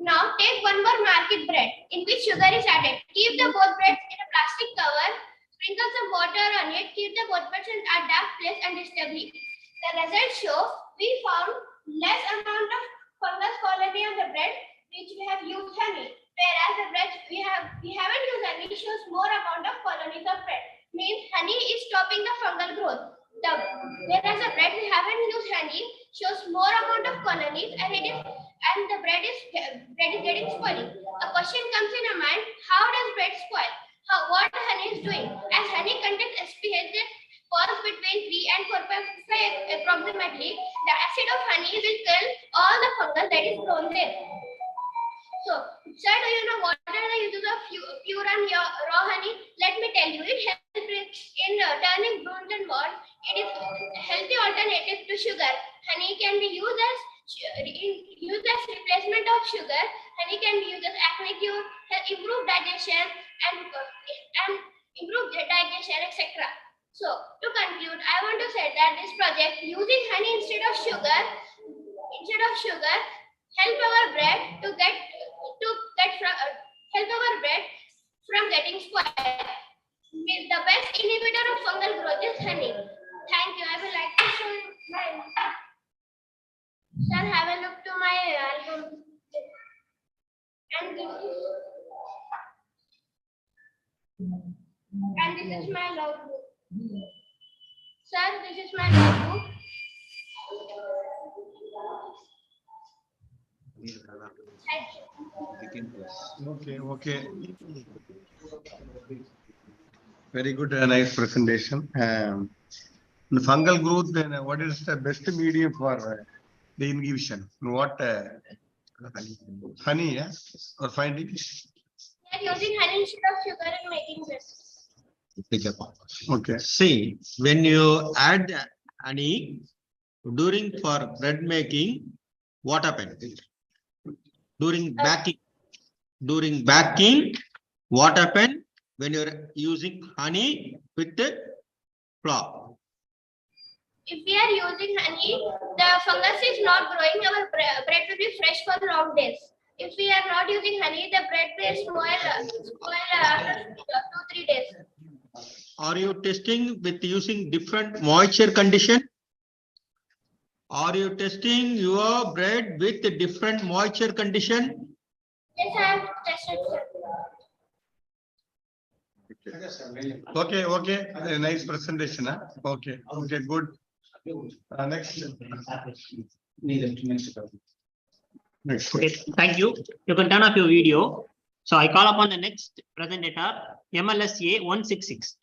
Now take one more market bread in which sugar is added. Keep the both breads in a plastic cover. Sprinkle some water on it. Keep the both breads in a dark place and disturb it. The results show we found less amount of fungus colony on the bread which we have used honey. Whereas the bread we haven't used honey shows more amount of colonies of bread. Means honey is stopping the fungal growth. Whereas the bread we haven't used honey shows more amount of colonies and the bread is getting spoiling. A question comes in your mind: how does bread spoil? What honey is doing? As honey contains SPH that falls between 3 and 4.5 approximately, the acid of honey will kill all the fungus that is grown there. So, sir, do you know what are the uses of pure and raw honey? Let me tell you, it helps in turning brooms and warts. It is a healthy alternative to sugar. Honey can be used as replacement of sugar. Honey can be used as acne cure, improve digestion and improve digestion, etc. So, to conclude, I want to say that this project using honey instead of sugar help our bread help our bread from getting spoiled. The best inhibitor of fungal growth is honey. Thank you. I would like to show you my sir. Have a look to my album. And this is my logbook. Sir, this is my logbook. Okay. Very good, nice presentation. The fungal growth, then what is the best medium for the inhibition? What honey, yeah? Or finding? We are using honey instead of sugar in making this. Okay. See, when you add honey during for bread making, what happens? During baking, what happens when you're using honey with the flour? If we are using honey, the fungus is not growing. Our bread will be fresh for long days. If we are not using honey, the bread will spoil after 2-3 days. Are you testing with using different moisture condition? Are you testing your bread with a different moisture condition? Yes, I have tested. Okay. Nice presentation. Huh? Okay, good. Next. Okay, thank you. You can turn off your video. So I call upon the next presenter, MLSA 166,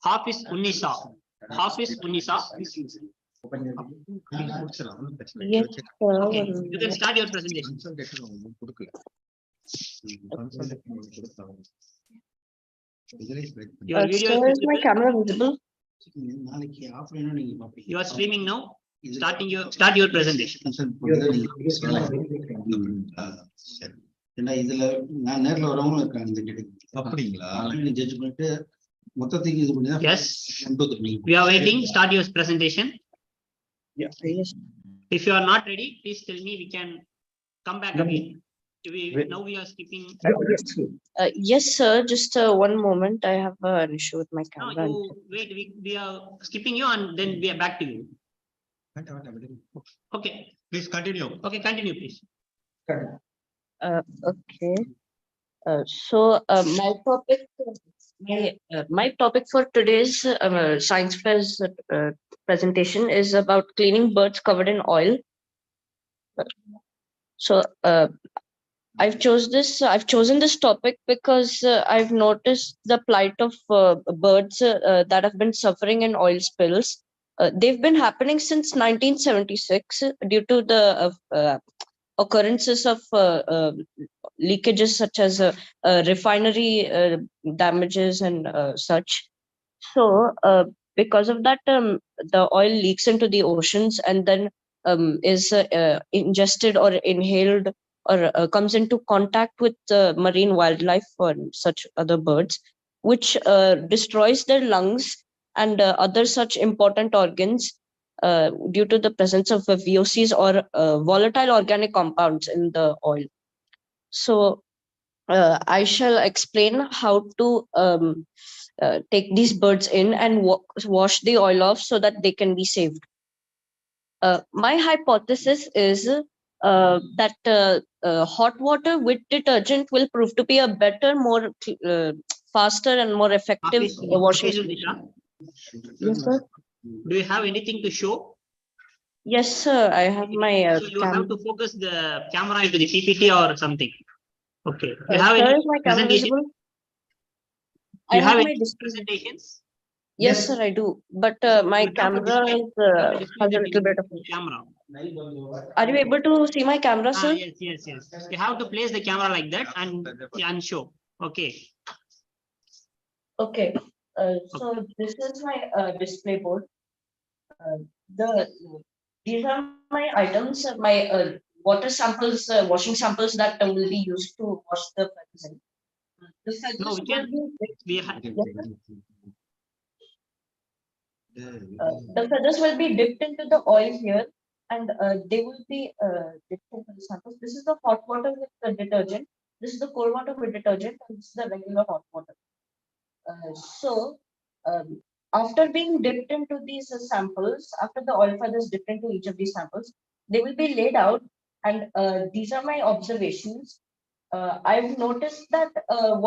Hafiz Unnisa. Hafiz Unnisa. Yes, Okay, you can start your presentation. Your video sir, is is my camera visible? You are streaming now. Start your presentation. ஏன்னா இதுல நான் நேர்ல வரவங்களும் இருக்காங்க இந்த கேட்டு அப்படிங்களா judge பண்ணிட்டு மொத்தத்துக்கு இது பண்ணி Yes, we are waiting. Start your presentation. Yes. If you are not ready, please tell me. We can come back again. Now we are skipping. Yes, sir. Just one moment. I have an issue with my No, camera. you wait. We are skipping you and then we are back to you. Okay, Please continue. okay, continue, please. Okay. So my topic for today's science fair's presentation is about cleaning birds covered in oil. So I've chosen this topic because I've noticed the plight of birds that have been suffering in oil spills. They've been happening since 1976 due to the occurrences of leakages such as refinery damages and such. So because of that, the oil leaks into the oceans and then is ingested or inhaled or comes into contact with marine wildlife or such other birds, which destroys their lungs and other such important organs due to the presence of VOCs or volatile organic compounds in the oil. So I shall explain how to take these birds in and wash the oil off so that they can be saved. My hypothesis is that hot water with detergent will prove to be a better, more faster and more effective washing solution. Yes, sir. Do you have anything to show? Yes, sir. I have my So you have to focus the camera into the PPT or something. Okay. You have sir, any is my camera presentation? visible? You I have have any my display. presentations? Yes, sir, I do. But my You have to camera display- is you have to display has a the little bit of. camera. Are you able to see my camera, sir? Yes. You have to place the camera like that and show. Okay. Okay. So this is my display board. These are my items, my water samples, washing samples that will be used to wash the feathers. The feathers No, we will can. be We have. the feathers will be dipped into the oil here, and they will be dipped into the samples. This is the hot water with the detergent. This is the cold water with detergent, and this is the regular hot water. So, after being dipped into these samples, after the oil feathers dipped into each of these samples, they will be laid out, and these are my observations. I've noticed that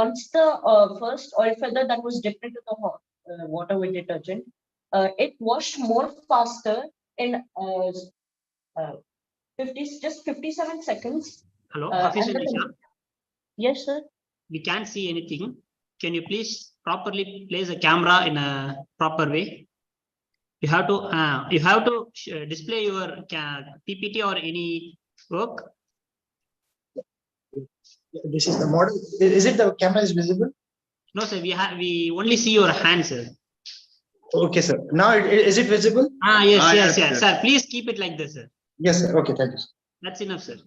once the first oil feather that was dipped into the hot water with detergent, it washed more faster in 57 seconds. Hello, and Officer the- Nisha. Yes, sir. We can't see anything. Can you please properly place the camera in a proper way? You have to display your PPT or any work. This is the model. Is it the camera is visible? No, sir. We only see your hands, sir. Okay, sir. Now is it visible? Yes. Sir, please keep it like this, sir. Yes, sir. Okay, thank you, sir. That's enough, sir.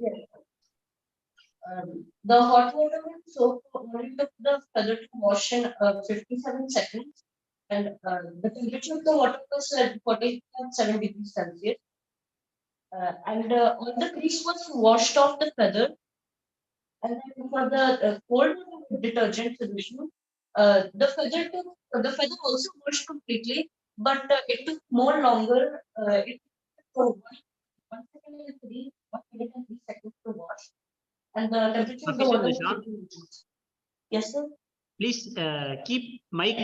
The hot water with soap only took the feather to wash in 57 seconds, and the temperature of the water was at 47 degrees Celsius. And all the grease was washed off the feather. And then for the cold water with detergent solution, the feather also washed completely, but it took more longer. It took 1 second and 1 minute and 3 seconds to wash. And the temperature of the Officer water. Nisha, Yes, sir. please keep mic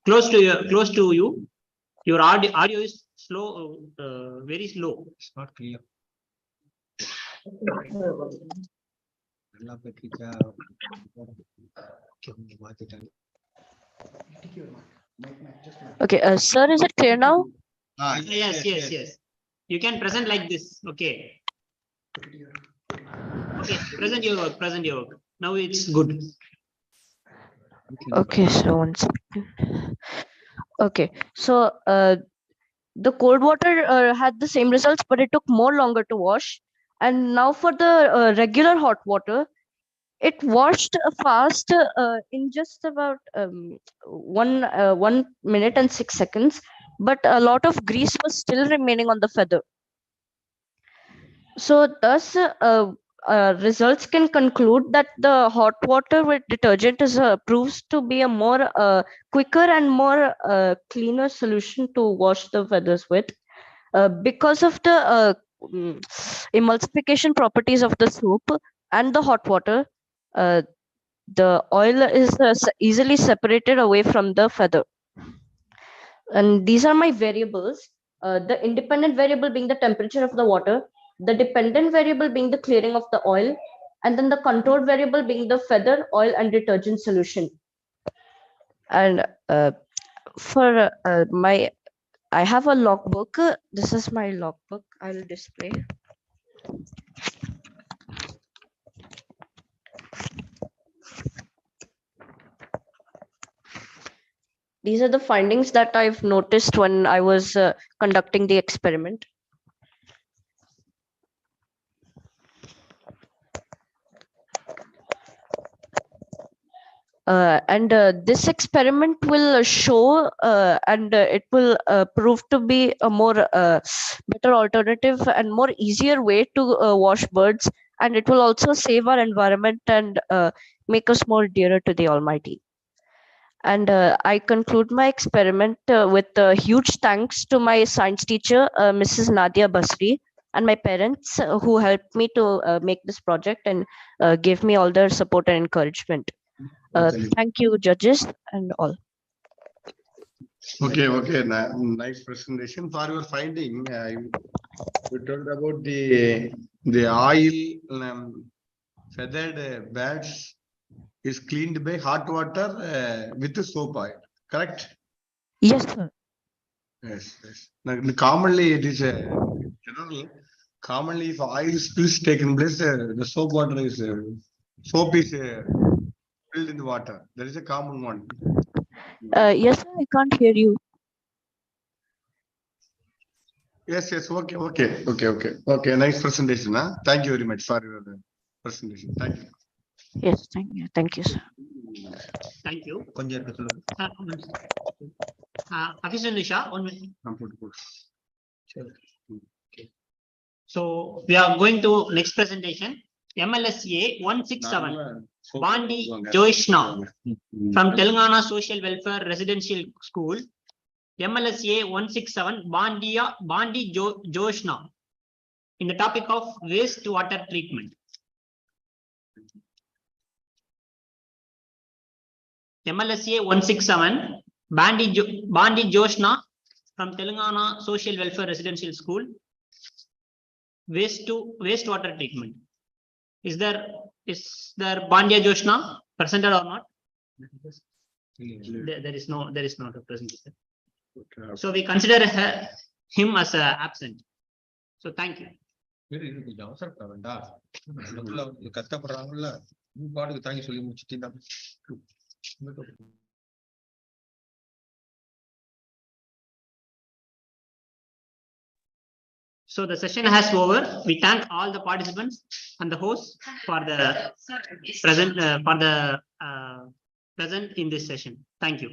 close to you. Your audio is slow, very slow. It's not clear. Okay, sir, is it clear now? Yes. You can present like this. Okay. Okay. Present your work. Now it's good. Okay, so 1 second. Okay, so the cold water had the same results, but it took more longer to wash. And now for the regular hot water, it washed fast in just about 1 minute and 6 seconds, but a lot of grease was still remaining on the feather. So thus, results can conclude that the hot water with detergent is proves to be a more quicker and more cleaner solution to wash the feathers with, because of the emulsification properties of the soap and the hot water. The oil is easily separated away from the feather. And these are my variables. The independent variable being the temperature of the water, the dependent variable being the clearing of the oil, and then the control variable being the feather, oil, and detergent solution. And for I have a logbook. This is my logbook. I will display. These are the findings that I've noticed when I was conducting the experiment. And this experiment will show and it will prove to be a more better alternative and more easier way to wash birds, and it will also save our environment and make us more dearer to the Almighty. And I conclude my experiment with huge thanks to my science teacher, Mrs. Nadia Basri, and my parents who helped me to make this project and gave me all their support and encouragement. Thank you, judges and all. Okay, okay, nice presentation. For your finding, you told about the oil feathered bats is cleaned by hot water with the soap oil, correct? Yes, sir. Yes, yes. Now, commonly, it is general. Commonly, if oil spills taken place, the soap water is soap is filled in the water. That is a common one. Yes, sir, I can't hear you. Yes, yes. Okay, okay, okay, okay. Okay, nice presentation. Huh? Thank you very much for your presentation. Thank you. Yes, thank you, sir. Thank you. கொஞ்சம் இருக்க சொல்லுங்க. Officer Nisha, 1 minute. Okay. So we are going to next presentation. MLSA 167, Bandi Joishna from Telangana Social Welfare Residential School. MLSA 167, Bandi Joishna in the topic of wastewater treatment. MLSA 167, Bandi Joshna from Telangana Social Welfare Residential School. Wastewater treatment. Is there Bandia Joshna presented or not? There is no representation. Okay. So we consider him as absent. So thank you. கொஞ்சம் அவசரப்பட வேண்டாம். இந்த புள்ள கஷ்டப்படுறாங்கல்ல, நீ பாட்டுக்கு தாங்கி சொல்லி முடிச்சிட்டீங்க. So the session has over. We thank all the participants and the host for the present in this session. Thank you.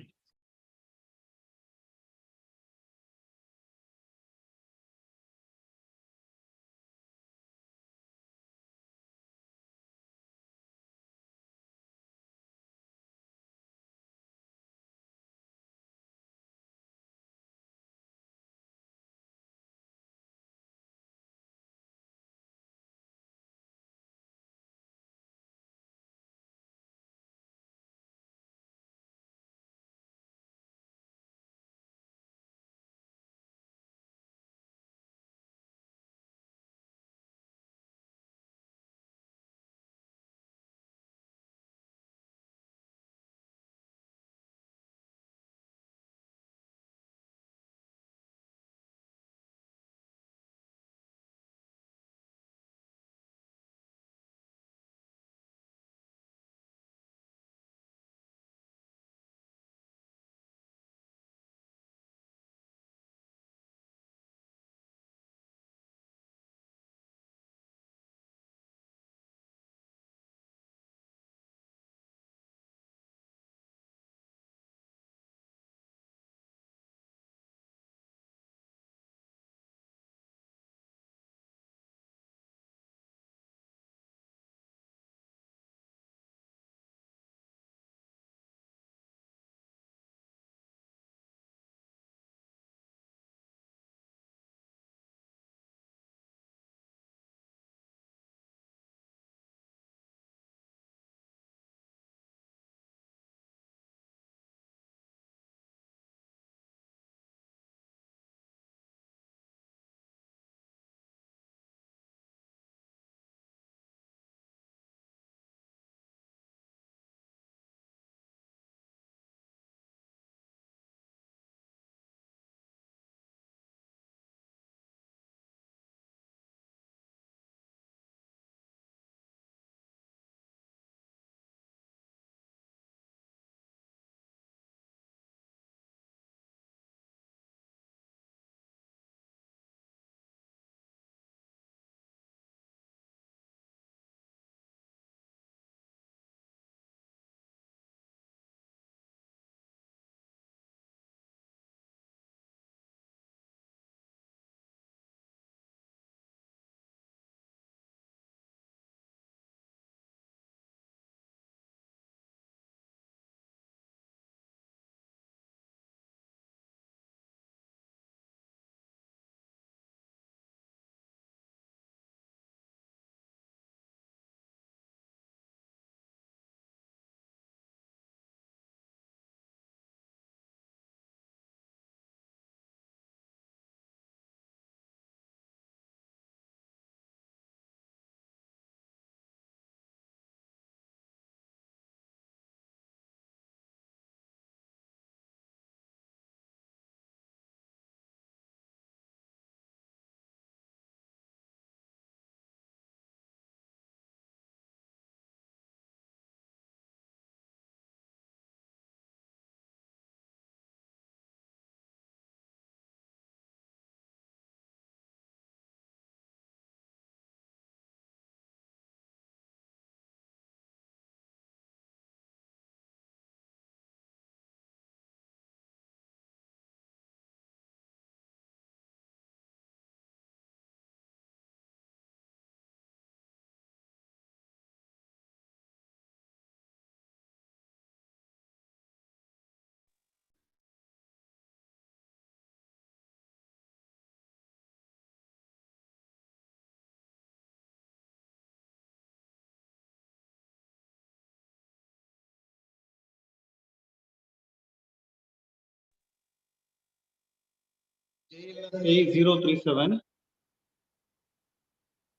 A037.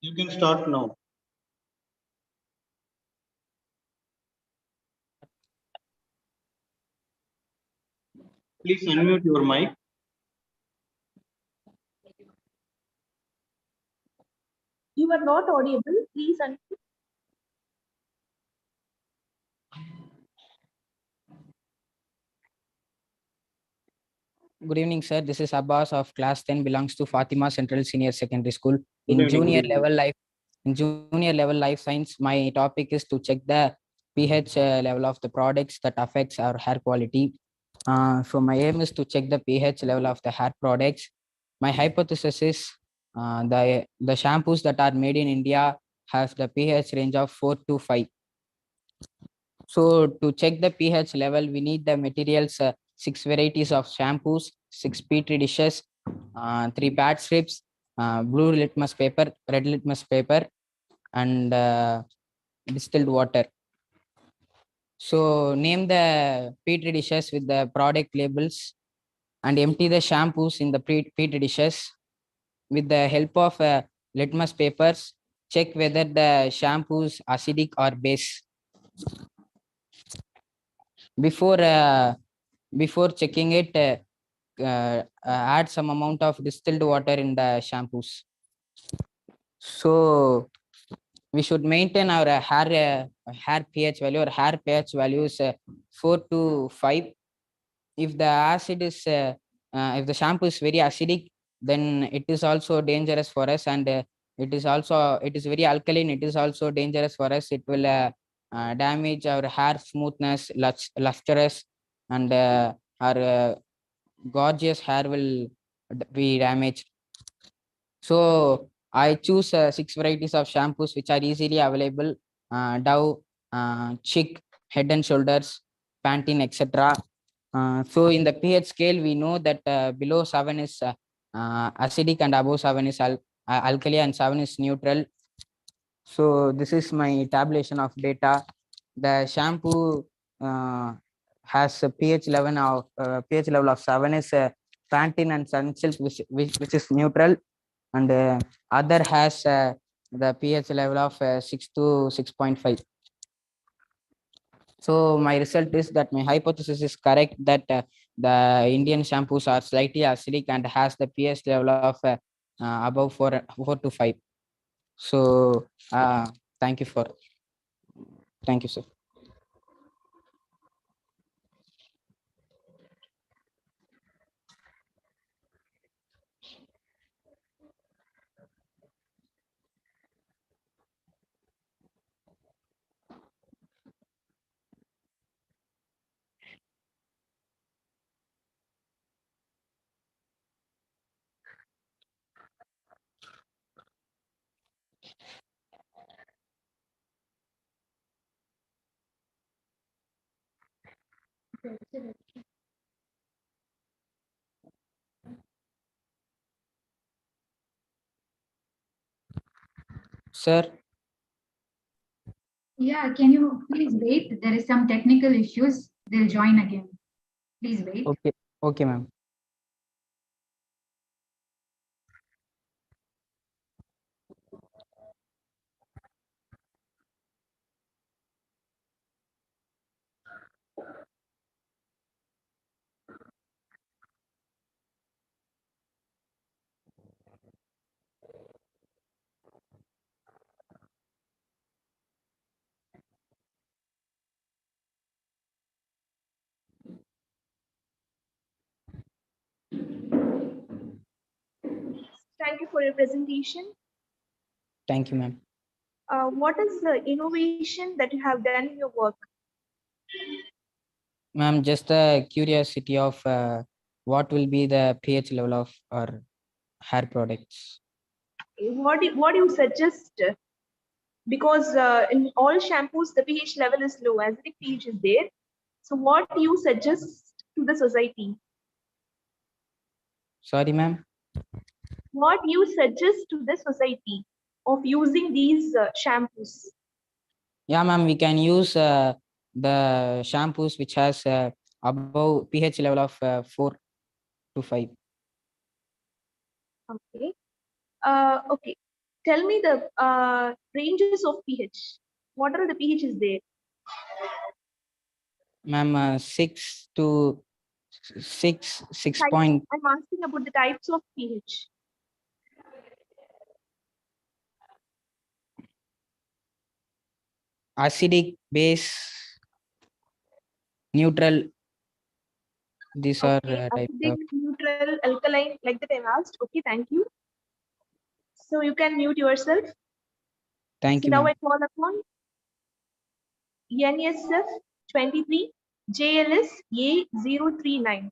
You can start now. Please unmute your mic. You are not audible. Please unmute. Good evening, sir. This is Abbas of class 10, belongs to Fatima Central Senior Secondary School. Good In evening, junior good evening. level life, in junior level life science, my topic is to check the pH level of the products that affects our hair quality. So my aim is to check the pH level of the hair products. My hypothesis is the shampoos that are made in India has the pH range of 4 to 5. So to check the pH level, we need the materials, 6 varieties of shampoos, 6 petri dishes, 3 pad strips, blue litmus paper, red litmus paper, and distilled water. So name the petri dishes with the product labels and empty the shampoos in the petri dishes. With the help of litmus papers, check whether the shampoo is acidic or base. Before checking it, add some amount of distilled water in the shampoos. So we should maintain our hair pH value or hair pH values 4 to 5. If the acid is if the shampoo is very acidic, then it is also dangerous for us, and it is very alkaline. It is also dangerous for us. It will damage our hair smoothness, lustrous, and our gorgeous hair will be damaged. So I choose 6 varieties of shampoos which are easily available: Dove, Chic, Head and Shoulders, Pantene, etc. So in the pH scale, we know that below 7 is acidic and above 7 is alkali and 7 is neutral. So this is my tabulation of data. The shampoo has a pH level of 7 is Pantene and Sunsilk, which is neutral, and other has the pH level of 6 to 6.5. So my result is that my hypothesis is correct, that the Indian shampoos are slightly acidic and has the pH level of above 4 to 5. So thank you, sir. Sir. Yeah, can you please wait? There is some technical issues. They'll join again. Please wait. Okay, ma'am. Thank you for your presentation. Thank you, ma'am. What is the innovation that you have done in your work? Ma'am, just the curiosity of what will be the pH level of our hair products. What do you suggest? Because in all shampoos, the pH level is low, acidic pH is there. So what do you suggest to the society? Sorry, ma'am. What you suggest to the society of using these shampoos? Yeah, ma'am, we can use the shampoos which has above pH level of 4 to 5. Okay. Okay. Tell me the ranges of pH. What are the pHs there? Ma'am, 6 to 6 Types. point. I'm asking about the types of pH. Acidic, base, neutral. These are types Acidic, of. neutral, alkaline, like that I've asked. Okay, thank you. So you can mute yourself. Thank So you, now ma'am. I call upon NSF 23 JLS A039.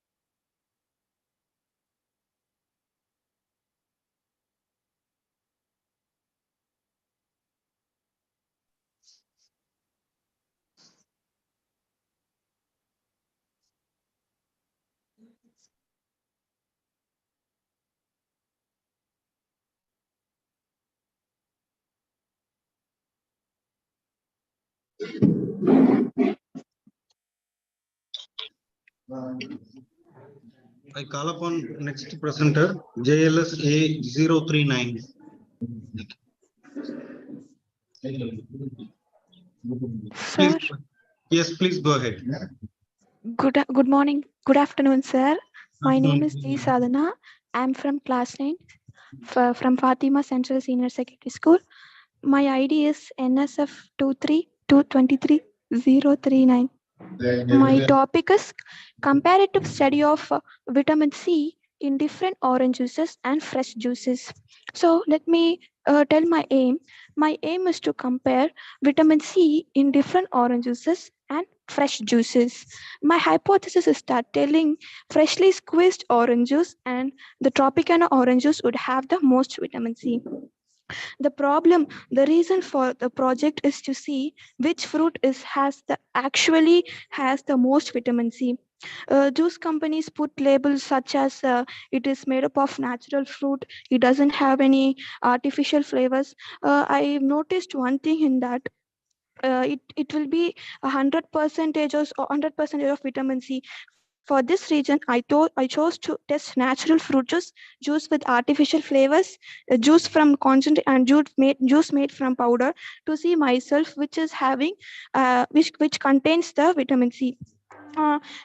I call upon next presenter, JLS A039. Sir, Yes, please go ahead. good morning, good afternoon, sir. My name is G Afternoon. Sadhana. I'm from class 9 from Fatima Central Senior Secondary School. My ID is NSF 2323039. My topic is comparative study of vitamin C in different orange juices and fresh juices. So let me tell my aim. My aim is to compare vitamin C in different orange juices and fresh juices. My hypothesis is that telling freshly squeezed orange juice and the Tropicana orange juice would have the most vitamin C. The reason for the project is to see which fruit actually has the most vitamin C. Juice companies put labels such as it is made up of natural fruit, it doesn't have any artificial flavors. I noticed one thing in that it will be 100% of vitamin C. For this reason, I chose to test natural fruit juice with artificial flavors, juice from concentrate, and juice made from powder to see myself which is having which contains the vitamin C.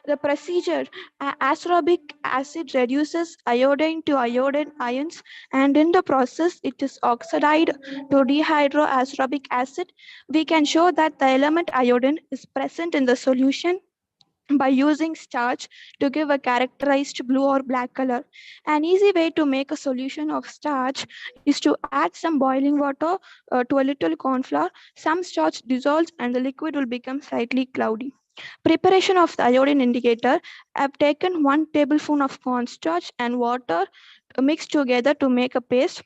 The procedure, ascorbic acid reduces iodine to iodine ions, and in the process it is oxidized to dihydroascorbic acid. We can show that the element iodine is present in the solution by using starch to give a characterized blue or black color. An easy way to make a solution of starch is to add some boiling water to a little corn flour. Some starch dissolves and the liquid will become slightly cloudy. Preparation of the iodine indicator. I've taken 1 tablespoon of cornstarch and water mixed together to make a paste.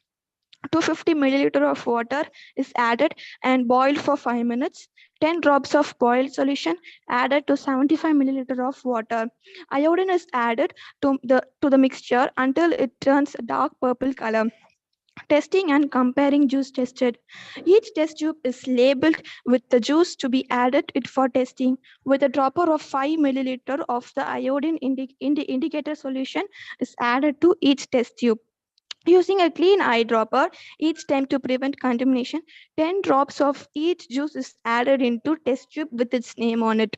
250 milliliter of water is added and boiled for 5 minutes. 10 drops of boiled solution added to 75 milliliter of water. Iodine is added to the mixture until it turns a dark purple color. Testing and comparing juice tested. Each test tube is labeled with the juice to be added it for testing. With a dropper of 5 milliliter of the iodine indicator solution is added to each test tube. Using a clean eyedropper each time to prevent contamination, 10 drops of each juice is added into test tube with its name on it.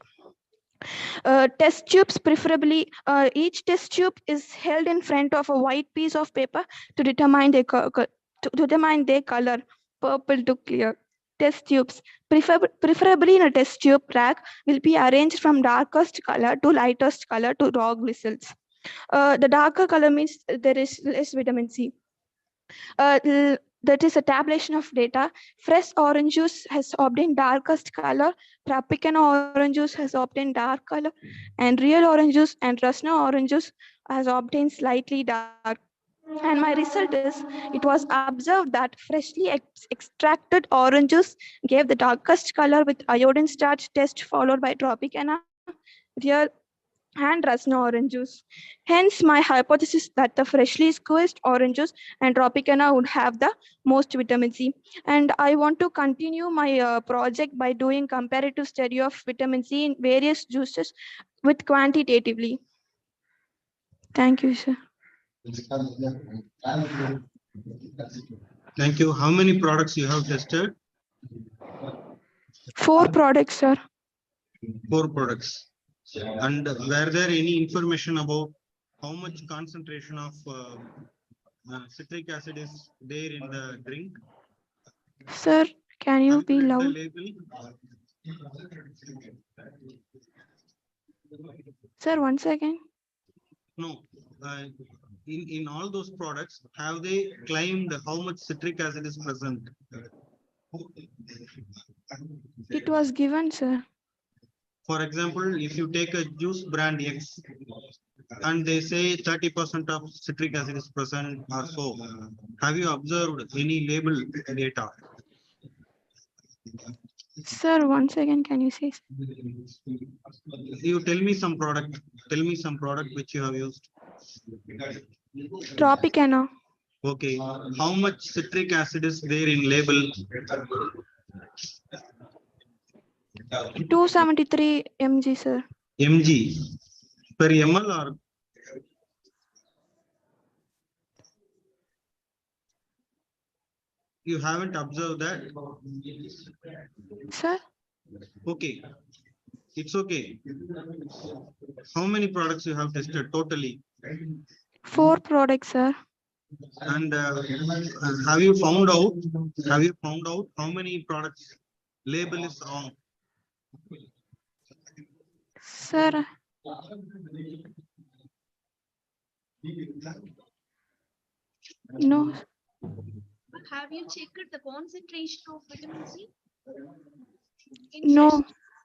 Test tubes preferably, each test tube is held in front of a white piece of paper to determine their color, purple to clear. Test tubes, preferably in a test tube rack, will be arranged from darkest color to lightest color to log results. The darker color means there is less vitamin C. That is a tabulation of data. Fresh orange juice has obtained darkest color, Tropicana orange juice has obtained dark color, and real orange juice and Rasna orange juice has obtained slightly dark. And my result is, it was observed that freshly extracted orange juice gave the darkest color with iodine starch test followed by Tropicana, real and Rasna orange juice. Hence, my hypothesis that the freshly squeezed orange juice and Tropicana would have the most vitamin C. And I want to continue my project by doing comparative study of vitamin C in various juices with quantitatively. Thank you, sir. Thank you. How many products you have tested? 4 products, sir. 4 products. And were there any information about how much concentration of citric acid is there in the drink? Sir, can you be Read the loud? label. Sir, one second. No. In all those products, have they claimed how much citric acid is present? It was given, sir. For example, if you take a juice brand X and they say 30% of citric acid is present or so, have you observed any label data? Sir, one second, can you say? You tell me some product which you have used. Tropicana. Okay, how much citric acid is there in label? 273 mg, sir. Mg per ml or? You haven't observed that? Sir? Okay, it's okay. How many products you have tested totally? 4 products, sir. And have you found out how many products label is wrong? Sir, no. Have you checked the concentration of vitamin C? No.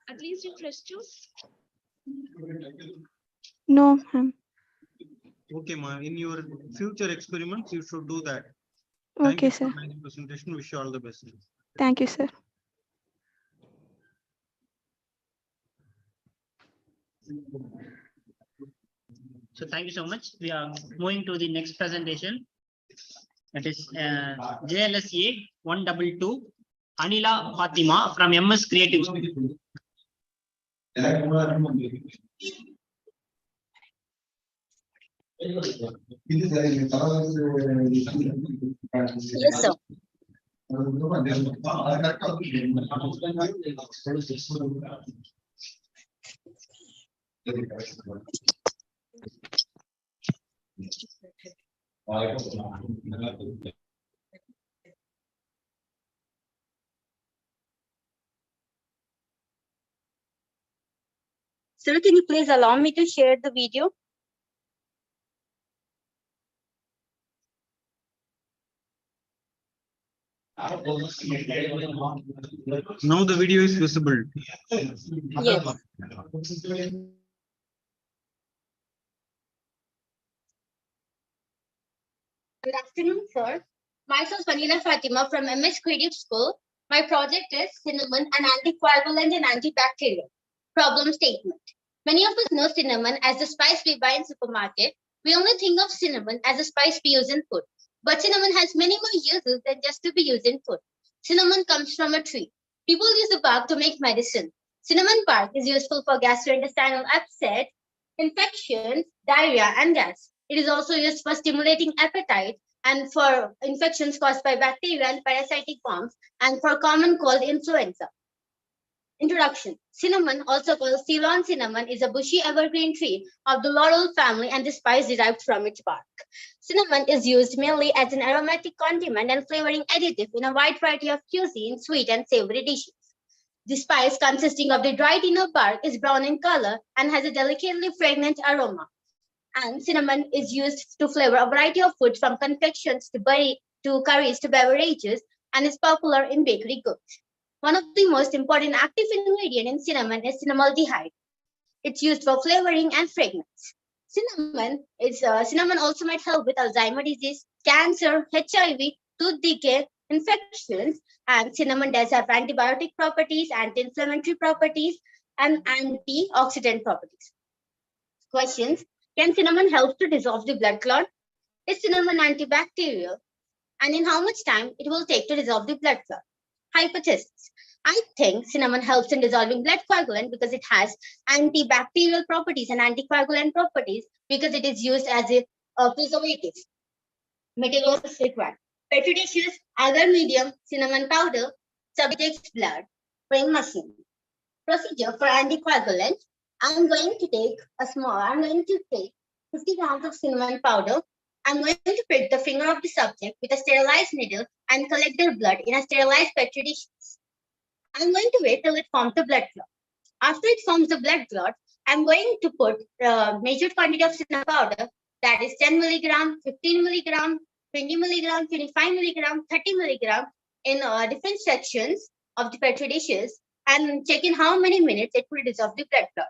At least in fresh juice? No, ma'am. Okay, ma. In your future experiments, you should do that. Okay, Thank you sir. for nice presentation. Wish you all the best. Thank you, sir. So thank you so much. We are moving to the next presentation. That is JLSA 122, Anila Fatima from MS Creative School. Yes, sir. Sir, can you please allow me to share the video? Now the video is visible. Yes. Good afternoon, sir. Myself, Anila Fatima from MS Creative School. My project is cinnamon, an anticoagulant and antibacterial. Problem statement. Many of us know cinnamon as the spice we buy in supermarket. We only think of cinnamon as a spice we use in food. But cinnamon has many more uses than just to be used in food. Cinnamon comes from a tree. People use the bark to make medicine. Cinnamon bark is useful for gastrointestinal upset, infections, diarrhea, and gas. It is also used for stimulating appetite and for infections caused by bacteria and parasitic forms and for common cold influenza. Introduction. Cinnamon, also called Ceylon cinnamon, is a bushy evergreen tree of the laurel family and the spice derived from its bark. Cinnamon is used mainly as an aromatic condiment and flavoring additive in a wide variety of cuisine, sweet and savory dishes. The spice, consisting of the dried inner bark, is brown in color and has a delicately fragrant aroma. And cinnamon is used to flavor a variety of foods from confections to curries to beverages and is popular in bakery goods. One of the most important active ingredient in cinnamon is cinnamaldehyde. It's used for flavoring and fragrance. Cinnamon also might help with Alzheimer's disease, cancer, HIV, tooth decay, infections, and cinnamon does have antibiotic properties, anti-inflammatory properties, and antioxidant properties. Questions. Can cinnamon help to dissolve the blood clot? Is cinnamon antibacterial? And in how much time it will take to dissolve the blood clot? Hypothesis. I think cinnamon helps in dissolving blood coagulant because it has antibacterial properties and anticoagulant properties because it is used as a preservatives. Materials required: petri dishes, agar medium, cinnamon powder, subject's blood, spraying machine. Procedure for anticoagulant: I'm going to take 50 grams of cinnamon powder. I'm going to prick the finger of the subject with a sterilized needle and collect their blood in a sterilized petri dish. I'm going to wait till it forms a blood clot. After it forms a blood clot, I'm going to put measured quantity of cinnamon powder, that is 10 milligram, 15 milligram, 20 milligram, 25 milligram, 30 milligram in different sections of the petri dishes and check in how many minutes it will dissolve the blood clot.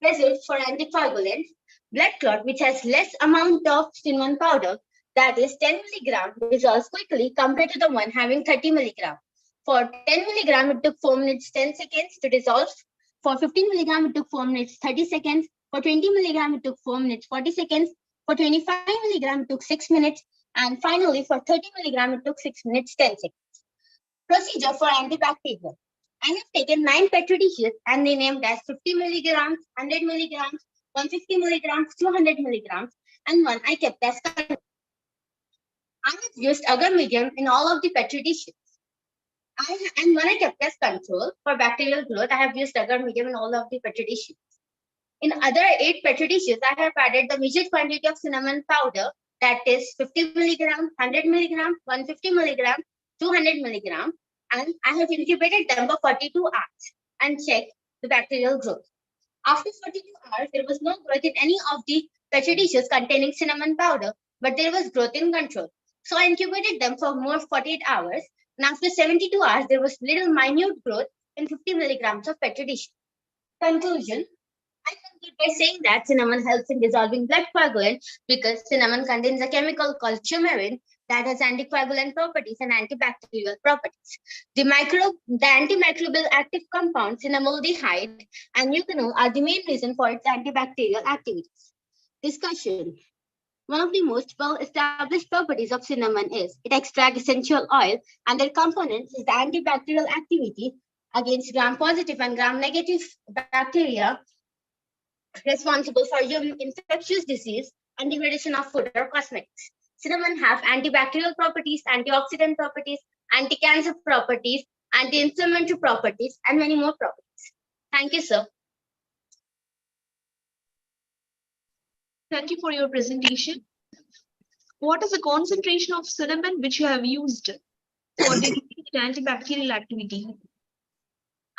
Results for anticoagulant: blood clot which has less amount of cinnamon powder, that is 10 milligram, dissolves quickly compared to the one having 30 milligram. For 10 milligram, it took 4 minutes 10 seconds to dissolve. For 15 milligram, it took 4 minutes 30 seconds. For 20 milligram, it took 4 minutes 40 seconds. For 25 milligram, it took 6 minutes. And finally, for 30 milligram, it took 6 minutes 10 seconds. Procedure for antibacterial: I have taken 9 petri dishes and they named as 50 milligrams, 100 milligrams, 150 milligrams, 200 milligrams, and one I kept as control. I have used agar medium in all of the petri dishes. And when I kept as control for bacterial growth, I have used agar medium in all of the petri dishes. In other 8 petri dishes, I have added the measured quantity of cinnamon powder, that is 50 milligram, 100 milligram, 150 milligram, 200 milligram, and I have incubated them for 42 hours and checked the bacterial growth. After 42 hours, there was no growth in any of the petri dishes containing cinnamon powder, but there was growth in control. So I incubated them for more 48 hours, and after 72 hours, there was little minute growth in 50 milligrams of petri dish. Conclusion: I conclude by saying that cinnamon helps in dissolving blood coagulant because cinnamon contains a chemical called coumarin that has anticoagulant properties and antibacterial properties. The antimicrobial active compound cinnamaldehyde and eugenol are the main reason for its antibacterial activities. Discussion: one of the most well-established properties of cinnamon is it extracts essential oil, and their components is the antibacterial activity against gram-positive and gram-negative bacteria responsible for infectious disease and degradation of food or cosmetics. Cinnamon have antibacterial properties, antioxidant properties, anti-cancer properties, anti-inflammatory properties, and many more properties. Thank you, sir. Thank you for your presentation. What is the concentration of cinnamon which you have used for the antibacterial activity?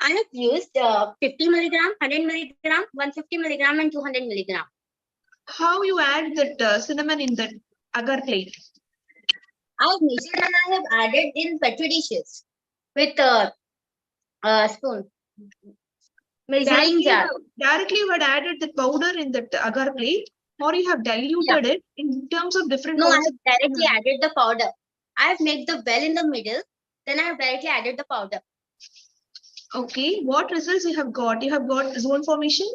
I have used 50 milligram, 100 milligram, 150 milligram, and 200 milligram. How you add that cinnamon in the agar plate? I have measured and I have added in petri dishes with a spoon. Measuring jar. Directly you had added the powder in that agar plate, or you have diluted it in terms of different. No, I have directly added the powder. I have made the well in the middle, then I have directly added the powder. Okay, what results you have got? You have got zone formation?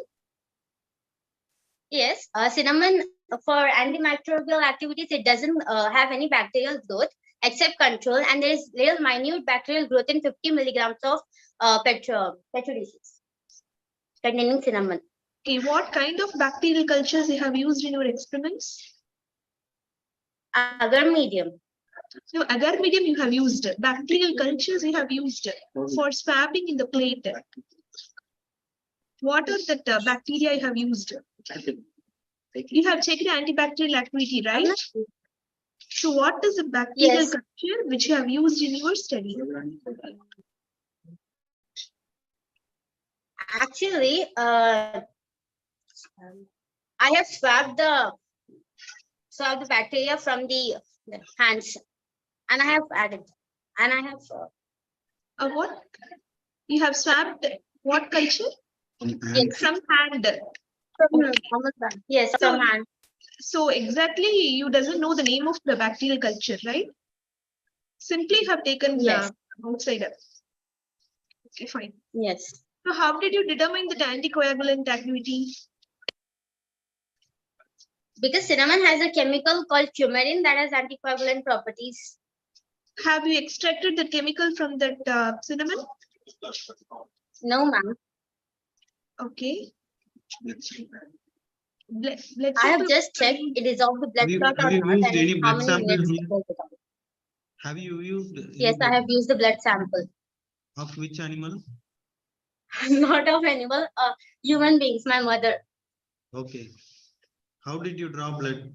Yes, cinnamon for antimicrobial activities, it doesn't have any bacterial growth except control, and there is little minute bacterial growth in 50 milligrams of petri dishes containing cinnamon. Okay, what kind of bacterial cultures you have used in your experiments? Agar medium. No, agar medium you have used. Bacterial cultures you have used for swabbing in the plate. What are the bacteria you have used? You have checked antibacterial activity, right? So what is the bacterial culture which you have used in your study? Actually, I have swabbed the bacteria from the hands, and I have added, and I have what? You have swabbed what culture? Yes. From hand. Yes, from hand. So exactly, you doesn't know the name of the bacterial culture, right? Simply have taken the outsider. Okay, fine. Yes. So how did you determine the anticoagulant activity? Because cinnamon has a chemical called coumarin that has anticoagulant properties. Have you extracted the chemical from that cinnamon? No, ma'am. Okay. I have just checked. It is of the blood clot or have you not, used and any in how blood many sample minutes here? it will become. Have you used? any Yes, I blood- have used the blood sample. Of which animal? Not of animal, human beings, my mother. Okay. How did you draw blood?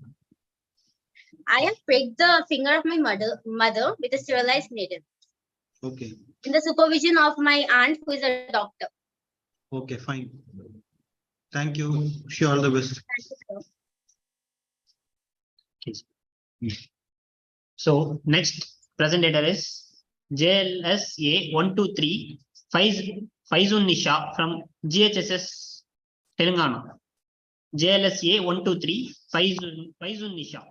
I have pricked the finger of my mother with a sterilized needle Okay. in the supervision of my aunt, who is a doctor. Okay, fine. Thank you. Wish you all the best. So next present data is JLSA 123 Faizun Nisha from GHSS Telangana. JLSA 123 Faizun Nisha.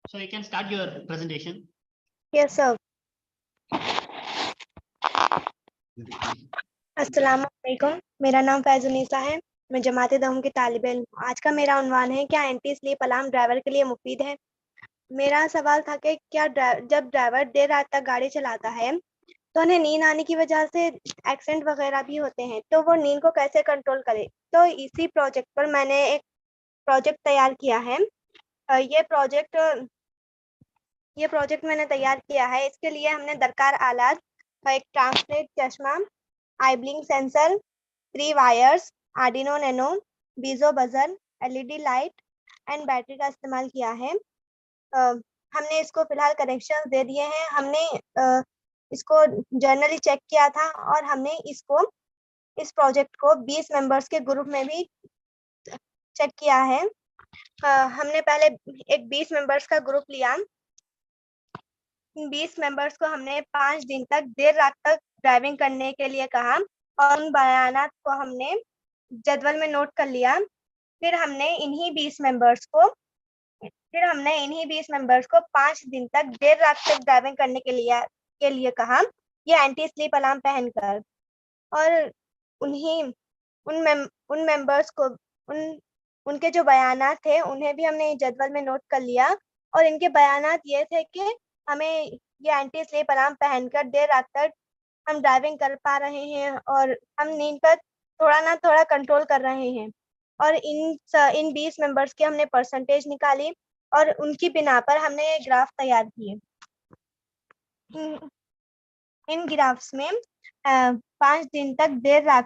So you can start your presentation. Yes, sir. अस्सलामुअलैकुम, मेरा नाम फैजुनिसा है। मैं जमाते दहम की तालिब इल्म हूँ। आज का मेरा उन्वान है, क्या एंटी स्लीप अलार्म ड्राइवर के लिए मुफीद है? मेरा सवाल था कि क्या जब ड्राइवर देर रात तक गाड़ी चलाता है तो उन्हें नींद आने की वजह से एक्सीडेंट वगैरह भी होते हैं, तो वो नींद को कैसे कंट्रोल करे? तो इसी प्रोजेक्ट पर मैंने एक प्रोजेक्ट तैयार किया है। ये प्रोजेक्ट मैंने तैयार किया है। इसके लिए हमने दरकार आलात एक ट्रांसलेट चश्मा, eye blink sensor, 3 wires, Arduino nano, बीजो buzzer, LED light and battery का इस्तेमाल किया है। हमने इसको फिलहाल कनेक्शन दे दिए हैं। हमने इसको जर्नली चेक किया था और हमने इस प्रोजेक्ट को 20 मेंबर्स के ग्रुप में भी चेक किया है। हमने पहले एक 20 मेंबर्स का ग्रुप लिया। 20 मेंबर्स को हमने 5 दिन तक देर रात तक ड्राइविंग करने के लिए कहा और उन बयानात को हमने जदवल में नोट कर लिया। फिर हमने इन्हीं 20 मेंबर्स को 5 दिन तक देर रात तक ड्राइविंग करने के लिए कहा, ये एंटी स्लीप अलार्म पहनकर। और उन मेंबर्स को उनके जो बयानात थे उन्हें भी हमने जदवल में नोट कर लिया और इनके बयानात ये थे कि हमें ये एंटी स्लीप अलार्म पहनकर देर रात तक हम ड्राइविंग कर पा रहे हैं और हम नींद पर थोड़ा ना थोड़ा कंट्रोल कर रहे हैं। और इन 20 मेंबर्स के हमने परसेंटेज निकाली और उनकी बिना पर हमने ये ग्राफ तैयार किए। इन ग्राफ्स में 5 दिन तक देर रात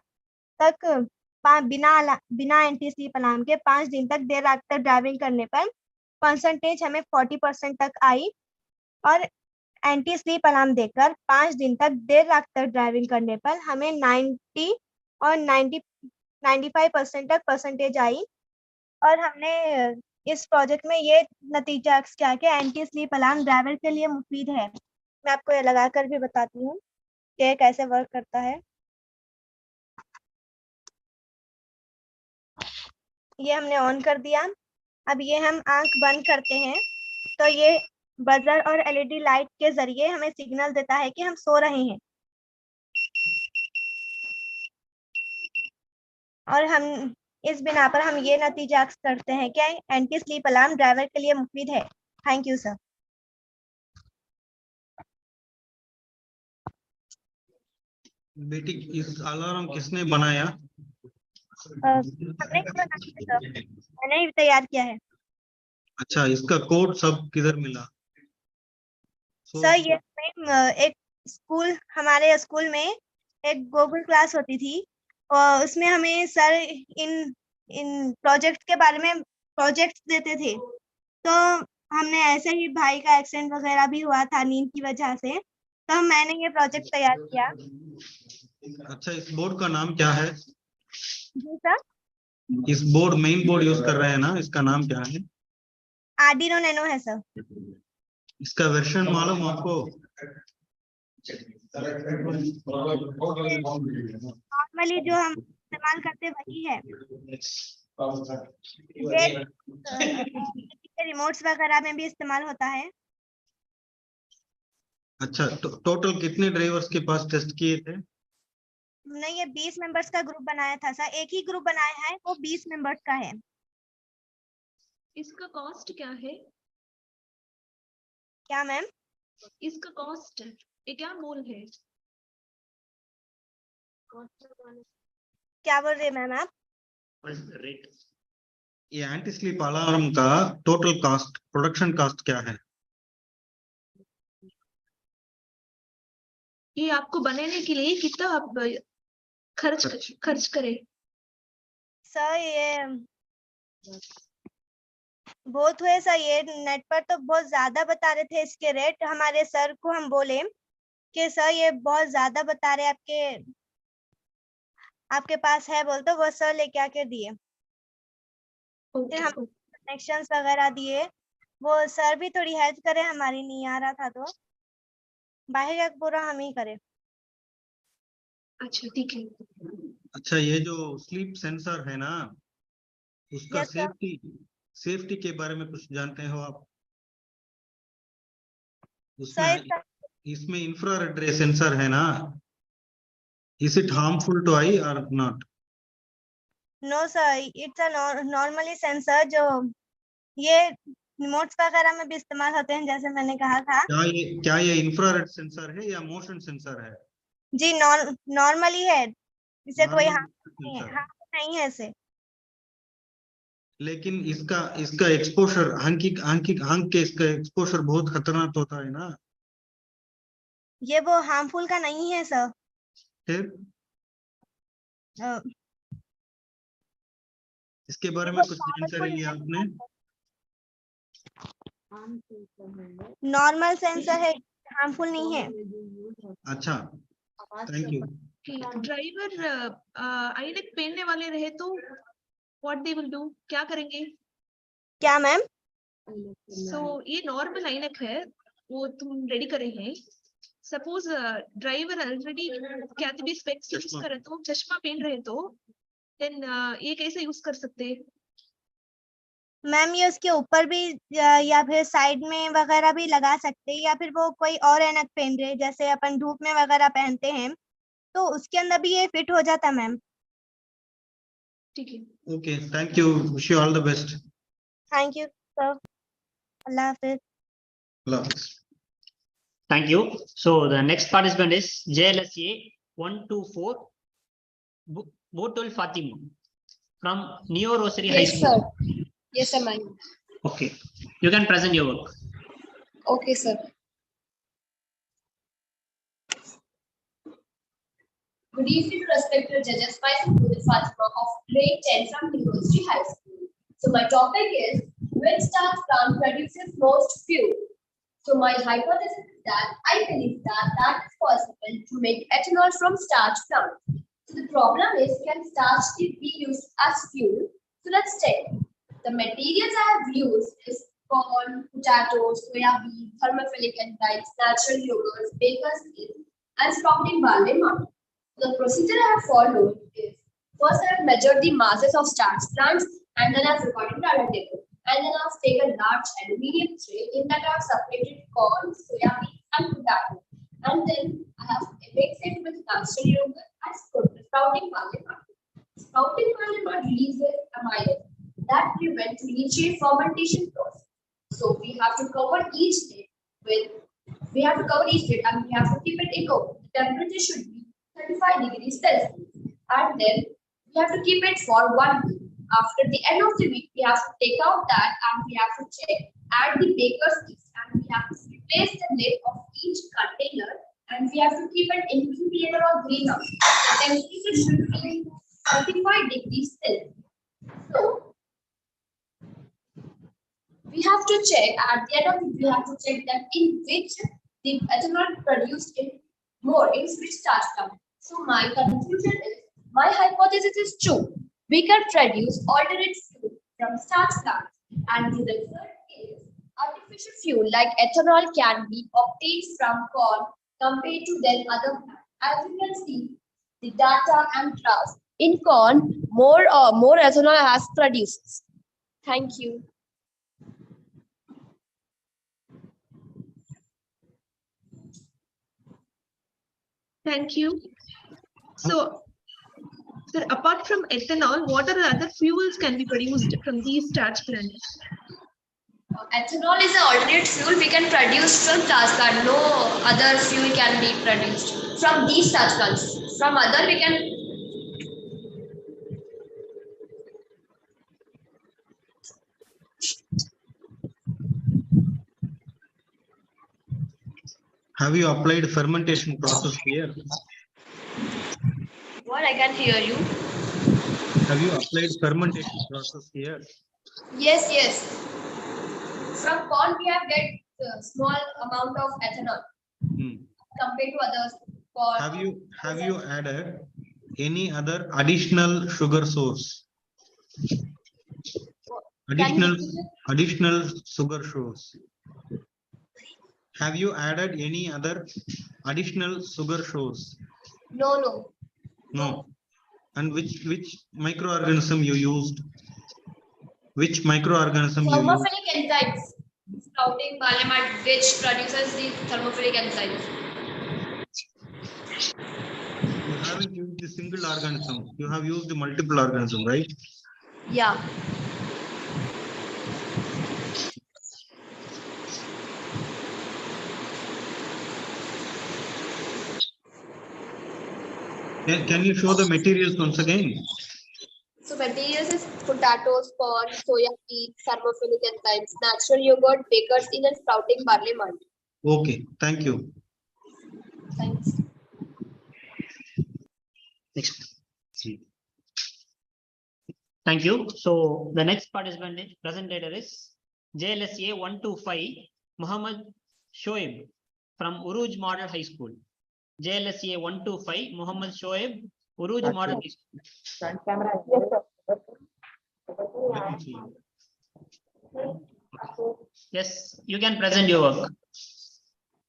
तक बिना एंटी स्लीप अलार्म के 5 दिन तक देर रात तक ड्राइविंग करने पर परसेंटेज हमें 40% तक आई और एंटी स्लीप अलार्म देकर 5 दिन तक देर रात तक ड्राइविंग करने पर हमें 90 और 95% तक परसेंटेज आई। और हमने इस प्रोजेक्ट में ये नतीजा क्या कि एंटी स्लीप अलार्म ड्राइवर के लिए मुफीद है। मैं आपको ये लगा कर भी बताती हूँ कि कैसे वर्क करता है। ये हमने ऑन कर दिया। अब ये हम आंख बंद करते हैं तो ये बजर और एलईडी लाइट के जरिए हमें सिग्नल देता है कि हम सो रहे हैं। और हम इस बिना पर हम ये नतीजा करते हैं कि एंटी स्लीप अलार्म ड्राइवर के लिए मुफीद है। Thank you sir. बेटी, इस अलार्म किसने बनाया? हमने मैंने तैयार किया है। अच्छा, इसका कोड सब किधर मिला? सर ये एक हमारे स्कूल में एक गूगल क्लास होती थी और उसमें हमें सर इन प्रोजेक्ट के बारे में प्रोजेक्ट्स देते थे। तो हमने ऐसे ही भाई का एक्सीडेंट वगैरह भी हुआ था नींद की वजह से, तो मैंने ये प्रोजेक्ट तैयार किया। अच्छा, इस बोर्ड का नाम क्या है? जी सर। इस मेन बोर्ड यूज कर रहे हैं ना, इसका नाम क्या है? आर्डिनो नैनो है सर। इसका वर्जन मालूम आपको? नॉर्मली जो हम इस्तेमाल करते वही है। रिमोट्स वगैरह में भी इस्तेमाल होता है। अच्छा, टोटल कितने ड्राइवर्स के पास टेस्ट किए थे? हमने ये 20 मेंबर्स का ग्रुप बनाया था सर। एक ही ग्रुप बनाया है, वो 20 मेंबर्स का है। इसका कॉस्ट क्या है? क्या मैम? इसका कॉस्ट ये क्या मोल है? क्या बोल रहे मैम आप? रेट ये एंटी स्लीप अलार्म का टोटल कॉस्ट, प्रोडक्शन कॉस्ट क्या है? ये आपको बनाने के लिए कितना आप खर्च करें? सर ये बहुत हुए सर, ये नेट पर तो बहुत ज्यादा बता रहे थे इसके रेट। हमारे सर को हम बोले कि सर ये बहुत ज्यादा बता रहे, आपके पास है बोल, तो वो सर लेके आके दिए। फिर हम कनेक्शन वगैरह दिए, वो सर भी थोड़ी हेल्प करे, हमारी नहीं आ रहा था तो बाहर का पूरा हम ही करे। अच्छा ठीक है। अच्छा, ये जो स्लीप सेंसर है ना, उसका Yes, sir. सेफ्टी के बारे में कुछ जानते हो आप? सर उसमें इसमें इंफ्रारेड रे सेंसर है ना, is it harmful to eye और not? No sir, it's a normally sensor जो ये रिमोट्स वगैरह में भी इस्तेमाल होते हैं, जैसे मैंने कहा था। क्या ये इंफ्रारेड सेंसर है या मोशन सेंसर है? जी नॉर्मली है, इसे कोई Normal हार्म नहीं है इसे। लेकिन इसका एक्सपोजर हंक के इसका एक्सपोजर बहुत खतरनाक होता है ना। ये वो हार्मफुल का नहीं है सर। फिर अ, इसके बारे में वो कुछ जानकारी लिया आपने? नॉर्मल सेंसर है, हार्मफुल नहीं है। अच्छा, थैंक यू। ड्राइवर आईनेक पहनने वाले रहे तो व्हाट दे विल डू, क्या करेंगे? क्या मैम? ये नॉर्मल आईनेक है, वो तुम रेडी करे हैं। सपोज ड्राइवर ऑलरेडी कैथबी स्पेक्स यूज करे तो, चश्मा पहन रहे तो देन ये कैसे यूज कर सकते हैं? मैम ये उसके ऊपर भी या फिर साइड में वगैरह भी लगा सकते हैं, या फिर वो कोई और ऐनक पहन रहे, जैसे अपन धूप में वगैरह पहनते हैं तो उसके अंदर भी ये फिट हो जाता मैम। ठीक है। Okay, thank you, wish you all the best. Thank you sir, Allah Hafiz. Allah Hafiz. Thank you. So the next participant is JLSA 124 Botul Fatima from Neo Rosary High School. Sir. Yes, sir, ma'am. Okay, you can present your work. Okay, sir. Good evening, respected judges. Myself Botul Fatima of grade 10 from Neo Rosary High School. So my topic is which starch plant produces most fuel? So my hypothesis is that I believe that is possible to make ethanol from starch plants. So the problem is, can starch be used as fuel? So let's check. The materials I have used is corn, potatoes, soya bean, thermophilic enzymes, natural yogurts, baker's yeast, and sprouting barley malt. The procedure I have followed is, first I have measured the masses of starch plants and then I have recorded the data table. And then I've taken large aluminium tray. In that I've separated corn, soya bean, and potato. And then I have mixed it with natural yogurt and sprouting barley malt. Sprouting barley malt releases amide that prevents initial fermentation process. So we have to cover each day and we have to keep it in oven. The temperature should be 35 degrees Celsius. And then we have to keep it for 1 week. After the end of the week, we have to take out that and we have to check at the baker's yeast and we have to replace the lid of each container and we have to keep it in incubator or greenhouse. The temperature should be 35 degrees Celsius. So we have to check at the end of the week, we have to check that in which the ethanol produced in which starch plant. So my conclusion is, my hypothesis is true. We can produce alternate fuel from starch plants, and the result is artificial fuel like ethanol can be obtained from corn compared to then other plants. As you can see, the data and graphs. In corn, more ethanol has produced. Thank you. Thank you. So, sir, apart from ethanol, what are the other fuels can be produced from these starch plants? Ethanol is an alternate fuel we can produce from starch plant. No other fuel can be produced from these starch plants. From other we can. Have you applied fermentation process here? What, I can hear you. Have you applied fermentation process here? Yes, yes. From corn we have get small amount of ethanol compared to others. Have you added any other additional sugar source? Additional sugar source. Have you added any other additional sugar source? No. No. And which microorganism you used? Which microorganism you used? Thermophilic enzymes. Sprouting barley malt, which produces the thermophilic enzymes. You haven't used the single organism. You have used the multiple organism, right? Yeah. Can you show the materials once again? So materials is potatoes, corn, soya bean, thermophilic enzymes, natural yogurt, baker's inn, and sprouting barley malt. Okay, thank you. Thanks. Next. Thank you. So the next participant presenter is JLSA 125 Muhammad Shoaib from Uruj Model High School. JLSA 125 Muhammad Shoaib, Uruj Model High School. Yes, you can present your work.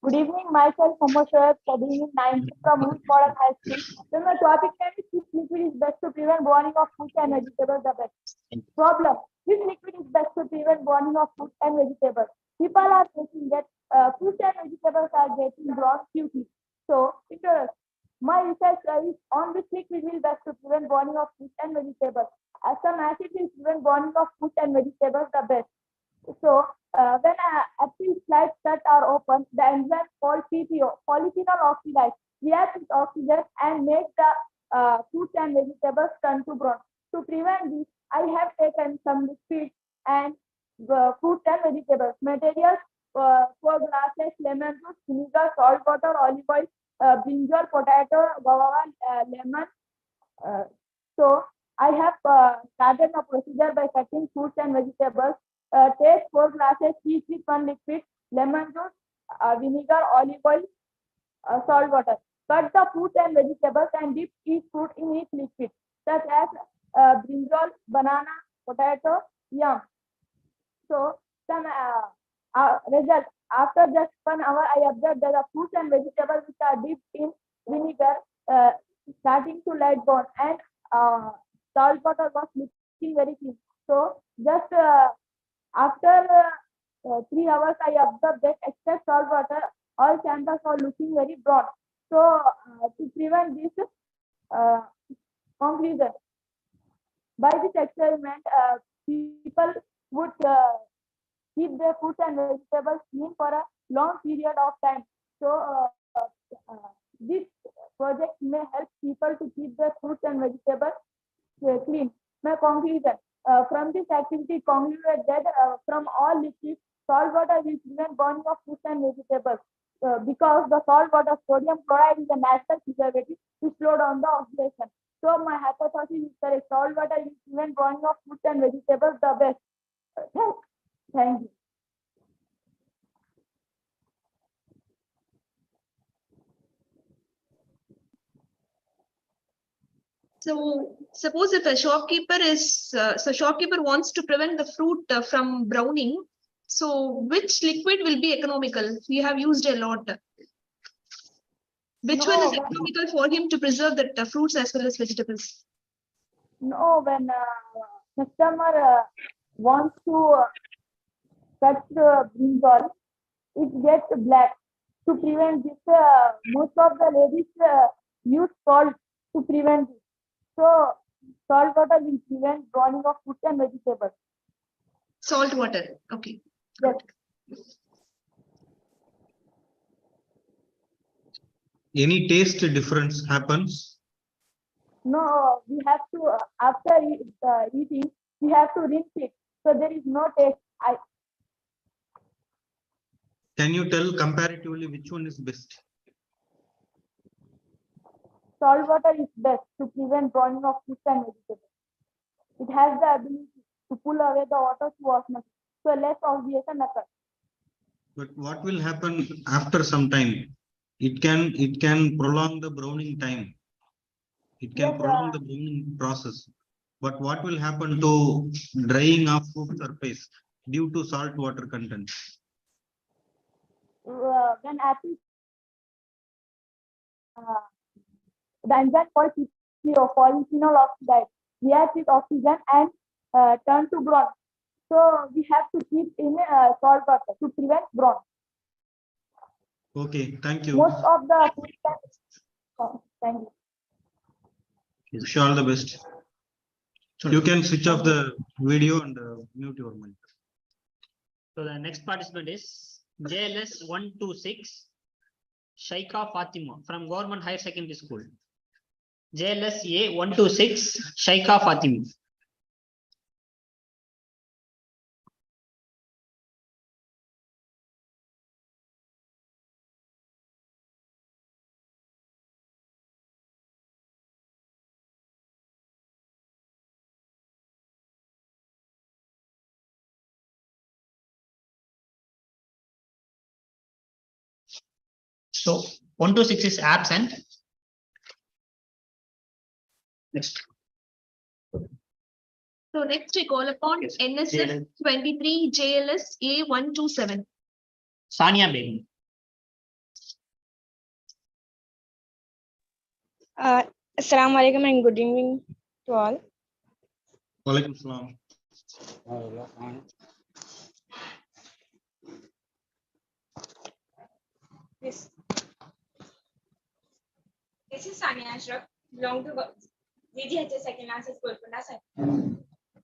Good evening, myself Muhammad Shoaib, studying in 9th from Uruj Model High School. So my topic name is which liquid is best to prevent burning of fruits and vegetables the best. Problem: which liquid is best to prevent burning of fruits and vegetables? People are thinking that fruits and vegetables are getting brown quickly. So, interest. My research is on which liquid will best to prevent burning of fruits and vegetables. As some acid will prevent burning of fruits and vegetables the best. So, when active slides that are open, the enzyme called PPO, polyphenol oxidase, reacts with oxygen and make the fruits and vegetables turn to brown. To prevent this, I have taken some liquids and fruits and vegetables. Materials: 4 glasses, lemon juice, vinegar, salt water, olive oil, brinjal, potato, guava, lemon. So I have started the procedure by cutting fruits and vegetables. Take 4 glasses each with 1 liquid, lemon juice, vinegar, olive oil, salt water. Cut the fruits and vegetables and dip each fruit in each liquid, such as brinjal, banana, potato, yam. So some result: after just 1 hour, I observed that the fruits and vegetables which are dipped in vinegar starting to light brown, and salt water was looking very clean. So just after 3 hours, I observed that except salt water, all samples are looking very brown. So to prevent this, conclusion: by this experiment, people would keep their fruits and vegetables clean for a long period of time. So this project may help people to keep their fruits and vegetables clean. My conclusion: from this activity, concluded that from all liquids, salt water will prevent burning of fruits and vegetables because the salt water sodium chloride is a natural preservative to slow down the oxidation. So my hypothesis is correct. Salt water will prevent burning of fruits and vegetables the best. Thank you. So suppose if a shopkeeper wants to prevent the fruit from browning, so which liquid will be economical? We have used a lot. Which one is economical for him to preserve the fruits as well as vegetables? No, when customer wants to cut the brinjal, it gets black. To prevent this, most of the ladies use salt to prevent this. So salt water will prevent browning of fruits and vegetables. Salt water. Okay. Yes. Any taste difference happens? No, we have to, after eating, we have to rinse it. So there is no taste. Can you tell comparatively which one is best? Salt water is best to prevent browning of fruits and vegetables. It has the ability to pull away the water through osmosis, so less oxidation occurs. But what will happen after some time? It can prolong the browning time. It can Yes, prolong the browning process. But what will happen to drying of food surface due to salt water content? When apples, the enzyme called polyphenol oxidase reacts with oxygen and turn to brown. So we have to keep in salt water to prevent brown. Okay, thank you. Most of the food thank you. Wish you all the best. You can switch off the video and mute your mic. So the next participant is JLS 126, Shaika Fatima from Government Higher Secondary School. JLS A 126, Shaika Fatima. So 126 is absent. Next. So next we call upon Yes. NSF 23 JLS A 127. Sania Begum. Assalamu alaikum and good evening to all. Walaikum salam. This is Sania Ashraf, belong to DGHS Second Lances Golconda Sir.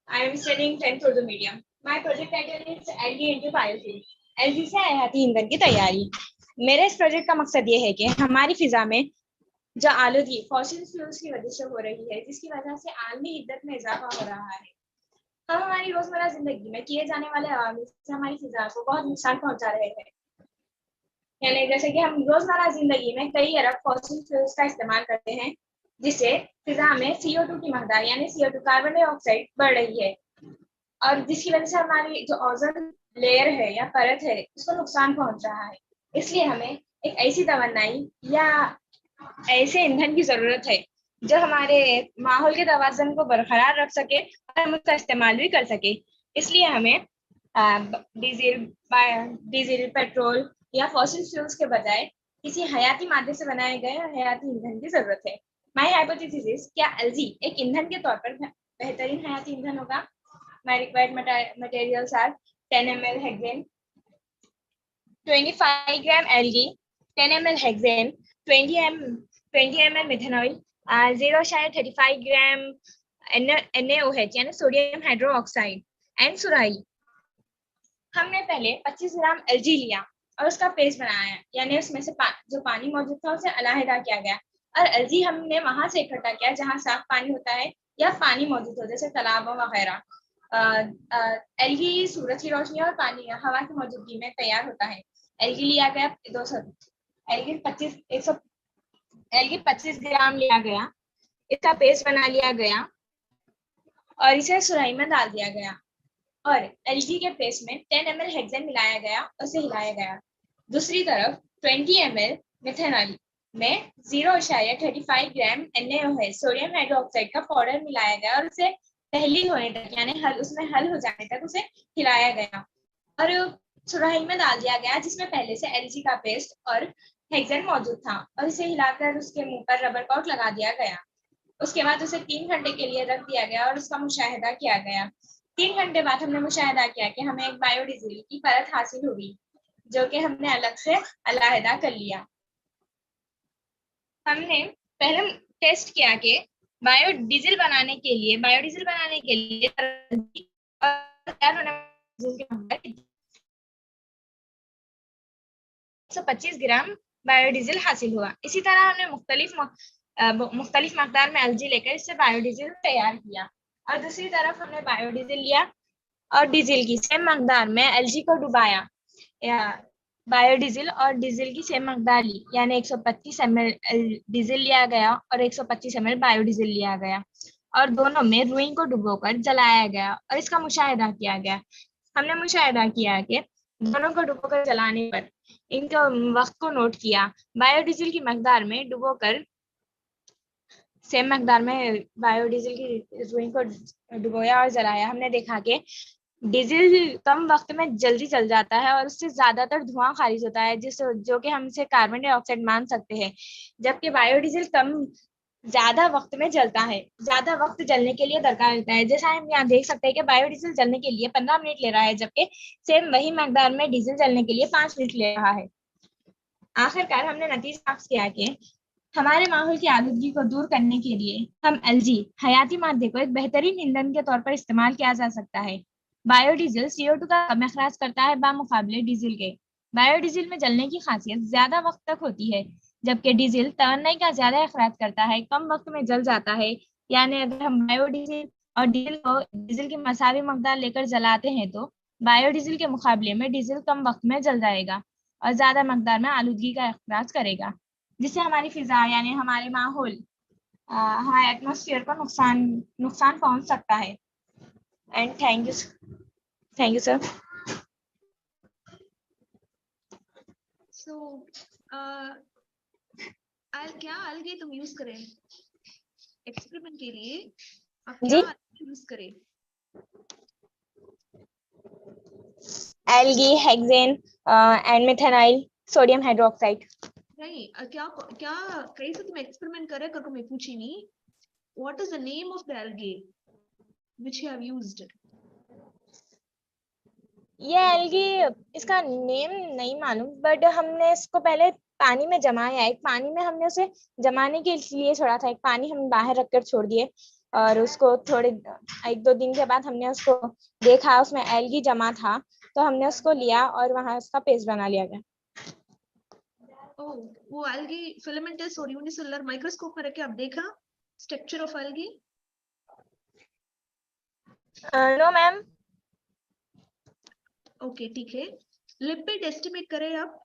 I am studying 10th Urdu medium. My project title is LG into biofuel. LG से हयाती ईंधन की तैयारी. मेरे इस project का मकसद ये है कि हमारी फिजा में जो आलूगी फॉसिल फ्यूल्स की वजह से हो रही है, जिसकी वजह से आलमी इद्दत में इजाफा हो रहा है, हम हमारी रोजमर्रा जिंदगी में किए जाने वाले अवामिल से हमारी फिजा को बहुत नुकसान पहुंचा रहे हैं. यानी जैसे कि हम रोजमर्रा जिंदगी में कई अरब फॉसिल फ्यूल्स का इस्तेमाल करते हैं, जिससे फिजा में CO2 की मकदार यानी CO2 कार्बन डाइऑक्साइड बढ़ रही है, और जिसकी वजह से हमारी जो ओजोन लेयर है या परत है उसको नुकसान पहुंच रहा है. इसलिए हमें एक ऐसी तवन्नाई या ऐसे ईंधन की जरूरत है जो हमारे माहौल के तवाज़ुन को बरकरार रख सके और हम उसका इस्तेमाल भी कर सके. इसलिए हमें डीजल पेट्रोल या फॉसिल फ्यूल्स के बजाय किसी हयाती मादे से बनाए गए हयाती ईंधन की जरूरत है. माय हाइपोथेसिस इज, क्या एलजी एक ईंधन के तौर पर बेहतरीन हयाती ईंधन होगा? My required materials are 10 ml hexane, 25 gram algae, 10 ml hexane, 20 ml methanol, 0.35 gram NaOH यानी सोडियम हाइड्रोक्साइड एंड सुराही. हमने पहले 25 ग्राम एलजी लिया और उसका पेस्ट बनाया, यानी उसमें से जो पानी मौजूद था उसे अलहदा किया गया, और एलजी हमने वहां से इकट्ठा किया जहां साफ पानी होता है या पानी मौजूद हो, जैसे तालाबों वगैरह. एलगी सूरज की रोशनी और पानी हवा की मौजूदगी में तैयार होता है. एलगी लिया गया 25 ग्राम लिया गया, इसका पेस्ट बना लिया गया और इसे सुराही में डाल दिया गया, और एलगी के पेस्ट में 10 ml हेक्सेन मिलाया गया और उसे हिलाया गया. दूसरी तरफ 20 ml मिथेनॉल में 0.35 ग्राम NaOH सोडियम हाइड्रोक्साइड का पाउडर मिलाया गया और उसे तहलील होने तक यानी उसमें हल हो जाने तक उसे हिलाया गया और सुराही में डाल दिया गया, जिसमें पहले से एलजी का पेस्ट और हेक्सेन मौजूद था, और इसे हिलाकर उसके मुंह पर रबर कोट लगा दिया गया. उसके बाद उसे 3 घंटे के लिए रख दिया गया और उसका मुशाहिदा किया गया. 3 घंटे बाद हमने मुशाहिदा किया कि हमें एक बायोडीजल की परत हासिल हुई, जो कि हमने अलग से अलहदा कर लिया. हमने पहले टेस्ट किया कि बायोडीजल बनाने के लिए 125 ग्राम बायोडीजल हासिल हुआ। इसी तरह हमने मुख्तलिफ मकदार में एलजी लेकर इससे बायोडीजल तैयार किया, और दूसरी तरफ हमने बायोडीजल लिया और डीजल की सेम मकदार में एलजी को डुबाया, या बायोडीजल और डीजल की सेम मकदार ली, यानी 125 ml डीजल लिया गया और 125 ml बायोडीजल लिया गया, और दोनों में रुई को डुबोकर जलाया गया और इसका मुशाहिदा किया गया। हमने मुशाहिदा किया कि दोनों को डुबोकर जलाने पर इनके वक्त को नोट किया। बायोडीजल की मकदार में डुबोकर सेम मकदार में बायोडीजल की रुई को डुबोया और जलाया। हमने देखा कि डीजल कम वक्त में जल्दी जल जाता है और उससे ज्यादातर धुआं खारिज होता है, जो कि हम इसे कार्बन डाइऑक्साइड मान सकते हैं, जबकि बायोडीजल ज्यादा वक्त में जलता है, ज्यादा वक्त जलने के लिए दरकार होता है। जैसा हम यहाँ देख सकते हैं कि बायोडीजल जलने के लिए 15 मिनट ले रहा है, जबकि सेम वही मकदार में डीजल जलने के लिए 5 मिनट ले रहा है। आखिरकार हमने नतीजा साफ किया कि हमारे माहौल की आलूदगी को दूर करने के लिए हम एलजी हयाती मादे को एक बेहतरीन ईंधन के तौर पर इस्तेमाल किया जा सकता है। बायोडीजल CO2 का कम अखराज करता है बामुकाबले डीजल के। बायोडीजल में जलने की खासियत ज्यादा वक्त तक होती है, जबकि डीजल तवन्नाई का ज्यादा अखराज करता है, कम वक्त में जल जाता है। यानी अगर हम बायोडीजल और डीजल की मसावी मकदार लेकर जलाते हैं तो बायोडीजल के मुकाबले में डीजल कम वक्त में जल जाएगा और ज्यादा मकदार में आलूदगी का अखराज करेगा, जिससे हमारी फिजा यानी हमारे माहौल, हमारे एटमॉस्फेयर को नुकसान पहुंच सकता है। And thank you sir. So, क्या algae तुम यूज करें एक्सपेरिमेंट के लिए? आप क्या यूज करें? Algae, hexane and methanol sodium hydroxide. नहीं, क्या कैसे तुम एक्सपेरिमेंट करे करके मैं पूछी नहीं। What is the name of the algae which you have used? ये एल्गी, इसका नेम नहीं मालूम, बट हमने इसको पहले पानी में जमाया। एक पानी में हमने उसे जमाने के लिए छोड़ा था, एक पानी हम बाहर रखकर छोड़ दिए और उसको थोड़े 1-2 दिन के बाद हमने उसको देखा, उसमें एल्गी जमा था, तो हमने उसको लिया और वहां उसका पेस्ट बना लिया गया। वो एल्गी फिलामेंटस और यूनिसेलुलर माइक्रोस्कोप में रख के आप देखा structure of algae? No ma'am. Okay, ठीक है। लिपिड एस्टिमेट करें आप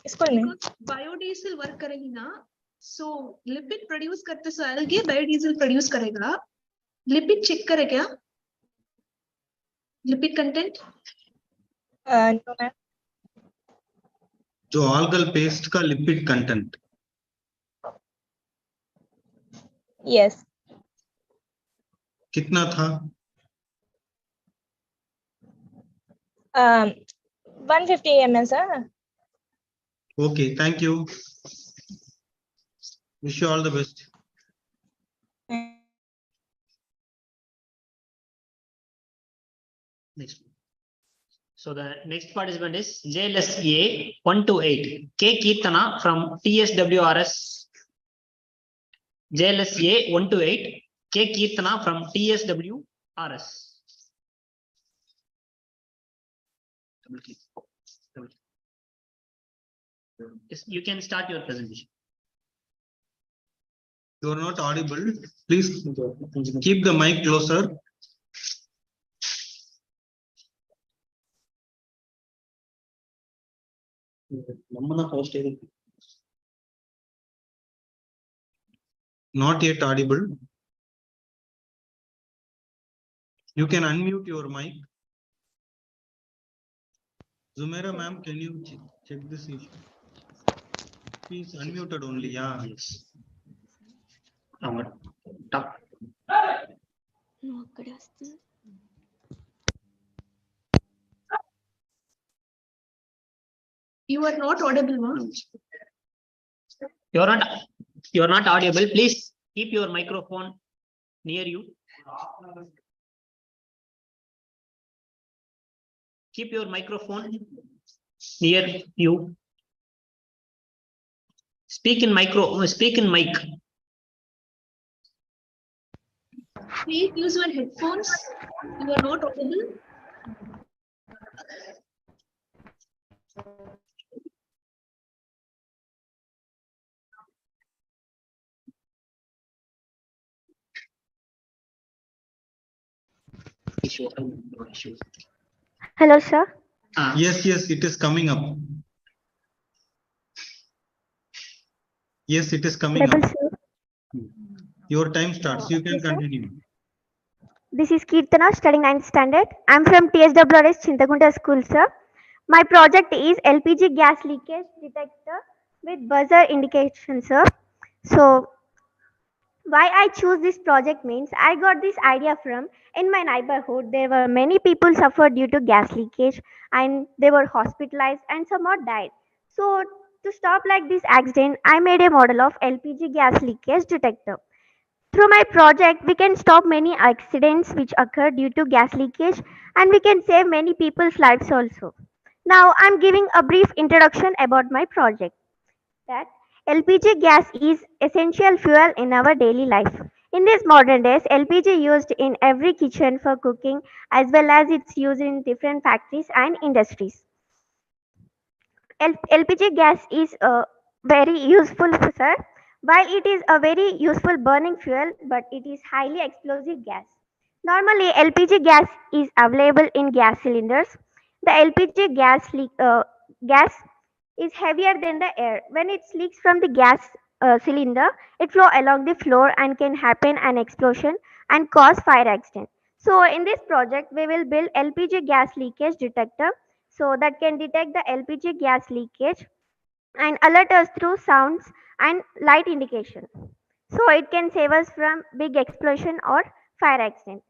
स्कूल में। बायोडीजल वर्क करेगी ना, सो लिपिड प्रोड्यूस करते सो एल्गी बायोडीजल प्रोड्यूस करेगा। लिपिड चेक करे क्या? Lipid content? No ma'am. जो algal पेस्ट का लिपिड कंटेंट? यस। कितना था? 150 ml sir. Okay, thank you. Wish you all the best. Next. So the next participant is JLSA 128 K Keertana from TSWRS. JLSA 128 K Keertana from TSWRS. Yes, you can start your presentation. You are not audible. Please keep the mic closer. Not yet audible. You can unmute your mic. Zumaira ma'am, can you check this issue? Please unmuted only. Yeah. Yes. You are not audible, ma'am. You are not audible. Please keep your microphone near you. Keep your microphone near you. Speak in mic. Please use your headphones. You are not audible. Hello, sir. Yes, it is coming up. Yes, it is coming Double, up. sir. Your time starts. You can Okay, sir. continue. This is Kirtana, studying 9th standard. I'm from TSWRS Chintagunta School, sir. My project is LPG gas leakage detector with buzzer indication, sir. So, why I choose this project means I got this idea from in my neighborhood. There were many people suffered due to gas leakage and they were hospitalized and some more died. So, to stop like this accident, I made a model of LPG gas leakage detector. Through my project, we can stop many accidents which occur due to gas leakage and we can save many people's lives also. Now, I'm giving a brief introduction about my project. That LPG gas is essential fuel in our daily life. In these modern days, LPG used in every kitchen for cooking as well as it's used in different factories and industries. LPG gas is very useful, sir. While it is a very useful burning fuel, but it is highly explosive gas. Normally, LPG gas is available in gas cylinders. The LPG gas is heavier than the air. When it leaks from the gas cylinder, it flow along the floor and can happen an explosion and cause fire accident. So in this project, we will build LPG gas leakage detector so that can detect the LPG gas leakage and alert us through sounds and light indication. So it can save us from big explosion or fire accident.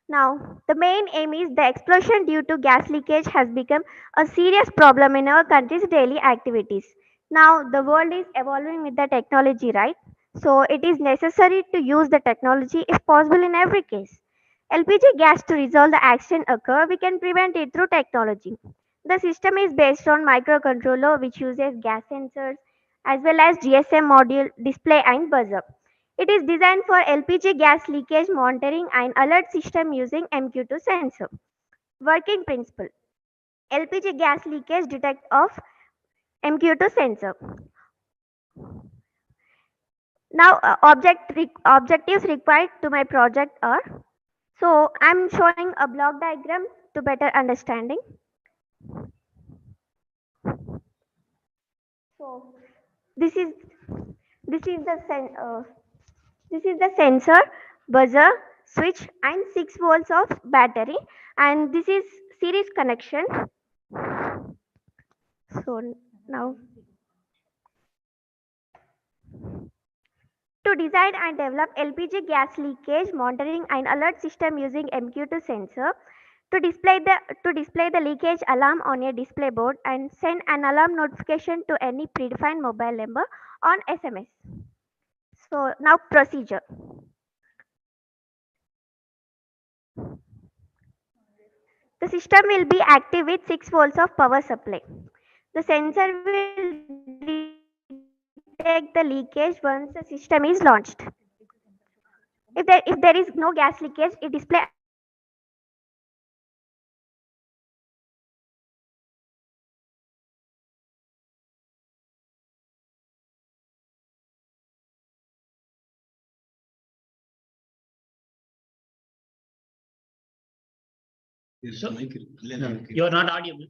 Now, the main aim is the explosion due to gas leakage has become a serious problem in our country's daily activities. Now, the world is evolving with the technology, right? So, it is necessary to use the technology if possible in every case. LPG gas to resolve the accident occur, we can prevent it through technology. The system is based on microcontroller which uses gas sensors as well as GSM module, display and buzzer. It is designed for LPG gas leakage monitoring and alert system using MQ2 sensor. Working principle: LPG gas leakage detect of MQ2 sensor. Now, objectives required to my project are, so I'm showing a block diagram to better understanding. So this is this is the this is the sensor, buzzer, switch and 6 volts of battery, and this is series connection. So now, to design and develop LPG gas leakage monitoring and alert system using MQ2 sensor, to display the leakage alarm on a display board and send an alarm notification to any predefined mobile number on SMS. So now procedure. The system will be active with 6 volts of power supply. The sensor will detect the leakage once the system is launched. If there is no gas leakage, it display You are not audible.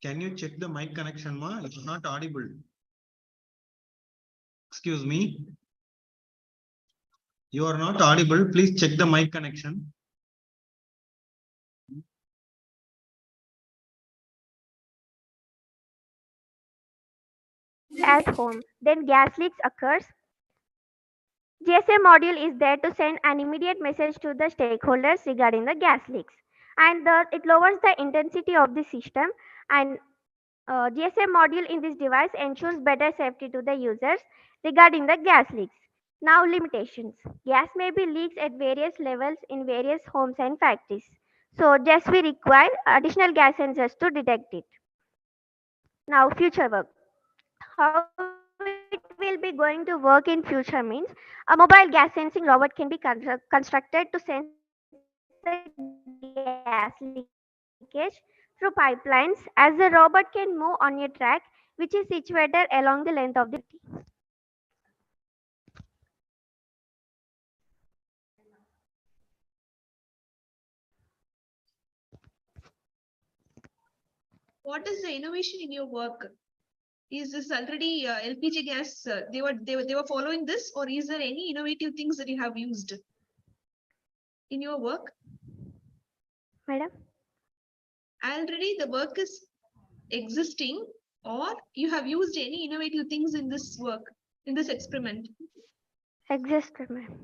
Can you check the mic connection, ma? It's not audible. Excuse me. You are not audible. Please check the mic connection. at home. Then gas leaks occurs. GSM module is there to send an immediate message to the stakeholders regarding the gas leaks, and it lowers the intensity of the system. And GSM module in this device ensures better safety to the users regarding the gas leaks. Now limitations. Gas may be leaks at various levels in various homes and factories. So just we require additional gas sensors to detect it. Now future work. How it will be going to work in future means a mobile gas sensing robot can be constructed to sense the gas leakage through pipelines as the robot can move on a track which is situated along the length of the city. What is the innovation in your work? Is this already LPG gas? They were following this, or is there any innovative things that you have used in your work? Madam? Already the work is existing, or you have used any innovative things in this work, in this experiment? Existed, ma'am.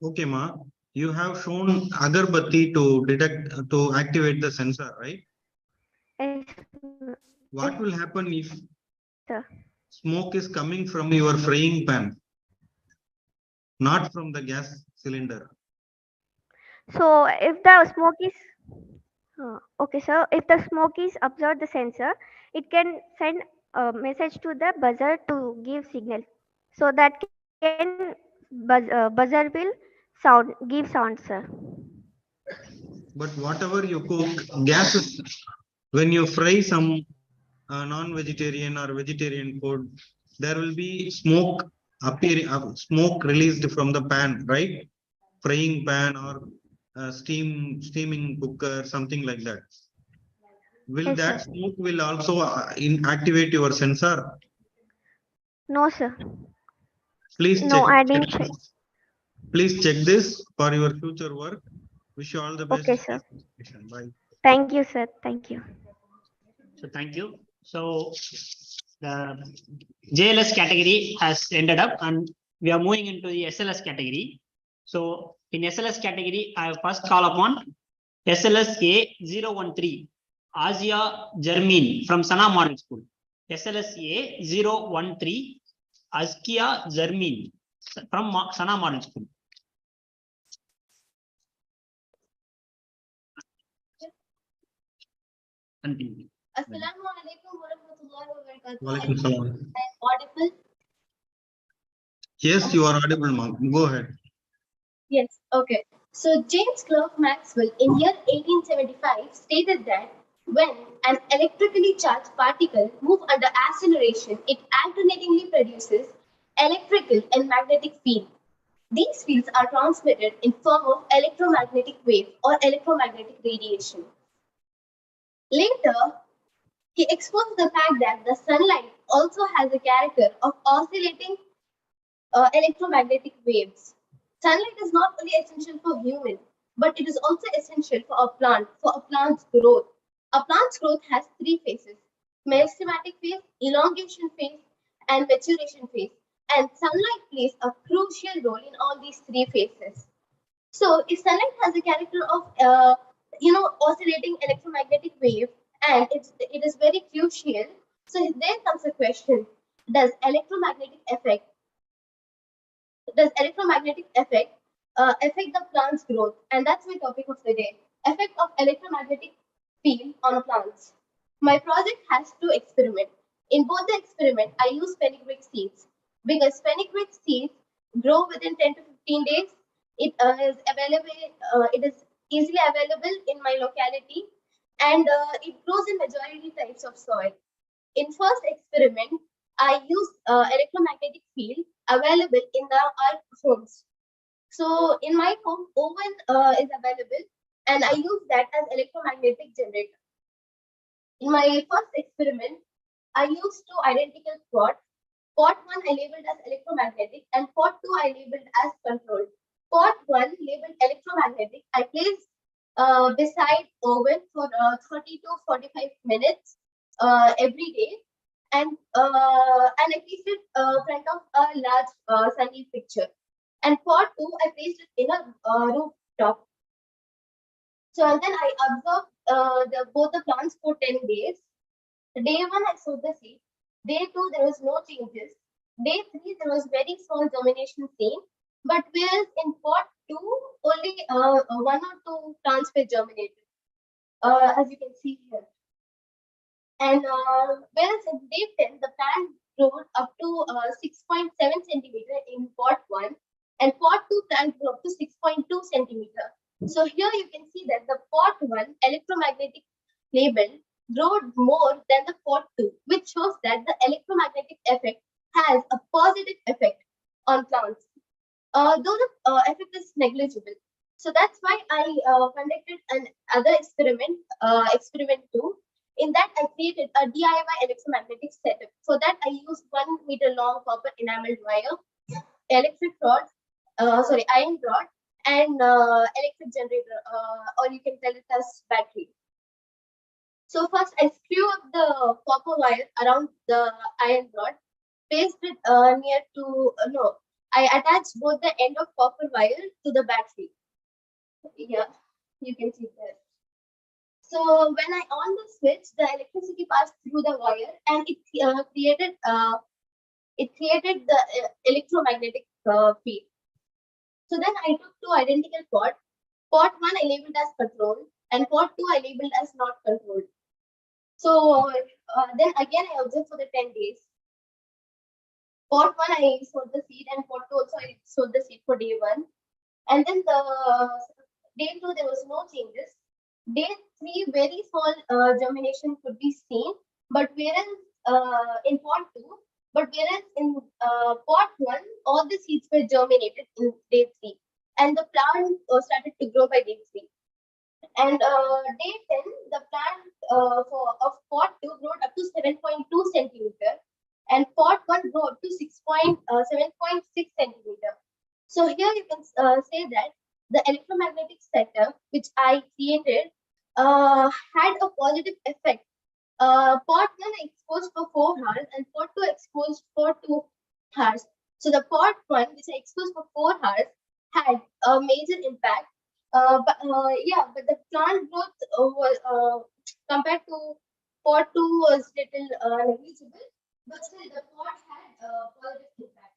Okay, ma. You have shown agarbatti to activate the sensor, right? Yes, What will happen if sir. smoke is coming from your frying pan, not from the gas cylinder? So if the smoke is okay, sir, if the smoke is observed the sensor, it can send a message to the buzzer to give signal. So that can buzzer will give sound, sir. But whatever you cook, gases, when you fry some non-vegetarian or vegetarian food, there will be smoke appearing, smoke released from the pan, right? Frying pan or steaming cooker, something like that. Will Yes, that sir. smoke will also activate your sensor? No, sir. Please No, check. I didn't check. Please check this for your future work. Wish you all the best. Okay, sir. Bye. Thank you, sir. Thank you. So thank you. So the JLS category has ended up and we are moving into the SLS category. So in SLS category, I first call upon SLS A013, Asia Jermin from Sana Model School. SLS A013, Askia Jermin from Sana Model School. Continue. Assalamualaikum warahmatullahi wabarakatuh. Walaikum salam. I'm audible? Yes, you are audible, ma'am. Go ahead. Yes, okay. So James Clerk Maxwell in year 1875 stated that when an electrically charged particle moves under acceleration, it alternatingly produces electrical and magnetic field. These fields are transmitted in form of electromagnetic wave or electromagnetic radiation. Later, he exposed the fact that the sunlight also has a character of oscillating electromagnetic waves. Sunlight is not only essential for human, but it is also essential for a plant's growth. A plant's growth has three phases: meristematic phase, elongation phase, and maturation phase. And sunlight plays a crucial role in all these three phases. So, if sunlight has a character of oscillating electromagnetic wave, and it is very crucial. So there comes a question: Does electromagnetic effect affect the plant's growth? And that's my topic of the day: effect of electromagnetic field on plants. My project has two experiments. In both the experiment, I use fenugreek seeds because fenugreek seeds grow within 10 to 15 days. It is available. It is easily available in my locality, and it grows in majority types of soil. In first experiment, I use electromagnetic field available in our homes. So in my home, oven is available, and I use that as electromagnetic generator. In my first experiment, I used two identical pots. Pot 1 I labeled as electromagnetic, and pot 2 I labeled as controlled. Pot 1 labeled electromagnetic, I placed beside oven for 30 to 45 minutes every day, and I placed it front of a large sunny picture. And pot 2 I placed it in a rooftop. So and then I observed both the plants for 10 days. Day 1 I sowed the seed. Day 2 there was no changes. Day 3 there was very small germination seen. But whereas in pot 2 only 1 or 2 plants were germinated, as you can see here. And whereas in day 10 the plant grew up to 6.7 centimeter in pot 1, and pot 2 plant grew up to 6.2 centimeter. So here you can see that the pot 1 electromagnetic label glowed more than the pot 2, which shows that the electromagnetic effect has a positive effect on plants. Though the effect is negligible. So that's why I conducted another experiment 2. In that, I created a DIY electromagnetic setup. For that, I used 1 meter long copper enameled wire, electric rod, iron rod, and electric generator, or you can tell it as battery. So first, I screw up the copper wire around the iron rod, placed it near to I attached both the end of copper wire to the battery. Yeah, you can see that. So when I on the switch, the electricity passed through the wire, and it created the electromagnetic field. So then I took 2 identical pots. Pot 1 I labeled as controlled, and pot 2 I labeled as not controlled. So then again I observed for the 10 days. Pot 1 I sowed the seed, and pot 2 also I sowed the seed for day 1. And then the day 2 there was no changes. Day 3 very small germination could be seen, but whereas in pot 2, in pot 1 all the seeds were germinated in day 3, and the plant started to grow by day 3. And day 10 the plant of pot 2 grew up to 7.2 centimeter, and pot 1 grew up to 7.6 centimeter. So here you can say that the electromagnetic setup which I created had a positive effect. Pot 1 exposed for 4 hours, and pot 2 exposed for 2 hours. So the pot 1 which I exposed for 4 hours had a major impact. But the plant growth was compared to pot 2 was little negligible, but still the pot had a positive impact.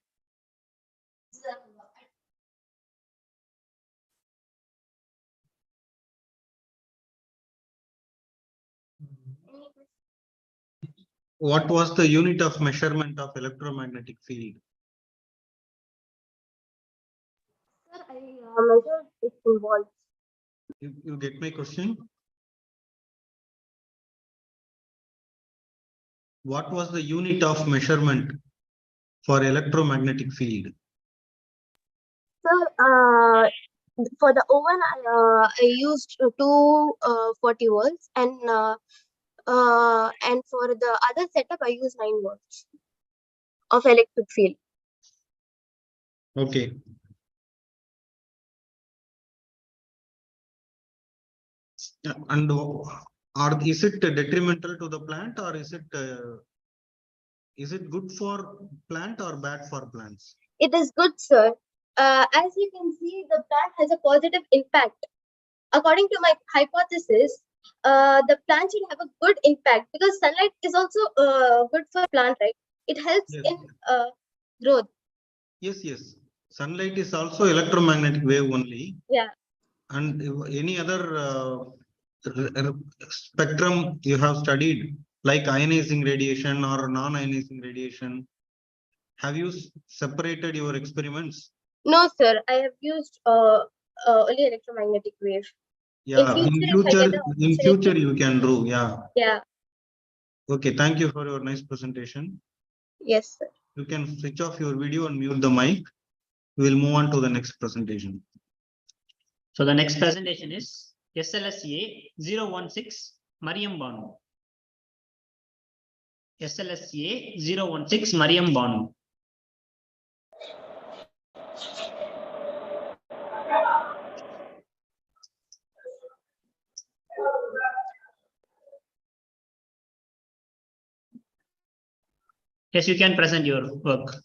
What was the unit of measurement of electromagnetic field? Sir, I measured it in volts. You get my question? What was the unit of measurement for electromagnetic field? Sir, for the oven, I used 240 volts, and for the other setup, I used 9 volts of electric field. Okay. And is it detrimental to the plant, or is it good for plant or bad for plants? It is good, sir. As you can see, the plant has a positive impact. According to my hypothesis, the plant should have a good impact because sunlight is also good for plant, right? It helps in growth. Yes. Sunlight is also electromagnetic wave only. Yeah. And any other spectrum you have studied, like ionizing radiation or non-ionizing radiation, have you separated your experiments? No, sir. I have used only electromagnetic wave. Yeah, in future you can do. Yeah. Yeah. Okay, thank you for your nice presentation. Yes, sir. You can switch off your video and mute the mic. We will move on to the next presentation. So the next presentation is SLSA 016 Mariam Banu. SLSA 016 Mariam Banu. Yes, you can present your work.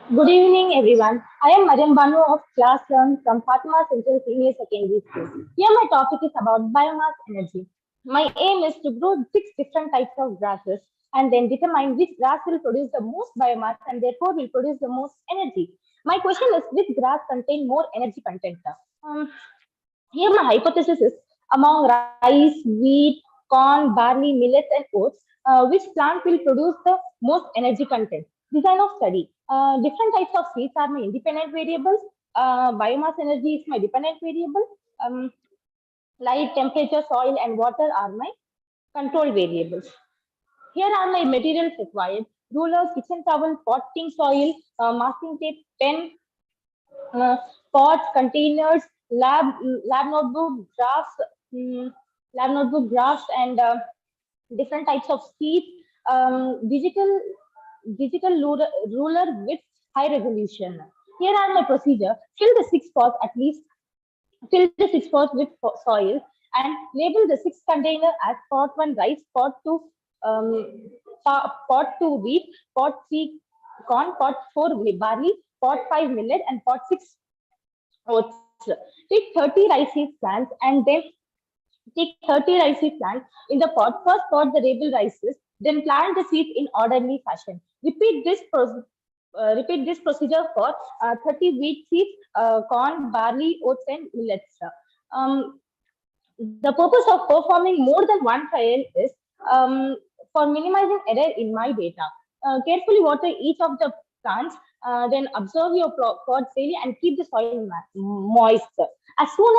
Good evening, everyone. I am Mariam Banu of class 1 from Fatima Central Senior Secondary School. Here my topic is about biomass energy. My aim is to grow 6 different types of grasses and then determine which grass will produce the most biomass and therefore will produce the most energy. My question is, which grass contain more energy content? Here my hypothesis is, among rice, wheat, corn, barley, millets and oats, which plant will produce the most energy content? Design of study. Different types of seeds are my independent variables. Biomass energy is my dependent variable. Light, temperature, soil, and water are my control variables. Here are my materials required: ruler, kitchen towel, potting soil, masking tape, pen, pots, containers, lab notebook, graphs, and different types of sheets, digital ruler with high resolution. Here are my procedure: fill the 6 pots at least. Fill the 6 pots with soil and label the 6 container as pot 1 rice, pot 2 wheat, pot 3 corn, pot 4 barley, pot 5 millet, and pot 6 oats. Take 30 rice seed plants and then take 30 rice seed plants in the pot. First pot the label rices, then plant the seeds in orderly fashion. Repeat this procedure for 30 wheat seeds, corn, barley, oats, and millets. The purpose of performing more than one trial is for minimizing error in my data. Carefully water each of the plants, then observe your pods daily and keep the soil moist. As soon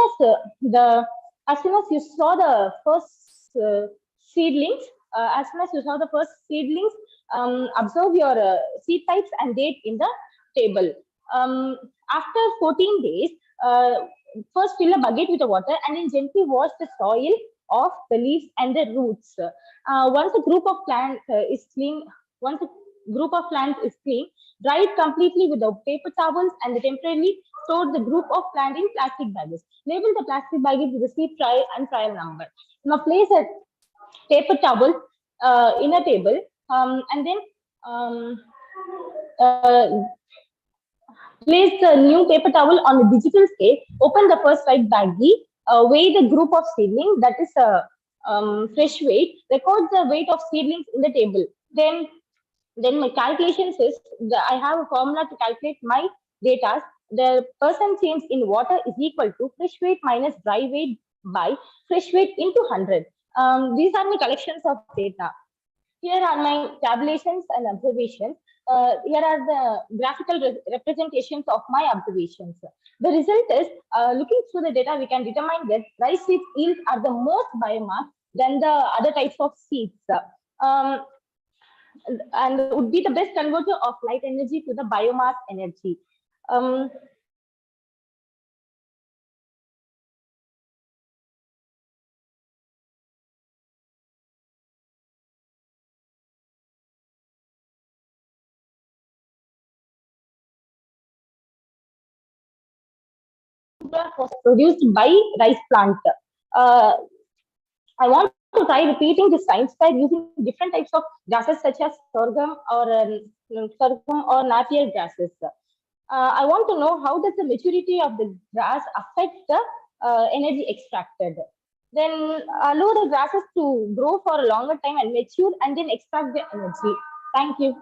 as you saw the first seedlings, observe your seed types and date in the table. After 14 days, first fill a bucket with the water and then gently wash the soil off the leaves and the roots. Once a group of plants is clean, dry it completely with the paper towels and temporarily store the group of plants in plastic bags. Label the plastic bag with the seed trial and trial number. Now place a paper towel in a table and then place the new paper towel on the digital scale. Open the first right baggie. Weigh the group of seedlings, that is fresh weight. Record the weight of seedlings in the table. Then my calculations is I have a formula to calculate my data. The percent change in water is equal to fresh weight minus dry weight by fresh weight into 100. These are my collections of data. Here are my tabulations and observations. Here are the graphical representations of my observations. The result is, looking through the data, we can determine that rice seeds yields are the most biomass than the other types of seeds. And would be the best converter of light energy to the biomass energy. Was produced by rice plant. I want to try repeating the science by using different types of grasses such as sorghum or napier grasses. I want to know how does the maturity of the grass affect the energy extracted. Then allow the grasses to grow for a longer time and mature and then extract the energy. Thank you.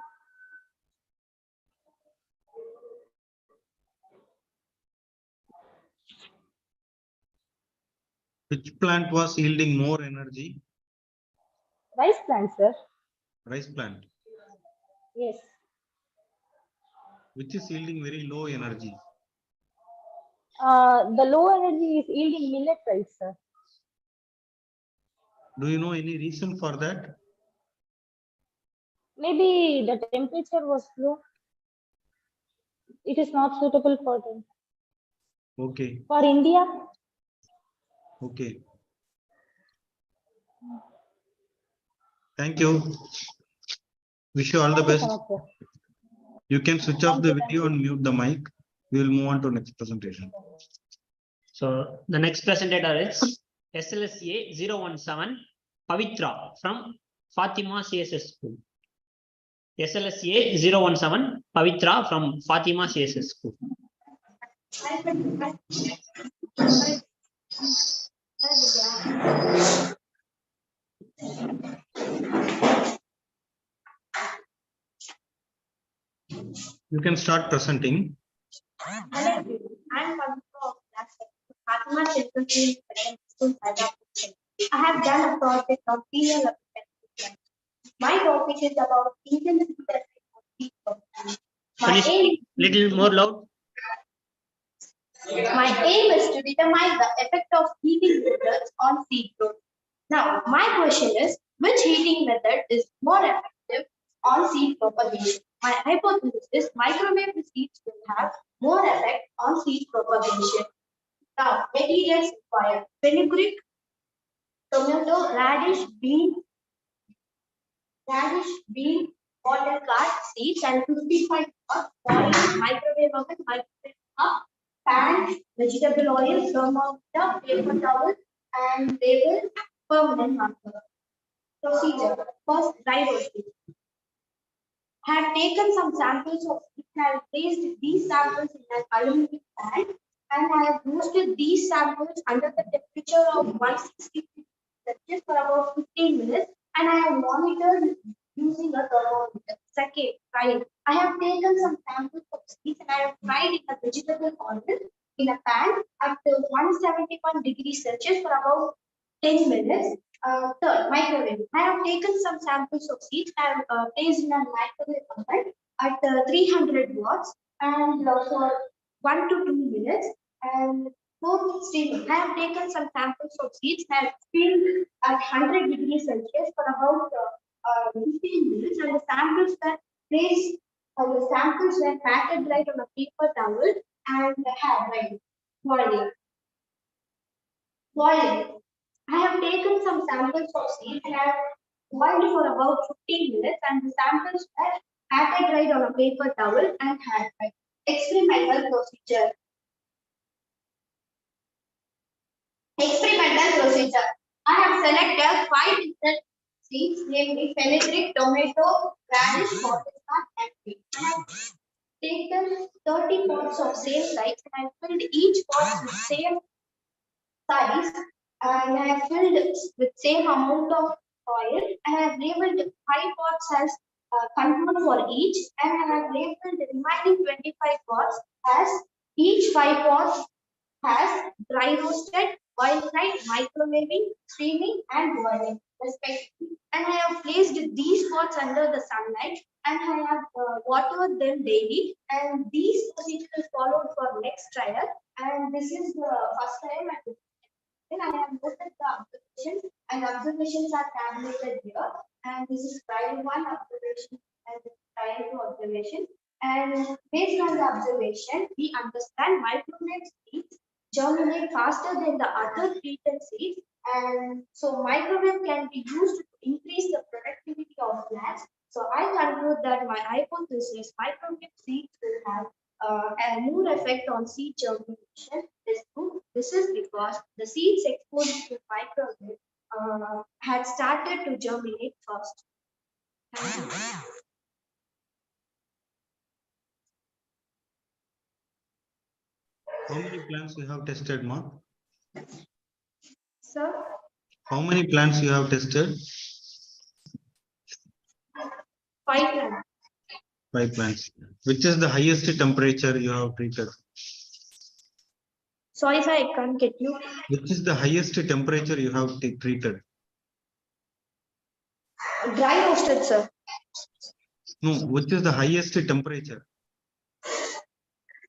Which plant was yielding more energy? Rice plant, sir. Rice plant. Yes. Which is yielding very low energy? The low energy is yielding millet rice, sir. Do you know any reason for that? Maybe the temperature was low. It is not suitable for them. Okay. For India. Okay. Thank you. Wish you all the best. You can switch off the video and mute the mic. We will move on to next presentation. So the next presenter is SLSA 017 Pavitra from Fatima CSS School. SLSA 017 Pavitra from Fatima CSS School. You can start presenting. Hello, everyone. I am Pavitra of class Fatima Central School, Hyderabad. I have done a project on female application. My topic is about intensity testing of peak performance. Can you speak little more loud? My aim is to determine the effect of heating methods on seed growth. Now, my question is, which heating method is more effective on seed propagation? My hypothesis is microwave seeds will have more effect on seed propagation. Now, materials required: fenugreek, tomato, radish, bean, water card, seeds, and 55 cups, oil, microwave oven, microwave cup, pan, vegetable oil, thermometer, paper towel, and label, permanent marker. Procedure: first, dry roasting. I have taken some samples of seeds and I have placed these samples in an aluminum pan, and I have roasted these samples under the temperature of 160 Celsius for about 15 minutes, and I have monitored using a thermometer. Second, frying. I have taken some samples of seeds and I have fried in a vegetable oil in a pan at 171 degrees Celsius for about 10 minutes. Third, microwave. I have taken some samples of seeds and I have placed in a microwave oven at 300 watts and for 1 to 2 minutes. And fourth, steaming. I have taken some samples of seeds and I have steamed at 100 degrees Celsius for about 15 minutes, and the samples were placed, the samples were packed right on a paper towel and had right boiling. Boiling. I have taken some samples of seeds and I have boiled for about 15 minutes, and the samples were packed right on a paper towel and had right. Experimental procedure. Experimental procedure. I have selected 5 different seeds, namely fenugreek, tomato, radish, potato, and bean. I have taken 30 pots of same size and I have filled each pot with same size, and I have filled it with same amount of oil, and I have labeled 5 pots as control for each, and I have labeled the remaining 25 pots as each 5 pots has dry roasted, oil fried, microwaving, steaming, and boiling respectively. And I have placed these pots under the sunlight and I have watered them daily, and these procedures followed for next trial, and this is the first time then I have looked at the observations, and observations are tabulated here, and this is trial 1 observation and trial 2 observation. And based on the observation, we understand microwave seeds germinate faster than the other treated seeds, and so microwave can be used to increase the productivity of plants. So I conclude that my hypothesis microwave seeds will have a more effect on seed germination is true. This is because the seeds exposed to microwave had started to germinate first. Thank you. How many plants you have tested, Ma? Sir? How many plants you have tested? 5 plants. 5 plants. Which is the highest temperature you have treated? Sorry, sir, I can't get you. Which is the highest temperature you have treated? Dry roasted, sir. No, which is the highest temperature?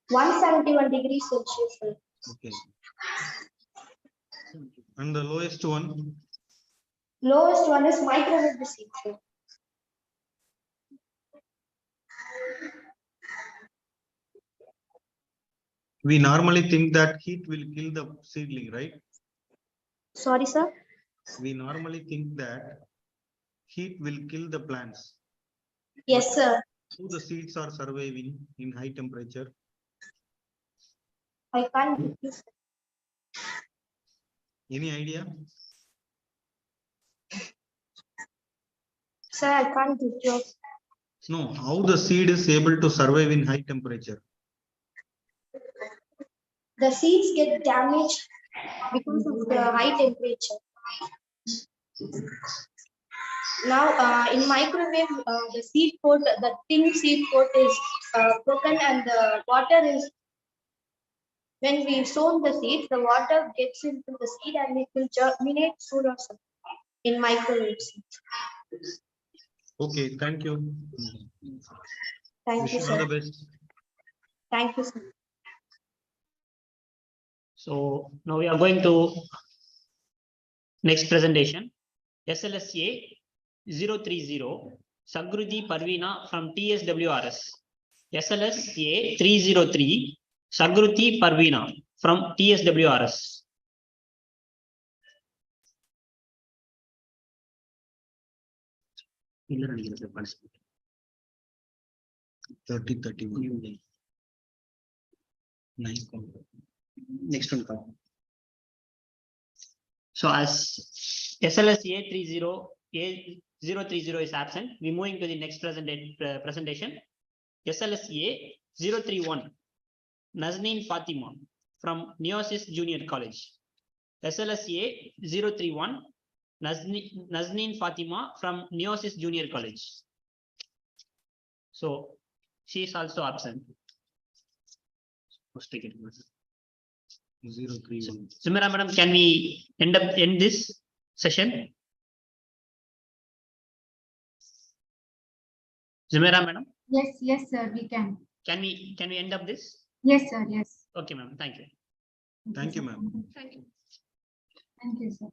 171 degrees Celsius, sir. Okay. And the lowest one? Lowest one is microwave seed, sir. We normally think that heat will kill the seedling, right? Sorry, sir. We normally think that heat will kill the plants. Yes, sir. So the seeds are surviving in high temperature. I can't get you, sir. Any idea? Sir, I can't get you. No, how the seed is able to survive in high temperature? The seeds get damaged because of the high temperature. Now, in microwave, the seed coat, the thin seed coat is broken, and the water is, when we sow the seed, the water gets into the seed and it will germinate sooner in microwave seeds. Okay, thank you. Thank Wish you, you sir. all the best. Thank you, sir. So now we are going to next presentation. SLSA 030 Sagruti Parveena from TSWRS. SLSA 303 Sagruti Parveena from TSWRS. Next one. So as SLSA 030 is absent, we moving to the next presentation. SLSA 031 Nazneen Fatima from Neosis Junior College. SLSA 031 Nazneen Fatima from Neosis Junior College. So she is also absent. Sumira madam, can we end this session? Sumira madam? Yes, sir, we can. Can we end up this? Yes, sir, yes. Okay, ma'am. Thank you. Thank you, ma'am. Thank you. Thank you, sir.